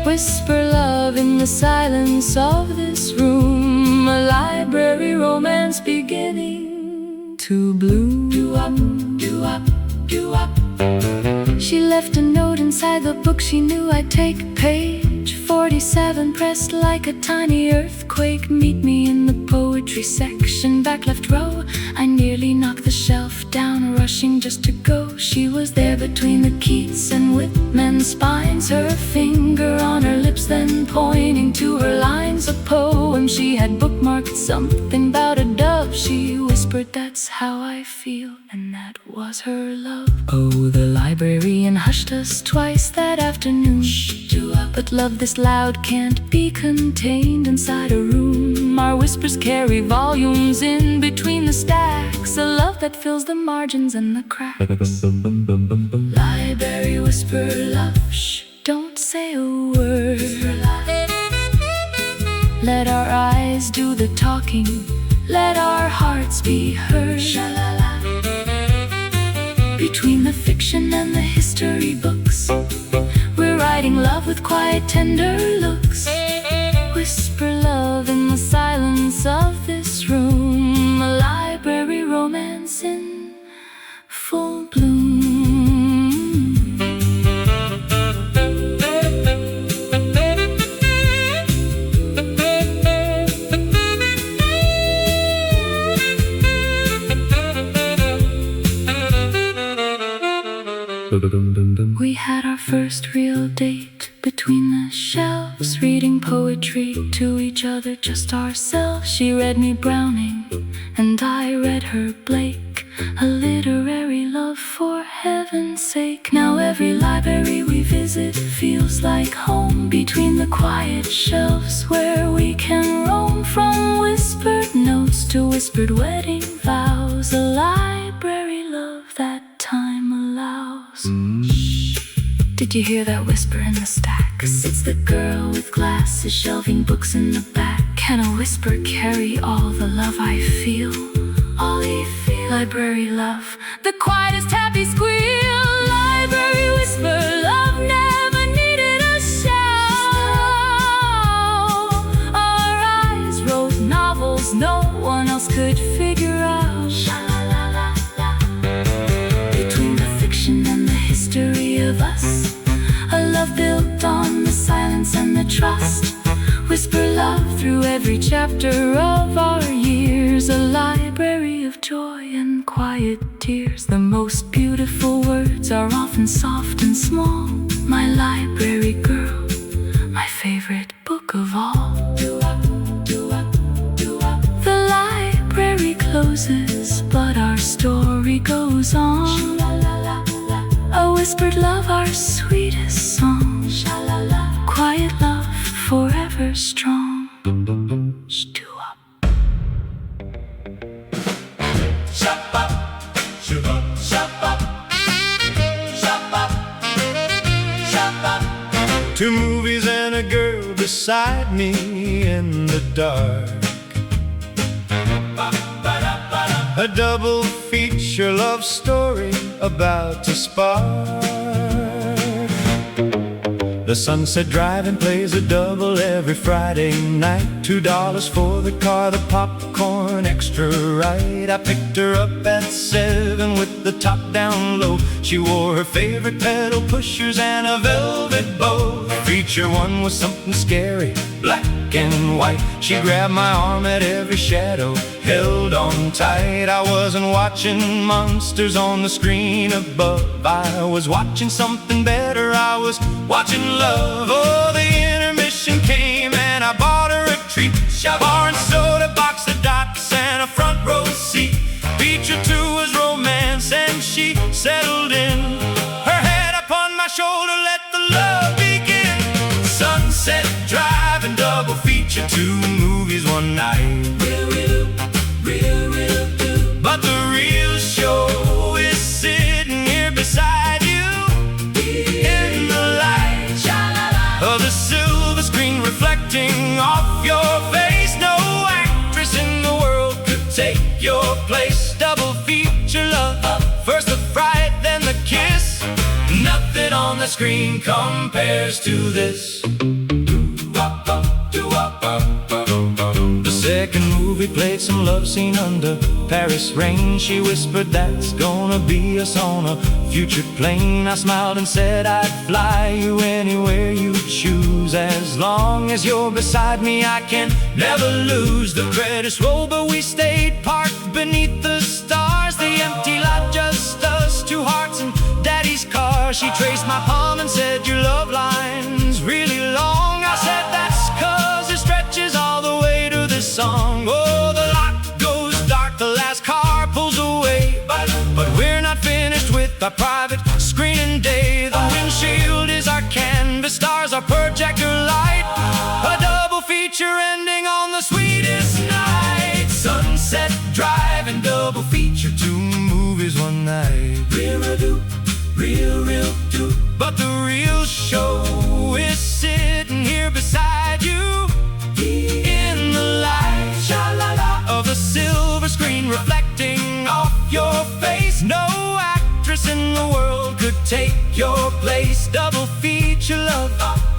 Whisper love in the silence of this room, a library romance beginning to blue. Do-up, do-up, do-up. She left a note inside the book she knew I'd take. Page 47 pressed like a tiny earthquake. Meet me in the poetry section, back left row. I nearly knocked the shelf down, rushing just to go. She was there between the Keats and Whitman spines, her finger on her lips then pointing to her lines. A poem she had bookmarked, something about a dove. She whispered, "That's how I feel," and that was her love. Oh, the librarian hushed us twice that afternoon. But love this loud can't be contained inside a room. Our whispers carry volumes in between the stacks, a love that fills the margins and the cracks. Library whisper love, shh, don't say a word. Let our eyes do the talking, let our hearts be heard. Between the fiction and the history books, we're writing love with quiet, tender looks. Whisper love in the silence of this room, a library romance in full bloom. We had our first real date between the shelves, reading poetry to each other, just ourselves. She read me Browning and I read her Blake, a literary love for heaven's sake. Now every library we visit feels like home, between the quiet shelves where we can roam. From whispered notes to whispered wedding vows, a library love that time allows. Did you hear that whisper in the stacks? It's the girl with glasses shelving books in the back. Can a whisper carry all the love I feel? All I feel. Library love, the quietest happy squeal. Library whisper love never needed a shout. Our eyes wrote novels no one else could figure out. Between the fiction and the history of us, a love built on the silence and the trust. Whisper love through every chapter of our years, a library of joy and quiet tears. The most beautiful words are often soft and small. My library girl, my favorite book of all. The library closes, but our story goes on. A whispered love, our sweetest song. Quiet love, forever strong. Stu-up. Shop-up, shoo-up, shop-up, shop-up, shop-up. 2 movies and a girl beside me in the dark. A double feature love story about to spark. The Sunset Drive-In plays a double every Friday night. $2 for the car, the popcorn extra right. I picked her up at 7 with the top down low. She wore her favorite pedal pushers and a velvet bow. Feature 1 was something scary, black and white. She grabbed my arm at every shadow, held on tight. I wasn't watching monsters on the screen above, I was watching something better, I was watching love. Oh, the intermission came and I bought her a treat, bar and soda, box of dots and a front row seat. Feature 2 was romance and she settled in, her head upon my shoulder, let the love begin. Sunset Drive and double feature, 2 movies one night. But the real show is sitting here beside you, in the light of the silver screen reflecting off your face. No actress in the world could take your place. Double feature love, first the fright, then the kiss. Nothing on the screen compares to this. The second movie movie played some love scene under Paris rain. She whispered, that's gonna be us on a future plane. I smiled and said, I'd fly you anywhere you choose. As long as you're beside me, I can never lose. The credits rolled, but we stayed parked beneath the stars. The empty lot, just us, two hearts and Daddy's car. She traced my palm and said, your love line's really long. I said, that's 'cause it stretches all the way to this song. Oh, the lot goes dark, the last car pulls away, but we're not finished with our private screening day. The windshield is our canvas, stars our projector light, a double feature ending on the sweetest night. Sunset Drive and double feature, 2 movies one night. Real-a-doo, real-do. But the real show is sitting here beside you, in the light, sha-la-la, of a silver screen reflecting off your face. No actress in the world could take your place. Double feature love,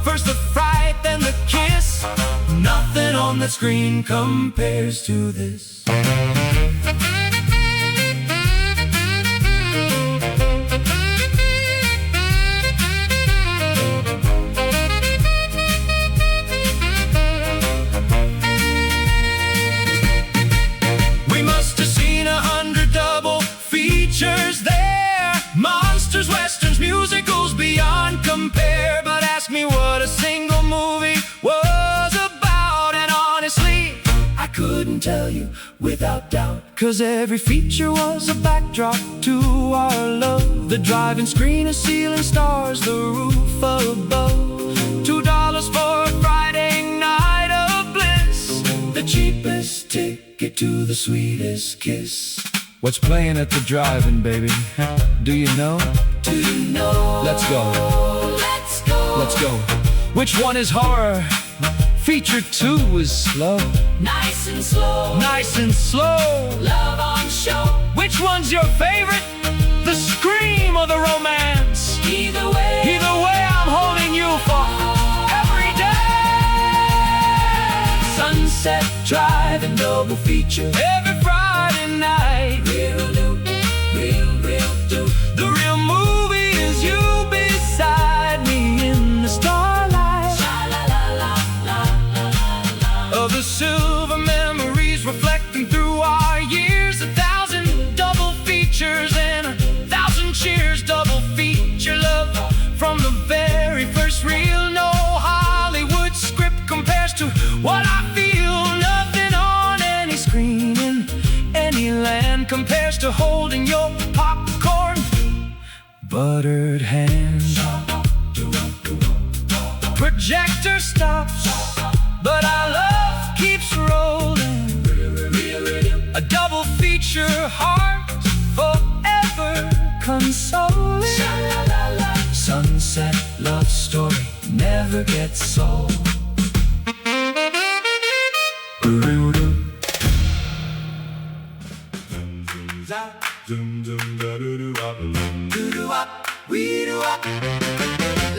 first the fright, then the kiss. Nothing on the screen compares to this. There, monsters, westerns, musicals beyond compare. But ask me what a single movie was about, and honestly, I couldn't tell you without doubt. 'Cause every feature was a backdrop to our love. The driving screen, a ceiling, stars, the roof above. $2 for a Friday night of bliss, the cheapest ticket to the sweetest kiss. What's playing at the drive-in, baby? Do you know? Do you know? Let's go. Let's go. Let's go. Which one is horror? Feature 2 is slow. Nice and slow. Nice and slow. Love on show. Which one's your favorite? The scream or the romance? Either way. Either way, I'm holding you for every day. Sunset Drive and double feature, Every Friday night. real-a-doo, real-do. The real movie is you beside me in the starlight of the silver memories reflecting through our years. 1,000 double features and 1,000 cheers. Double feature love from the very first reel. No Hollywood script compares to what I feel. Nothing on any screen in any land compares to holding your popcorn, buttered hand. Projector stops, but our love keeps rolling. A double feature, heart forever consoling. Sunset love story never gets old.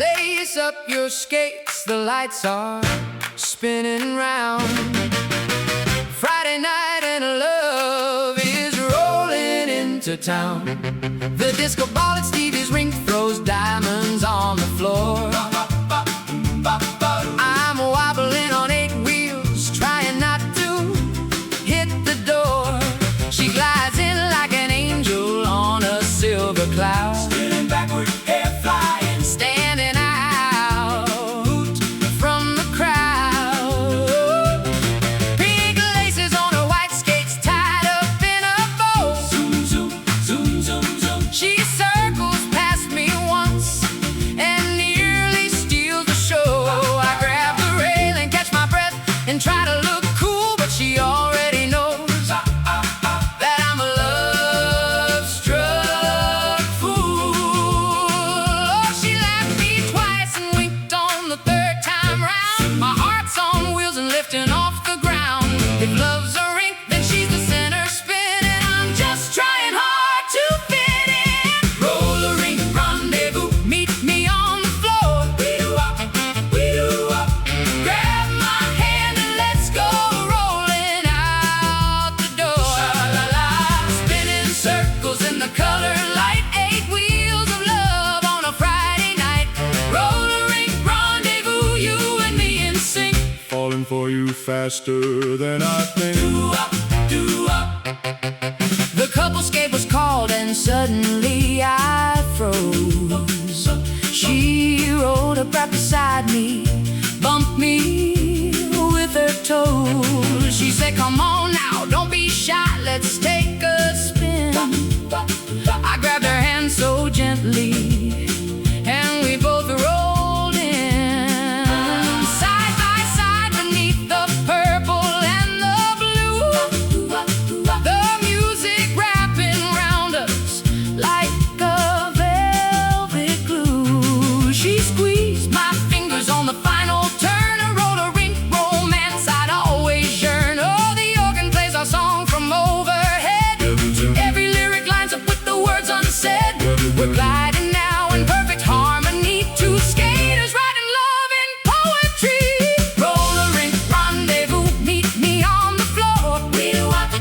Lace up your skates, the lights are spinning round. Friday night and love is rolling into town. The disco ball at Stevie's Rink throws diamonds on the floor. I'm wobbling on 8 wheels, trying not to hit the door. She glides in like an angel on a silver cloud, Spinning backward, hair flying, standing out from the crowd. Pink laces on her white skates tied up in a bow. zoom, zoom, zoom, zoom, zoom. She circles past me once and nearly falling for you faster than I think. The couple's was called and suddenly I froze. She rolled up right beside me, bumped me with her toes. She said, come on now, don't be shy, let's take a spin. I grabbed her hand so gently, and we both rolled in, side by side beneath the purple and the blue. The music wrapping round us like a velvet glue. She squeezed my fingers on the final turn, a roller rink romance I'd always yearn. Oh, the organ plays our song from overhead. Every lyric lines up with the words unsaid. We're gliding now in perfect harmony, two skaters writing love in poetry. Roller rink rendezvous, meet me on the floor. We do up,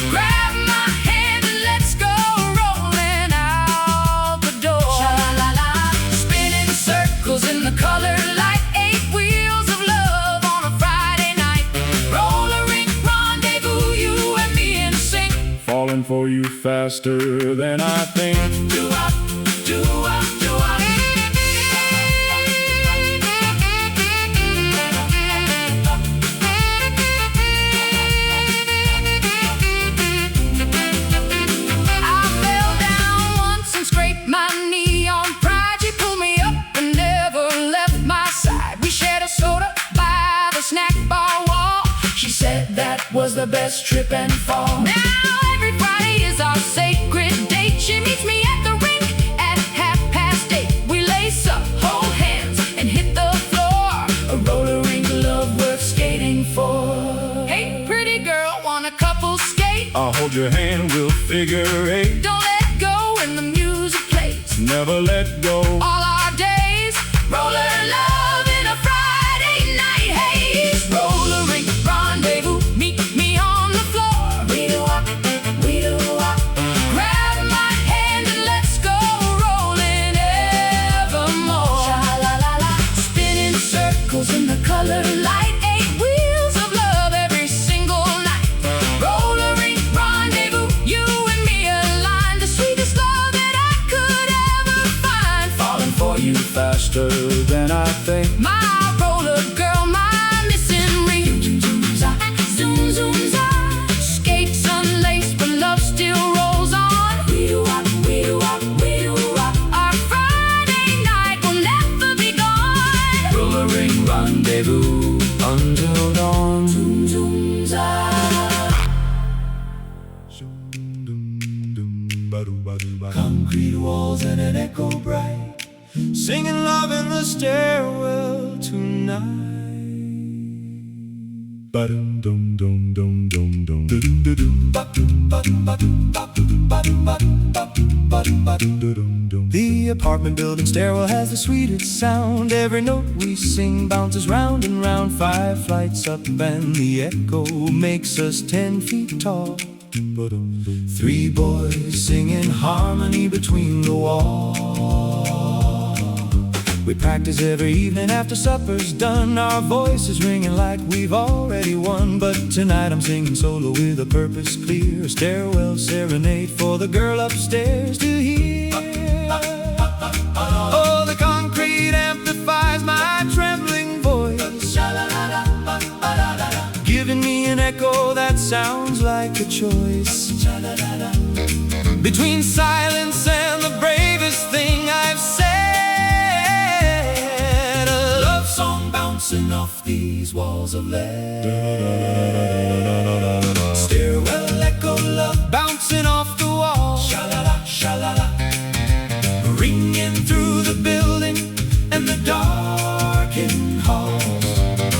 grab my hand and let's go rolling out the door. Sha-la-la-la, spinning circles in the color light, 8 wheels of love on a Friday night. Roller rink rendezvous, you and me in sync. Falling for you faster than I think. Do up, do up, do up. I fell down once and scraped my knee on pride. She pulled me up and never left my side. We shared a soda by the snack bar wall. She said that was the best trip and fall. Now every Friday is our sacred date. She meets me at the rink at 8:30. We lace up, hold hands, and hit the floor. A roller rink love worth skating for. Hey, pretty girl, want a couple skate? I'll hold your hand, we'll figure 8. Don't let go when the music plays. Never let go. All our days, roller love in a Friday night haze. Roller rink rendezvous, meet me on the floor. We do up, grab my hand and let's go rolling evermore. Sha-la-la-la, spinning circles in the color light, 8 wheels of love every single night. Roller rink rendezvous, you and me aligned, the sweetest love that I could ever find. Falling for you Faster than I think. my roller girl, my missing ring. Zoom, zoom, za. Skates unlaced, but love still rolls on. We do up, our Friday night will never be gone. Roller ring rendezvous until dawn. Zoom, zoom, za. Concrete walls and an echo bright, Singing love in the stairwell tonight. The apartment building stairwell has the sweetest sound. Every note we sing bounces round and round, 5 flights up, and the echo makes us 10 feet tall. 3 boys singing harmony between the walls. We practice every evening after supper's done. Our voices ringing like we've already won. But tonight I'm singing solo with a purpose clear, a stairwell serenade for the girl upstairs to hear. Oh, the concrete amplifies my trembling voice, giving me an echo that sounds like a choice between silence and the bravest thing I've said. A love song bouncing off these walls of lead. Stairwell echo love bouncing off the wall. Sha-la-la, sha-la-la, ringing through the building and the darkened halls.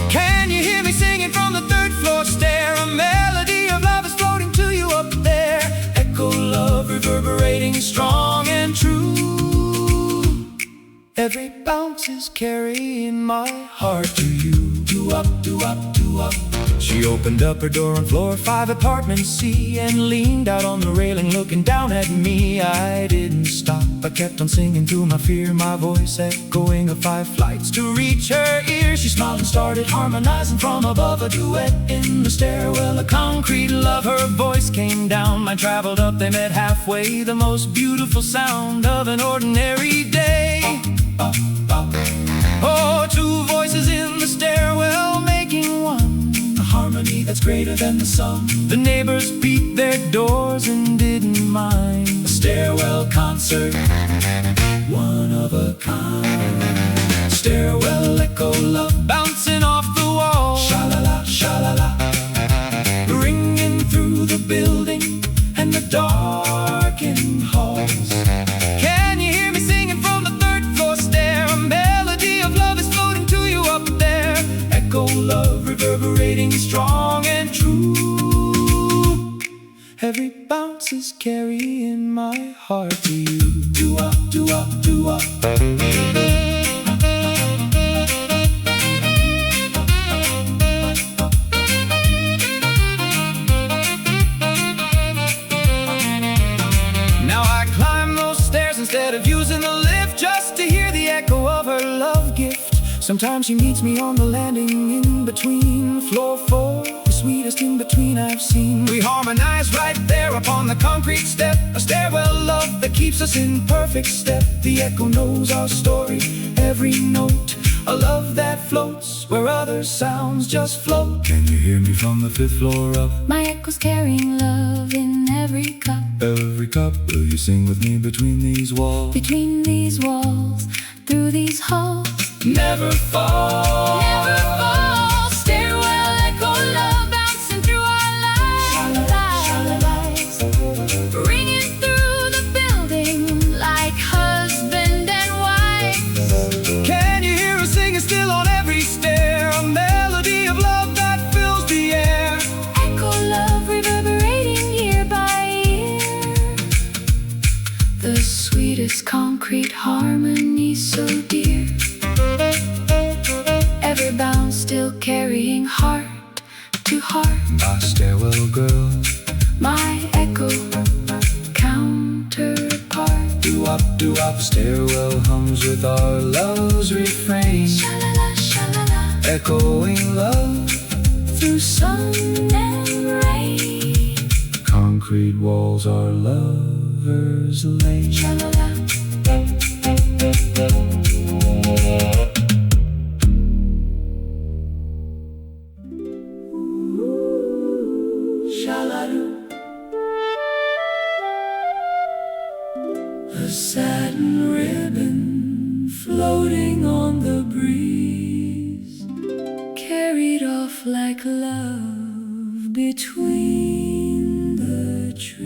Can you hear me singing from the 3rd floor stair? A melody of love is floating to you up there. Echo love reverberating strong and true. Every bounce is carrying my heart to you. Do up, do up, do up. She opened up her door on floor 5, apartment C, and leaned out on the railing looking down at me. I didn't stop, I kept on singing through my fear, my voice echoing of 5 flights to reach her ear. She smiled and started harmonizing from above, a duet in the stairwell, a concrete love. Her voice came down, mine traveled up, they met halfway, the most beautiful sound of an ordinary day. Oh, 2 voices in the stairwell making one, a harmony that's greater than the sum. The neighbors beat their doors and didn't mind. A stairwell concert, one of a kind. Stairwell echo love bouncing off the wall. Sha-la-la, sha-la-la, ringing through the building and the darkened halls. Can you hear me singing from the 3rd floor stair? A melody of love is floating to you up there. Echo love reverberating strong and true. Every bounce is carrying my heart to you. Do-up, do-up, do-up. Instead of using the lift just to hear the echo of her love gift. Sometimes she meets me on the landing in between. Floor 4, the sweetest in between I've seen. We harmonize right there upon the concrete step, a stairwell love that keeps us in perfect step. The echo knows our story, every note, a love that floats where other sounds just float. Can you hear me from the 5th floor up? My echo's carrying love in every cup. Every cup, will you sing with me between these walls? Between these walls, through these halls. Never fall, never fall. Stairwell echo love bouncing through our lives, ringing through the building like husband and wife. Can you hear us singing still on every stair? A melody of love that fills the air. Echo love reverberating year by year. The sweetest concrete harmony so dear. Every bounce still carrying heart to heart. My stairwell girl, my echo counterpart. Do-up, stairwell hums with our love's refrain. Sha-la-la, sha-la-la, echoing love through sun and rain. Concrete walls are lovers' lane. Sha-la-la. A satin ribbon floating on the breeze, carried off like love between the trees.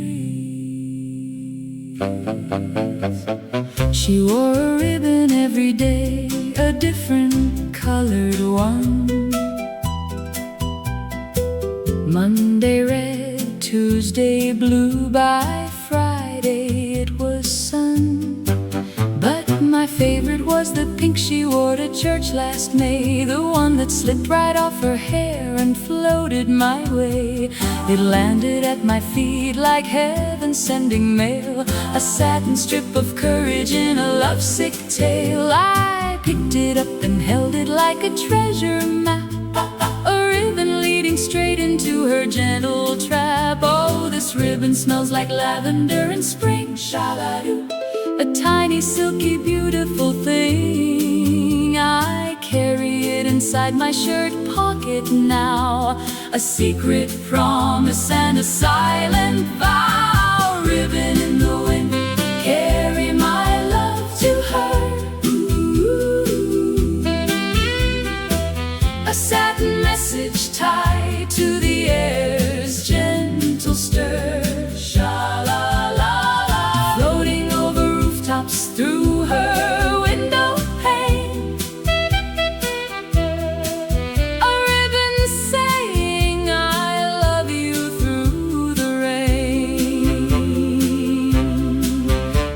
She wore a ribbon every day, a different colored one. Monday red, Tuesday blue, by Friday it was sun. But my favorite was the pink she wore to church last May, the one that slipped right off her hair and floated my way. It landed at my feet like heaven sending mail, a satin strip of courage in a lovesick tale. I picked it up and held it like a treasure map, a ribbon leading straight into her gentle trap. Oh, this ribbon smells like lavender in spring. Sha-la-doo. A tiny, silky, beautiful thing. I carry it inside my shirt pocket now, a secret promise and a silent vow. Ribbon in the wind, carry my love to her. Ooh. A satin message tied to the air's gentle stir. Sha-la-la-la, floating over rooftops through her window pane. A ribbon saying I love you through the rain.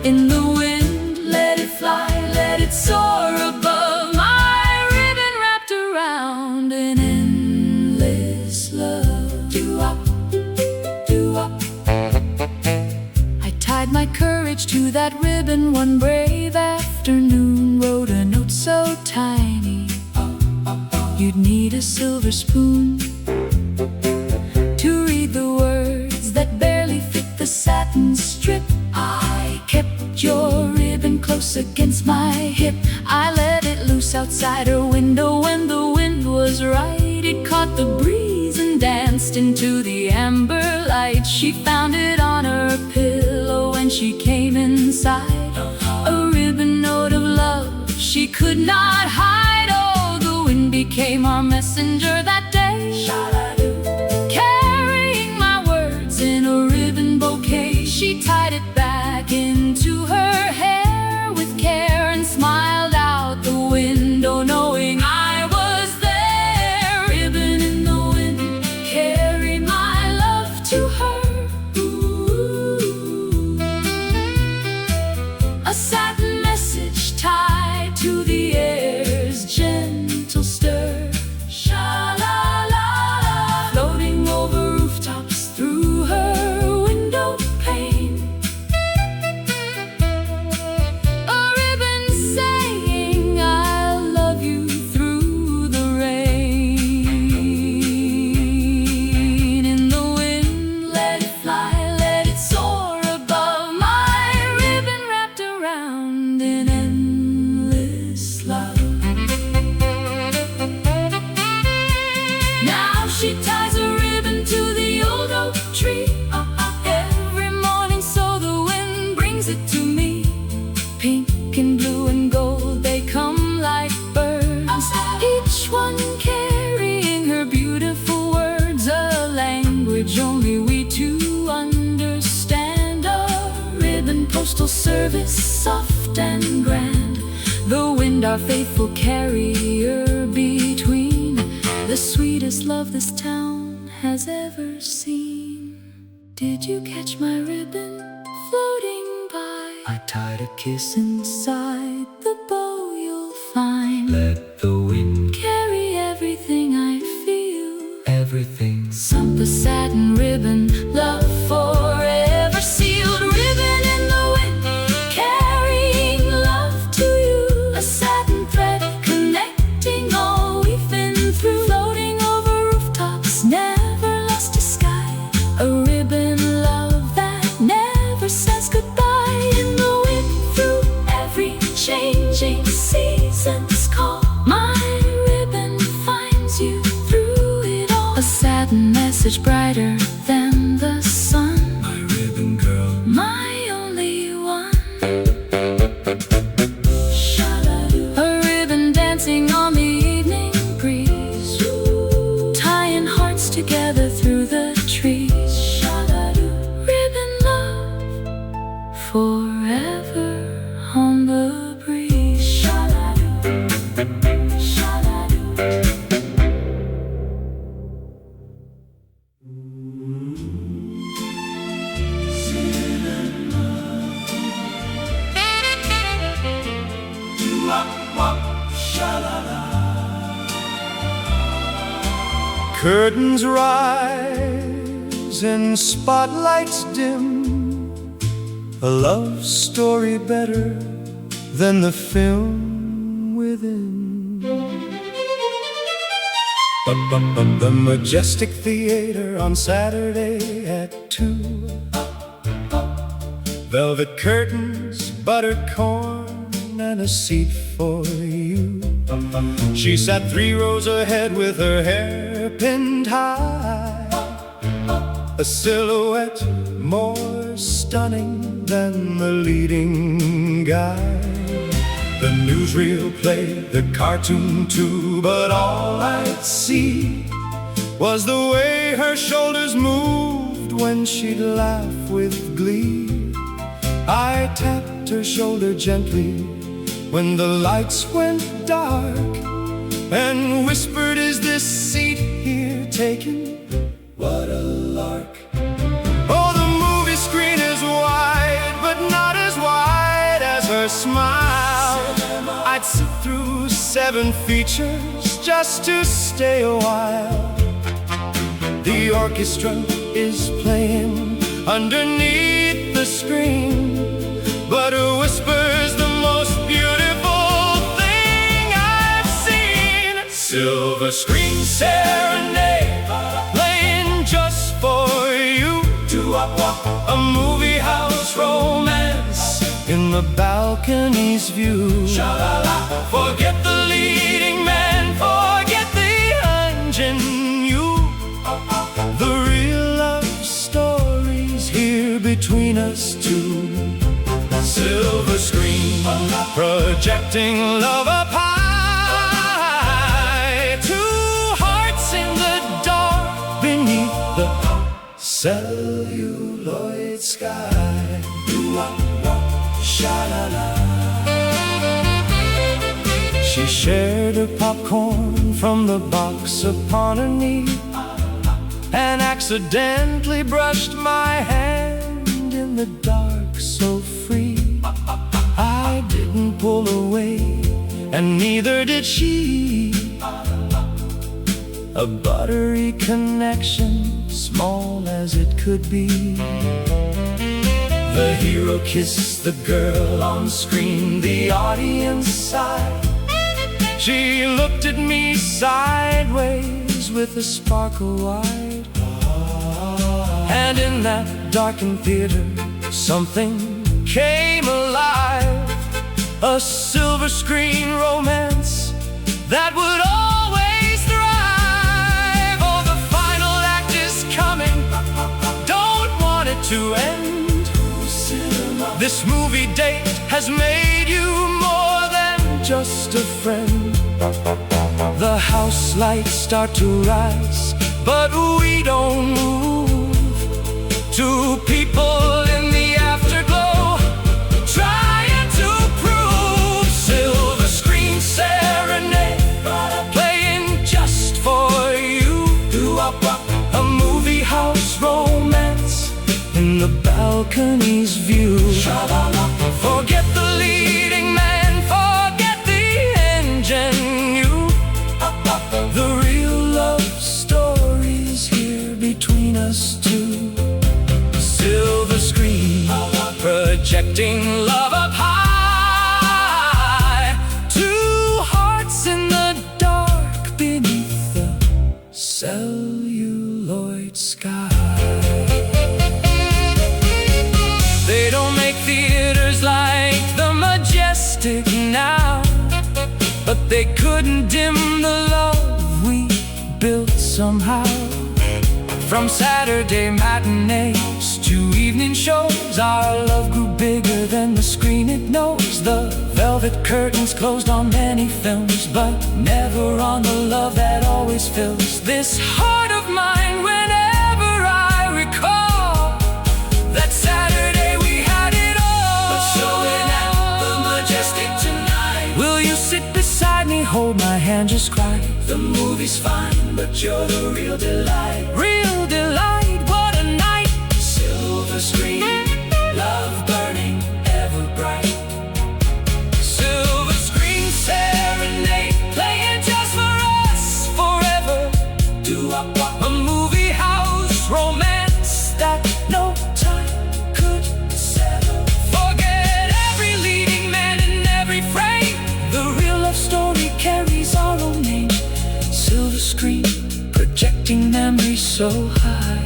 In the wind, let it fly, let it soar above. My ribbon wrapped around an endless you'd need a silver spoon to read the words that barely fit the satin strip. I kept your ribbon close against my hip. I let it loose outside her window when the wind was right. It caught the breeze and danced into the amber light. She found it on her pillow when she came inside. A ribbon note of love she could not hide. Oh, the wind became our messenger that day, carrying my words in a ribbon bouquet. She tied it back into her hair with care and smiled out the window, knowing I was there. Ribbon in the wind, carry my love to her. Ooh. A satin message tied to the air's gentle stir. Sha-la-la-la, floating over rooftops through her window pane. A ribbon saying I love you through the rain. In the wind, let it fly, let it soar above. My ribbon wrapped around in endless love. Now she ties a ribbon to the old oak tree every morning, so the wind brings it to me. Pink and blue and gold, they come like birds, each one carrying her beautiful words, a language only we two understand. A ribbon postal service, soft and grand, the wind our faithful carrier between, the sweetest love this town has ever seen. Did you catch my ribbon floating by? I tied a kiss inside the bow you'll find. Let the wind Carry everything I feel. everything. Sampa satin ribbon, love forever sealed. Ribbon in the wind, carrying love to you. A satin thread connecting all we've been through. Floating over rooftops, never lost to sky. A ribbon love that never says goodbye. In the wind, through every changing season's call, my ribbon finds you through it all. A satin message brighter than the sun, My ribbon girl, my only one. A ribbon dancing on the evening breeze, tying hearts together through the trees. Ribbon love forever on the breeze. Curtains rise and spotlights dim, a love story better than the film within. The Majestic Theater on Saturday at 2. Velvet curtains, buttered corn, and a seat for you. She sat 3 rows ahead with her hair pinned high, a silhouette more stunning than the leading guy. The newsreel played, the cartoon too, but all I'd see was the way her shoulders moved when she'd laugh with glee. I tapped her shoulder gently when the lights went dark and whispered, "Is this seat here taken?" What a lark. Oh, the movie screen is wide, but not as wide as her smile. I'd sit through 7 features just to stay a while. The orchestra is playing underneath the screen, but a whisper's the most beautiful thing I've seen. Silver screen serenade, playing just for you. A movie house romance in the balcony's view. Forget the leading man, forget the ingenue. The real love story's here between us two. Silver screen, projecting love up high. Two hearts in the dark beneath the celluloid sky. Sha-la-la. She shared her popcorn from the box upon her knee, and accidentally brushed my hand in the dark so free. I didn't pull away, and neither did she. A buttery connection, small as it could be. The hero kissed the girl on screen, the audience sighed. She looked at me sideways with a sparkle wide. And in that darkened theater, something came alive. A silver screen romance that would always thrive. Oh, the final act is coming, don't want it to end. This movie date has made you more than just a friend. The house lights start to rise, but we don't move. Two people in the afterglow, trying to prove. Silver screen serenade, playing just for you. A movie house romance in the balcony's view. Forget the leading man, forget the ingenue. The real love story's here between us two. Silver screen, projecting love up high. Two hearts in the dark beneath the celluloid sky. They don't make theaters like the Majestic now, but they couldn't dim the love we built somehow. From Saturday matinees to evening shows, our love grew bigger than the screen it knows. The velvet curtains closed on many films, but never on the love that always fills this heart of mine. Whenever I recall that Saturday we had it all. But showing at the Majestic tonight. Will you sit beside me, hold my hand, just cry? The movie's fine, but you're the real delight. Real delight, what a night. Silver screen, love burning ever bright. Silver screen serenade, playing just for us forever. A movie house romance that no time could settle. Forget every leading man in every frame. The real love story carries our own name. Silver screen, projecting memories so high.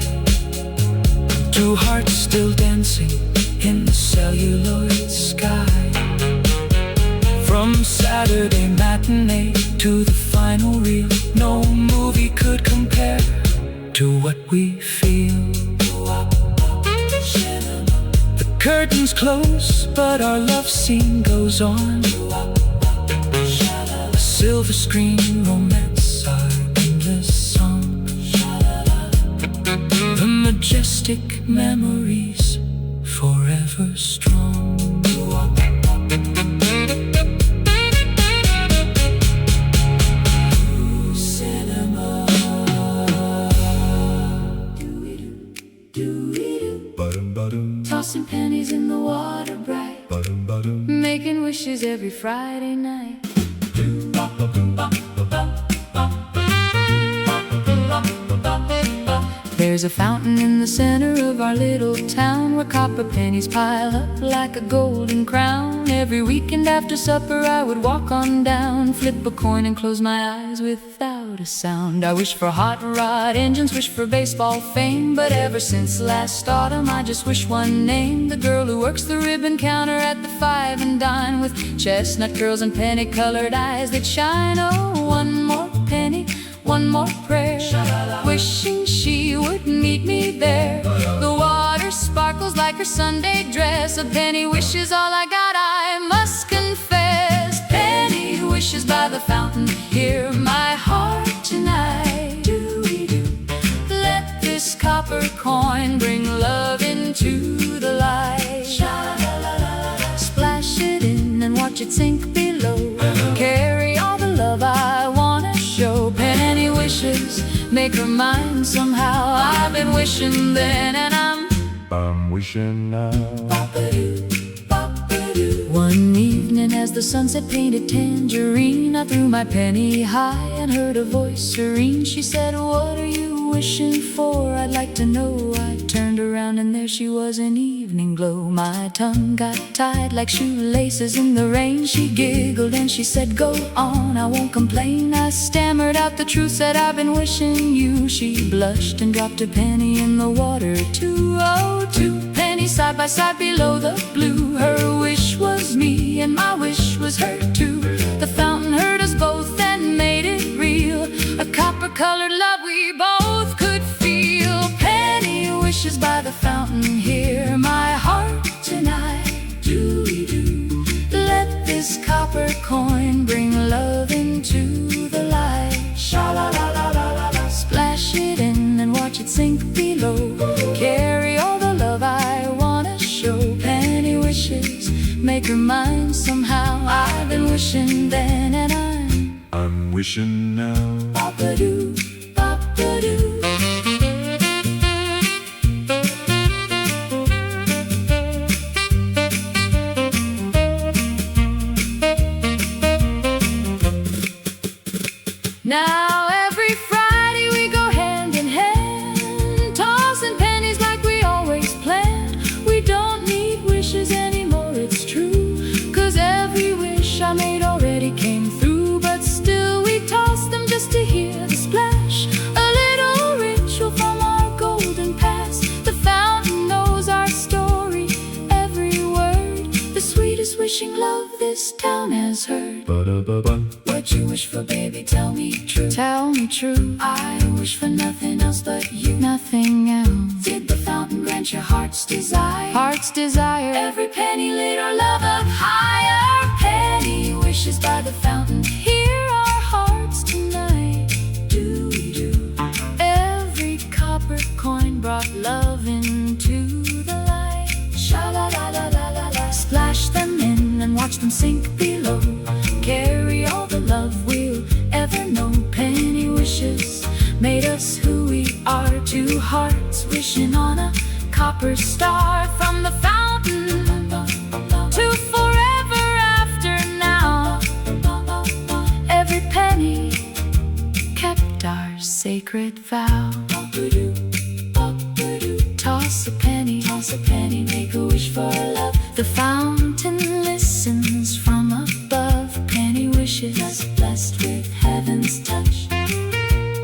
Two hearts still dancing in the celluloid sky. From Saturday matinee to the final reel, no movie could compare to what we feel. The curtains close, but our love scene goes on. A silver screen romance, our endless song. The majestic memories forever strong. Tossing pennies in the water bright, making wishes every Friday night. There's a fountain in the center of our little town, where copper pennies pile up like a golden crown. Every weekend after supper I would walk on down, flip a coin and close my eyes without a sound. I wish for hot rod engines, wish for baseball fame, but ever since last autumn I just wish one name: the girl who works the ribbon counter at the Five and Dine, with chestnut curls and penny-colored eyes that shine. Oh, one more penny, one more prayer, wishing she would meet me there. The water sparkles like her Sunday dress, a penny wish is all I got, I must confess. Penny wishes by the fountain, hear my heart tonight. Do-we-do. Let this copper coin bring love into the light. Splash it in and watch it sink below. Carry all the love I wanna show. Penny wishes make her mine somehow. I've been wishing then and I'm wishing now. One evening as the sunset painted tangerine, I threw my penny high and heard a voice serene. She said, what are you wishing for? I'd like to know. I turned around and there she was in evening glow. My tongue got tied like shoelaces in the rain. She giggled and she said, go on, I won't complain. I stammered out the truth, said I've been wishing you. She blushed and dropped a penny in the water too. Oh, 2 pennies side by side below the blue. Her wish was me and my wish was her too. The fountain heard us both and made it real, a copper-colored love we both could feel. Penny wishes by the fountain, hear my heart tonight. Do-we-do. Let this copper coin bring love into the light. Sha-la-la-la-la-la-la. Splash it in and watch it sink below. Carry all the love I wanna show. Penny wishes make her mine somehow. I've been wishing then and I'm wishing now. Pop-a-doo, pop-a-doo. Now every Friday we go hand in hand, tossing pennies like we always planned. We don't need wishes anymore, it's true, 'cause every wish I made already came through. But still we toss them just to hear the splash, a little ritual from our golden past. The fountain knows our story, every word, the sweetest wishing love this town has heard. What you wish for, baby, tell me true. Tell me true. I wish for nothing else but you. Nothing else. Did the fountain grant your heart's desire? Heart's desire. Every penny lit our love up higher. Penny wishes by the fountain, hear our hearts tonight. Do-we-do. Every copper coin brought love into the light. Sha-la-la-la-la-la-la. Splash them in and watch them sink below. Carry all the love we'll ever know. Penny wishes made us who we are. 2 hearts wishing on a copper star, from the fountain to forever after now. Every penny kept our sacred vow. Toss a penny, make a wish for love. The fountain listens from above. Penny wishes blessed with heaven's touch.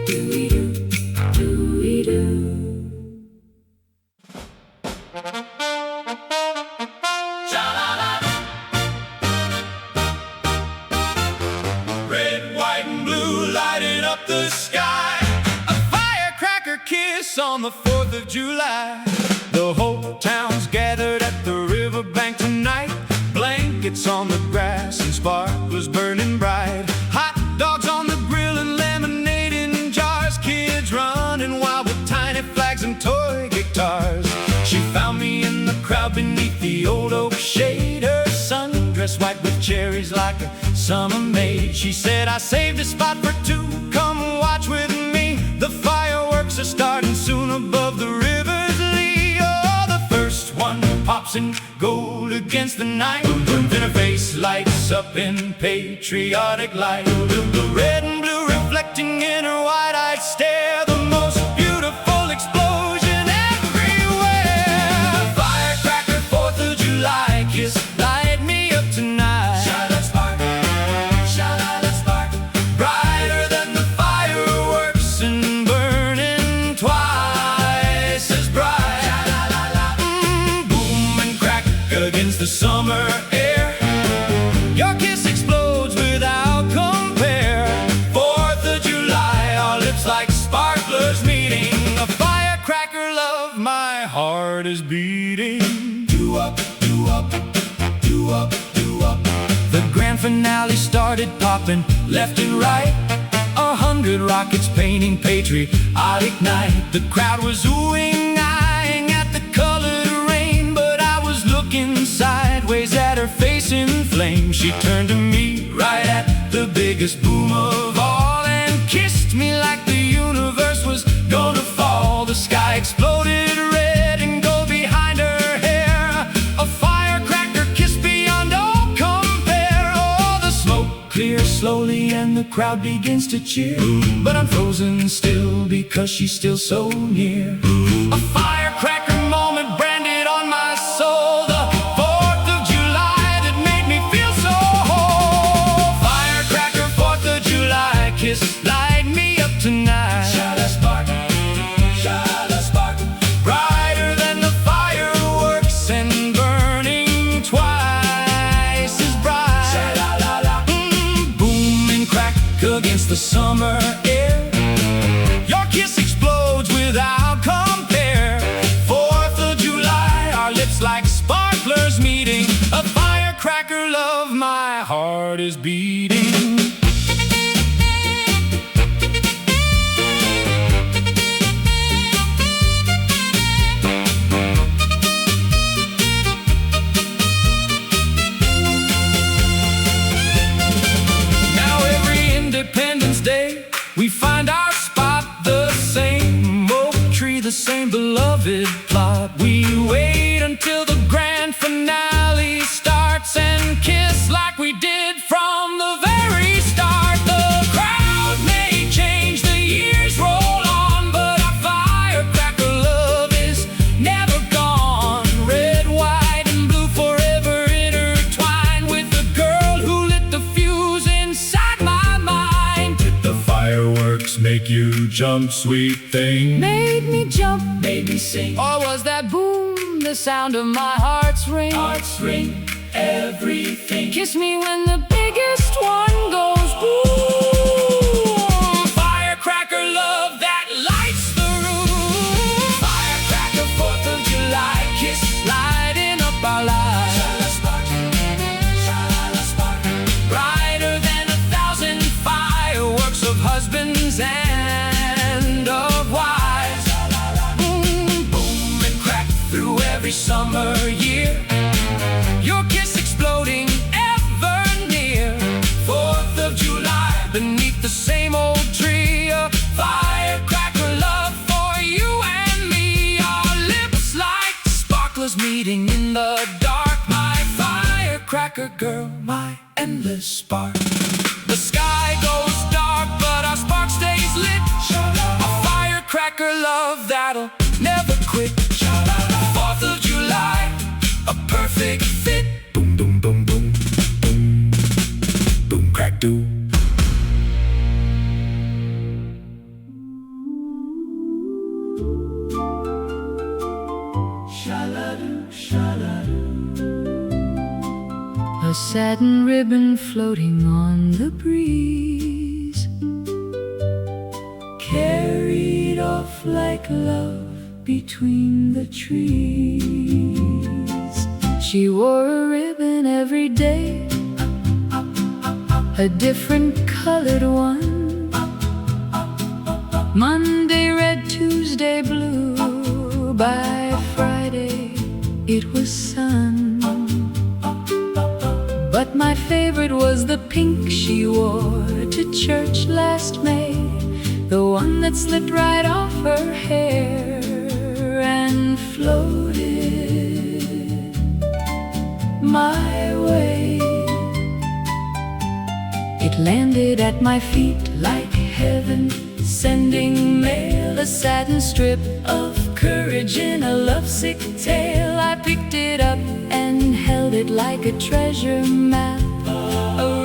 Do-we-do, do-we-do. Red, white, and blue lighting up the sky. A firecracker kiss on the 4th of July. The whole town's gathered at the riverbank tonight. Blankets on the grass and sparklers burning bright. Hot dogs on the grill and lemonade in jars. Kids running wild with tiny flags and toy guitars. She found me in the crowd beneath the old oak shade. Her sundress white with cherries like a summer maid. She said, I saved a spot for 2, come watch with me. The fireworks are starting soon above the river's lee. Oh, the first one pops in gold against the night. Then her face lights up in patriotic light. The red and blue reflecting in her wide-eyed stare. The most beautiful explosion is beating. Do-up, do-up, do-up, do-up. The grand finale started popping left and right. 100 rockets painting patriotic night. The crowd was oohing, eyeing at the colored rain, but I was looking sideways at her face in flames. She turned to me right at the biggest boom of all and kissed me like the universe was gonna fall. The sky exploded red and gold behind her hair, a firecracker kiss beyond all compare. Oh, the smoke clears slowly and the crowd begins to cheer, but I'm frozen still because she's still so near. A firecracker moment branded on my soul, the 4th of July that made me feel so whole. Firecracker, 4th of July kiss, light me up tonight. Shall-a spark, shall-a spark. Brighter than the fireworks and burning twice as bright. Sha-la-la-la. Boom and crack against the summer air. Your kiss explodes without compare. 4th of July, our lips like sparklers meeting. A firecracker love, my heart is beating. Independence Day, we find our spot the same. Oak tree, the same beloved plot. We wait until the grand finale starts and kiss like we did from the very start. The crowd may change, the years roll on, but our firecracker love is never gone. Red, white, and blue forever intertwined with the girl who lit the fuse inside my mind. Did the fireworks make you jump, sweet thing? Made me jump, Made me sing. or was that boom the sound of my heart's ring? Hearts ring, everything. Kiss me when the biggest one goes boom. Firecracker love that lights the room. Firecracker, 4th of July kiss, Lighting up our lives. shall-a spark, shall-a spark. Brighter than 1,000 fireworks of husbands and of wives. Boom, boom and crack through every summer year. Your kiss exploding ever near. 4th of July beneath the same old tree. A firecracker love for you and me. Our lips like sparklers meeting in the dark. My firecracker girl, my endless spark. The sky goes dark, but our spark stays lit. A firecracker love that'll never quit. 4th of July, a perfect fit. Boom, boom, boom, boom, boom, boom, crack, do. Sha-la-doo, sha-la-doo. A satin ribbon floating on the breeze, carried off like love between the trees. She wore a ribbon every day, a different colored one. Monday red, Tuesday blue, by Friday it was sun. But my favorite was the pink she wore to church last May, the one that slipped right off her hair and floated my way. It landed at my feet like heaven, sending mail, a satin strip of courage in a lovesick tale. I picked it up and held it like a treasure map, a